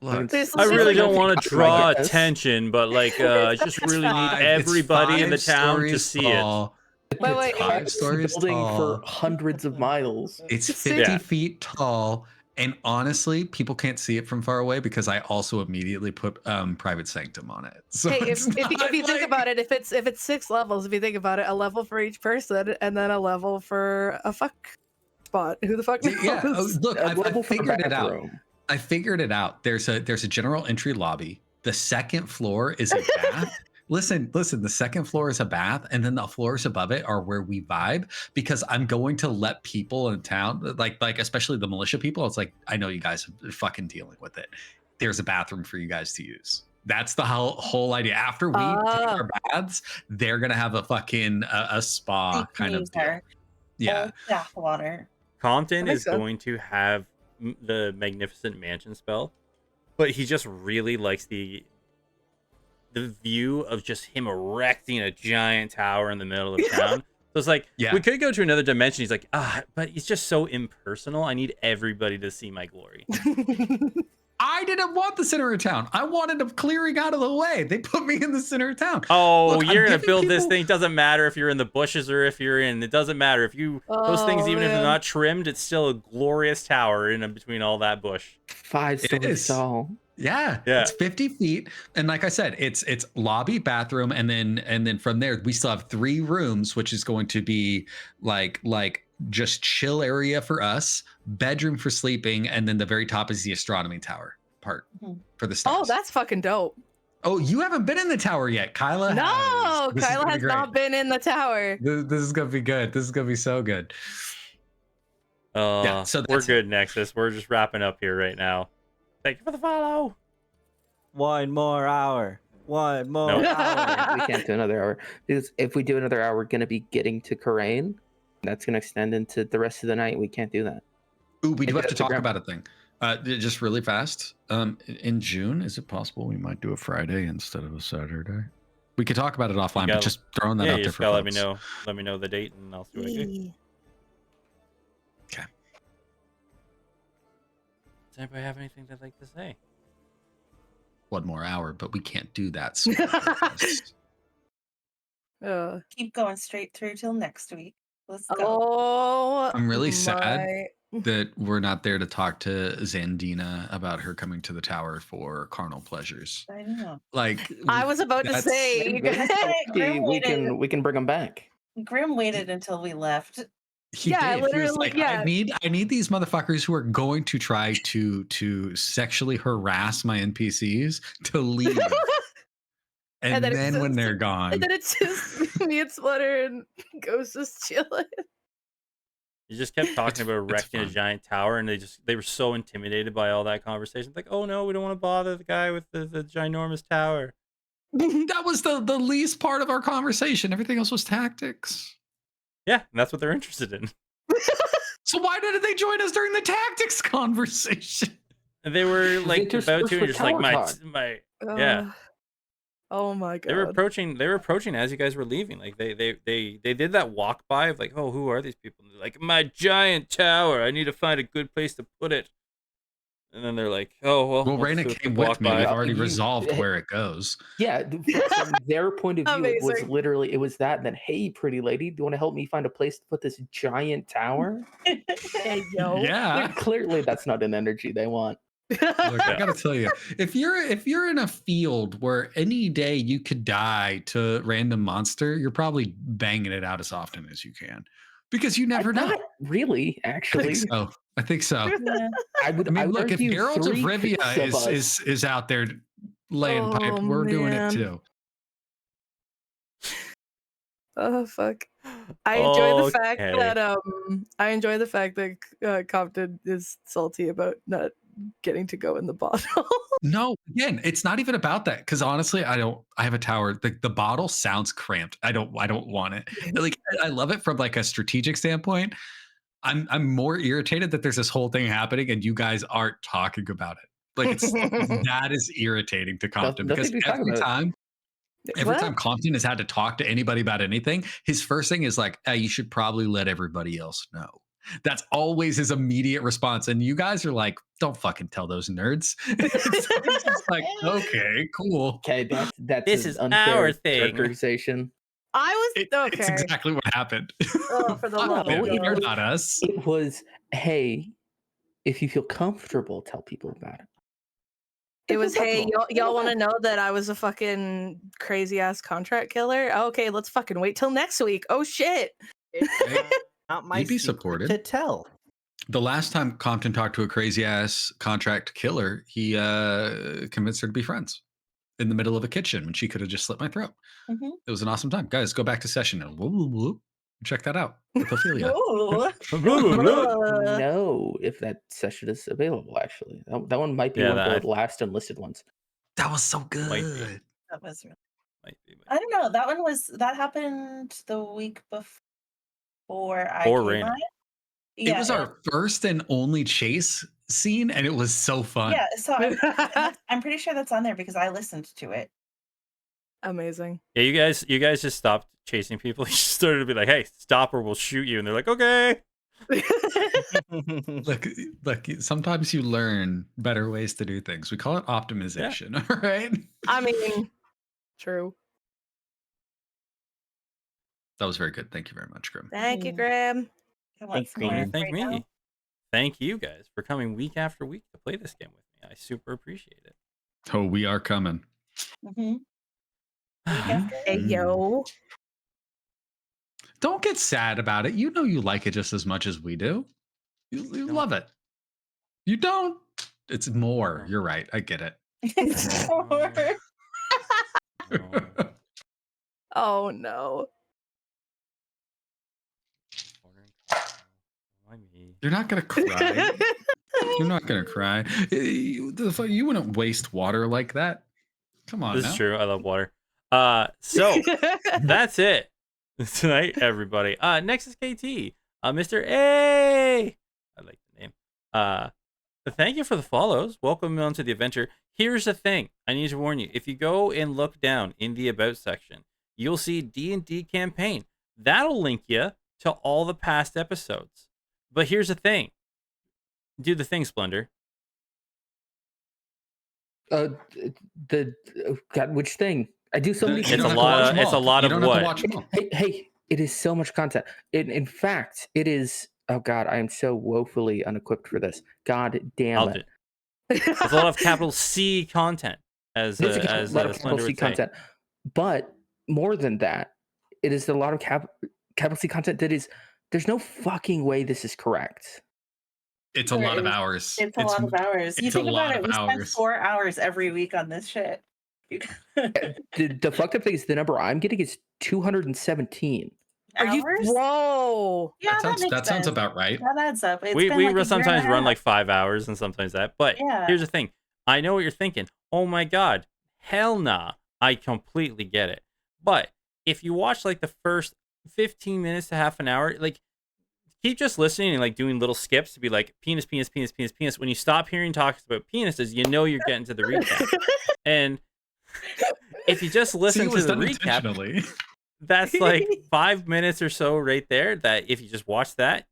Look, This I is really like don't a- want to draw guess. attention, but like, I just really need It's everybody in the 5 town to stories see it. tall. Wait, wait, It's 5 stories building tall. for hundreds of miles. It's See- 50 Yeah. feet tall. And honestly, people can't see it from far away because I also immediately put Private Sanctum on it. So Hey, it's if you not think like- about it, if it's 6 levels, if you think about it, a level for each person, and then a level for a fuck spot. Who the fuck knows? Yeah, look, A I level for the figured it out. bathroom. I figured it out. There's a general entry lobby. The second floor is a bath. Listen, the second floor is a bath, and then the floors above it are where we vibe, because I'm going to let people in town, like especially the militia people. It's like, I know you guys are fucking dealing with it. There's a bathroom for you guys to use. That's the whole idea. After we take our baths, they're gonna have a fucking a spa kind of deal. Yeah. Bath water. Compton That makes is sense. going to have the Magnificent Mansion spell, but he just really likes the view of just him erecting a giant tower in the middle of town So it's like, Yeah. we could go to another dimension. He's like, but he's just so impersonal. I need everybody to see my glory. I didn't want the center of town. I wanted them clearing out of the way. They put me in the center of town. Oh, Look, you're I'm gonna giving build this people- thing. Doesn't matter if you're in the bushes or if you're in. It doesn't matter if you those things, even if they're man. not trimmed, it's still a glorious tower in between all that bush. 5 It stories is. tall. Yeah, Yeah. it's 50 feet, and like I said, it's lobby, bathroom, and then from there we still have 3 rooms, which is going to be like just chill area for us, bedroom for sleeping, and then the very top is the astronomy tower part Mhm. for the stars. Oh, that's fucking dope. Oh, you haven't been in the tower yet, Kyla. No, has. This is Kyla gonna be has great. not been in the tower. This is gonna be good. This is gonna be so good. Yeah, so We're that's it. good, Nexus. We're just wrapping up here right now. Thank you for the follow. One more hour. One more Nope. hour. We can't do another hour because if we do another hour, we're gonna be getting to Karain. That's gonna extend into the rest of the night. We can't do that. Ooh, we do Maybe have to that's a talk grab- about a thing. Just really fast. In June, is it possible we might do a Friday instead of a Saturday? We could talk about it offline, gotta- but just throwing that Yeah, out you there just for gotta folks. let me know. Let me know the date, and I'll see what I do. Okay. Does anybody have anything they'd like to say? One more hour, but we can't do that. So Keep going straight through till next week. Let's go. Oh, I'm really sad my- that we're not there to talk to Zandina about her coming to the tower for carnal pleasures. I know. Like I was about to that's- say, you guys. See, we can bring them back. Grim waited until we left. He Yeah, did. He was literally, like, yeah. I need these motherfuckers who are going to try to sexually harass my NPCs to leave. And, And then then it's when just- they're gone, And then it's just me and Splitter and Ghost just chilling. You just kept talking about it's erecting a fun. giant tower, and they were so intimidated by all that conversation. Like, oh no, we don't want to bother the guy with the ginormous tower. that was the least part of our conversation. Everything else was tactics. Yeah, and that's what they're interested in. So why didn't they join us during the tactics conversation? And they were like interspersed about to, and with just like tower talk. my Yeah. Oh my god. They were approaching as you guys were leaving. Like they did that walk by of like, oh, who are these people? And they're like, my giant tower. I need to find a good place to put it. And then they're like, oh well. Well, let's Raina do a came walk with me. by. We've already You- resolved where it goes. Yeah, from their point of view, it was Amazing. literally that. And then, hey, pretty lady, do you want to help me find a place to put this giant tower? Hey, yo. Yeah. Clearly, that's not an energy they want. Look, I gotta tell you, if you're in a field where any day you could die to a random monster, you're probably banging it out as often as you can, because you never know. Not really, actually. I think so. Yeah. I would. I mean, would look, if argue Geralt of 3/5 Rivia of us- is out there laying pipe, Oh, we're doing it man. too. Oh fuck. I enjoy the fact Okay. that Compton is salty about not getting to go in the bottle. No, again, it's not even about that. Because honestly, I have a tower. The bottle sounds cramped. I don't want it. Like, I love it from like a strategic standpoint. I'm more irritated that there's this whole thing happening and you guys aren't talking about it. Like, that is irritating to Compton, Nothing because to talk every about. time What? Compton has had to talk to anybody about anything, his first thing is like, you should probably let everybody else know. That's always his immediate response. And you guys are like, don't fucking tell those nerds. It's just like, okay, cool. Okay, that's This an is unfair our thing. characterization. I was It's okay. exactly what happened. Oh, for the Fuck love them, of you're God. not us. It was, hey, if you feel comfortable, tell people about it. It was, hey, Comfortable. y'all want to know that I was a fucking crazy ass contract killer? Okay, let's fucking wait till next week. Oh shit. Not my You'd be secret supported. to tell. The last time Compton talked to a crazy ass contract killer, he convinced her to be friends in the middle of a kitchen when she could have just slit my throat. Mhm. It was an awesome time. Guys, go back to session and check that out with Ophelia. Ooh. No, if that session is available, actually. That one might be Yeah, one of that- the last unlisted ones. That was so good. Might be. That was really. Might be, I don't know. That happened the week before I Or came Raina. on. It was our first and only chase scene, and it was so fun. Yeah, so I'm pretty sure that's on there because I listened to it. Amazing. Yeah, you guys just stopped chasing people. You just started to be like, "Hey, stop or we'll shoot you." And they're like, "Okay." Look, sometimes you learn better ways to do things. We call it optimization, all right? I mean, true. That was very good. Thank you very much, Grim. Thank you, Graham. I want Thanks, some more Queen. Thank right now. me. Thank you guys for coming week after week to play this game with me. I super appreciate it. Oh, we are coming. Mhm. Week after Hey, week. yo. Don't get sad about it. You know you like it just as much as we do. You No. love it. You don't? It's more. No. You're right. I get it. It's more. No. Oh, no. Why me? You're not gonna cry. You're not gonna cry. You wouldn't waste water like that. Come on This now. is true. I love water. So that's it tonight, everybody. Next is KT. Mr. A. I like the name. Thank you for the follows. Welcome on to the adventure. Here's the thing. I need to warn you. If you go and look down in the about section, you'll see D&D campaign. That'll link you to all the past episodes. But here's the thing. Do the thing, Splendor. God, which thing? I do so many You It's don't a have to lot watch of- them it's a all. lot You of don't have to what? watch them all. Hey, it is so much content. In fact, it is. Oh God, I am so woefully unequipped for this. God damn I'll it! do. There's a lot of capital C content, as It is a lot of capital Splendor C would say. content, but more than that, it is a lot of capital C content that is. There's no fucking way this is correct. It's a lot of hours. It's a lot of hours. You it's a think lot about it, of we spend hours. 4 hours every week on this shit. The fucked up thing is the number I'm getting is 217. Are you? Hours? Whoa. Yeah, That makes sounds sense. about right. That adds up. It's We been like a year and sometimes a run half. like 5 hours and sometimes that. But Yeah. here's the thing. I know what you're thinking. Oh my God. Hell nah. I completely get it. But if you watch like the first 15 minutes to half an hour, like keep just listening and like doing little skips to be like penis, penis, penis, penis, penis. When you stop hearing talks about penises, you know you're getting to the recap. And if you just listen See, it to was the done recap, intentionally. that's like 5 minutes or so right there. That if you just watch that,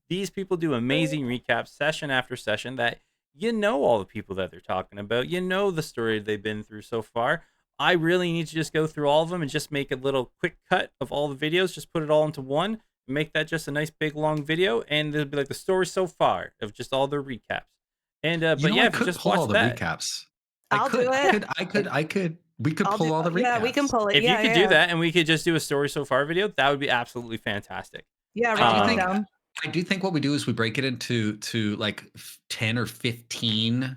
these people do amazing recaps session after session that you know all the people that they're talking about. You know the story they've been through so far. I really need to just go through all of them and just make a little quick cut of all the videos, just put it all into one, make that just a nice big long video, and it'll be like the story so far of just all their recaps. And but You know, yeah, I if you could just pull watch all the that, recaps. I'll do it. We could I'll pull do- all the recaps. Yeah, we can pull it. if yeah, you could yeah. do that and we could just do a story so far video, that would be absolutely fantastic. Yeah, I write do it think- down. I do think what we do is we break it into like 10 or 15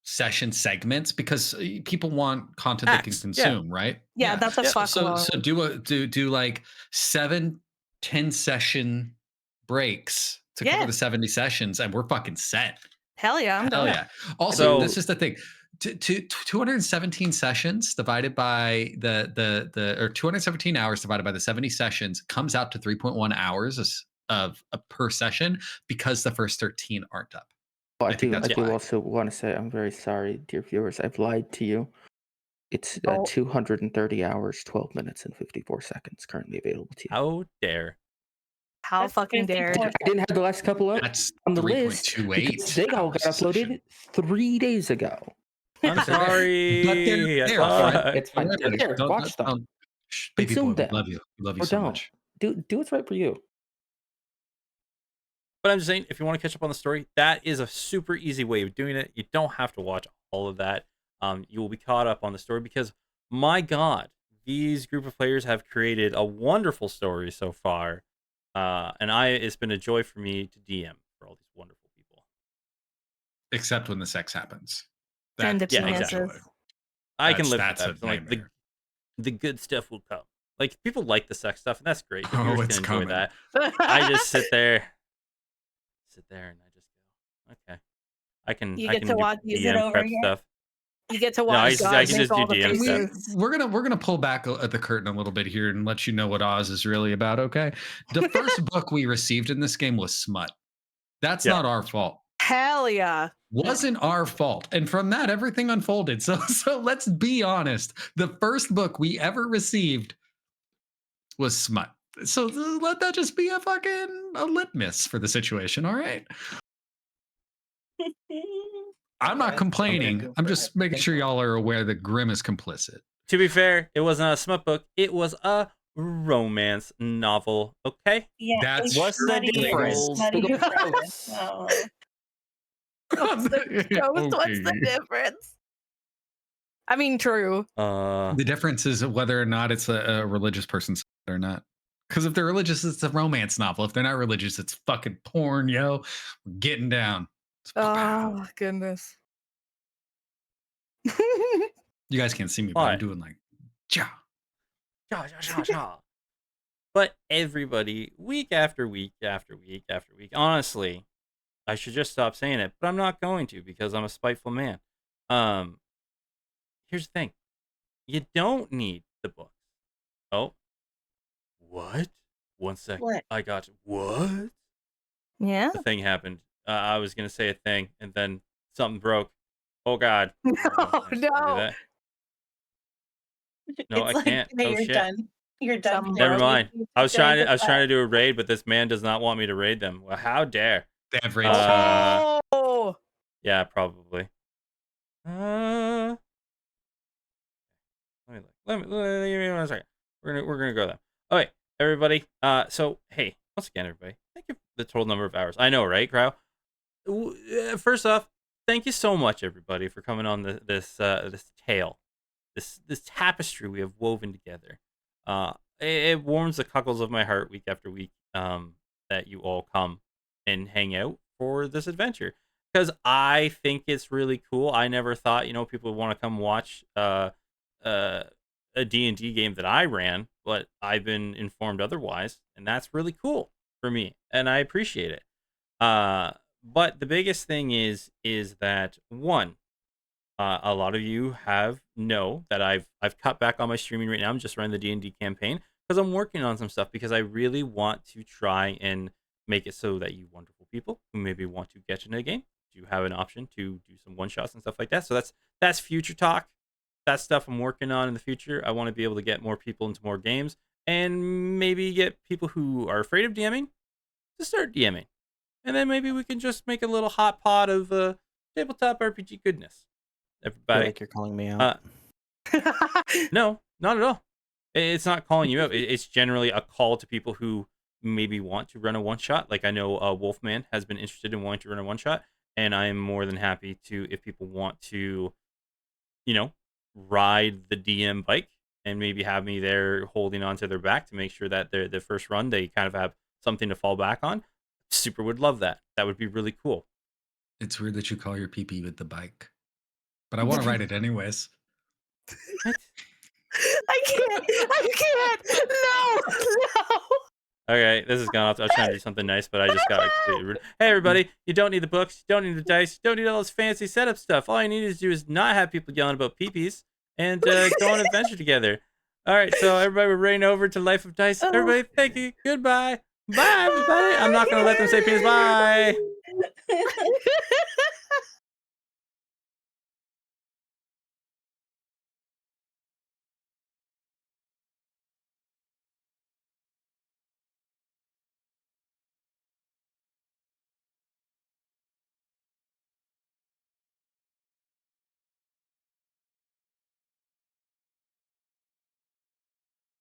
session segments because people want content they can Acts, yeah. consume, right? Yeah, that's a Yeah, fuck So long. do like 7-10 session breaks to Yeah. cover the 70 sessions, and we're fucking set. Hell yeah, I'm Hell done. yeah. Also, So- this is the thing. 217 sessions divided by or 217 hours divided by the 70 sessions comes out to 3.1 hours of per session because the first 13 aren't up. Well, I think I that's do why. also want to say I'm very sorry, dear viewers. I've lied to you. It's Oh. 230 hours, 12 minutes, and 54 seconds currently available to you. How dare? How That's fucking dare. 54. I didn't have the last couple up That's on the list 3.28 because they all got hours a uploaded session. 3 days ago. I'm But sorry. I they're thought- fine. It's fine. They're There, don't- watch them. Shh, baby boy, Consume we them. love you. We love you Or so don't. much. Do what's right for you. But I'm just saying, if you want to catch up on the story, that is a super easy way of doing it. You don't have to watch all of that. You will be caught up on the story because, my God, these group of players have created a wonderful story so far. And it's been a joy for me to DM for all these wonderful people. Except when the sex happens. And the Yeah, penises. exactly. I can live with That's that. a So, like nightmare. the good stuff will come. Like people like the sex stuff, and that's great. The Oh, viewers it's can enjoy coming. that. I just sit there, and I just go, okay. I can. You I get can to do watch- Is it DM over prep yet? stuff. You get to I watch just- God I can make just do all the DM stuff. faces. We're gonna pull back at the curtain a little bit here and let you know what Oz is really about. Okay, the first book we received in this game was smut. That's Yeah. not our fault. Hell yeah. wasn't our fault. And from that, everything unfolded. So let's be honest. The first book we ever received was smut. So let that just be a litmus for the situation. All right. I'm not complaining. I'm just making sure y'all are aware that Grimm is complicit. To be fair, it wasn't a smut book. It was a romance novel. Okay. Yeah, That's it's What's the smutty- difference? smutty Big ol' depression. pouts. Oh. What's the difference? I mean, true. The difference is whether or not it's a religious person's or not. Because if they're religious, it's a romance novel. If they're not religious, it's fucking porn, yo. We're getting down. Oh goodness. You guys can't see me, but I'm What? doing like, ja. But everybody, week after week after week after week, honestly, I should just stop saying it, but I'm not going to because I'm a spiteful man. Here's the thing. You don't need the book. Oh. What? 1 second. What? I got you. What? Yeah. The thing happened. I was going to say a thing, and then something broke. Oh, God. No, I just wanna do no. that. No, It's I like, can't. hey, Oh, you're shit. done. You're done. Some- Never Daryl. mind. You I was done trying with to do a raid, but this man does not want me to raid them. Well, how dare? They have raised Oh. Yeah, probably. Let me give me 1 second. We're gonna go there. Okay, everybody. So hey, once again, everybody, thank you for the total number of hours. I know, right, Crow? First off, thank you so much, everybody, for coming on this tale, this tapestry we have woven together. It warms the cockles of my heart week after week. That you all come and hang out for this adventure, because I think it's really cool. I never thought, people would want to come watch a D&D game that I ran, but I've been informed otherwise, and that's really cool for me, and I appreciate it. But the biggest thing is that one, a lot of you know that I've cut back on my streaming right now. I'm just running the D&D campaign because I'm working on some stuff, because I really want to try and make it so that you wonderful people who maybe want to get into a game do have an option to do some one shots and stuff like that. So that's future talk. That's stuff I'm working on in the future. I want to be able to get more people into more games, and maybe get people who are afraid of DMing to start DMing. And then maybe we can just make a little hot pot of tabletop RPG goodness. I feel Everybody. like you're calling me out. No, not at all. It's not calling you out. It's generally a call to people who maybe want to run a one shot. Like I know Wolfman has been interested in wanting to run a one shot, and I am more than happy to, if people want to, ride the DM bike and maybe have me there holding onto their back to make sure that the first run they kind of have something to fall back on. Super would love that. That would be really cool. It's weird that you call your PP with the bike, but I want to ride it anyways. What? I can't. No. Okay, this is gone off. I was trying to do something nice, but I just got completely rude. Hey, everybody, you don't need the books. You don't need the dice. You don't need all this fancy setup stuff. All you need to do is not have people yelling about peepees and go on an adventure together. All right, so everybody, we're running over to Life of Dice. Everybody, thank you. Goodbye. Bye, everybody. I'm not going to let them say penis. Bye.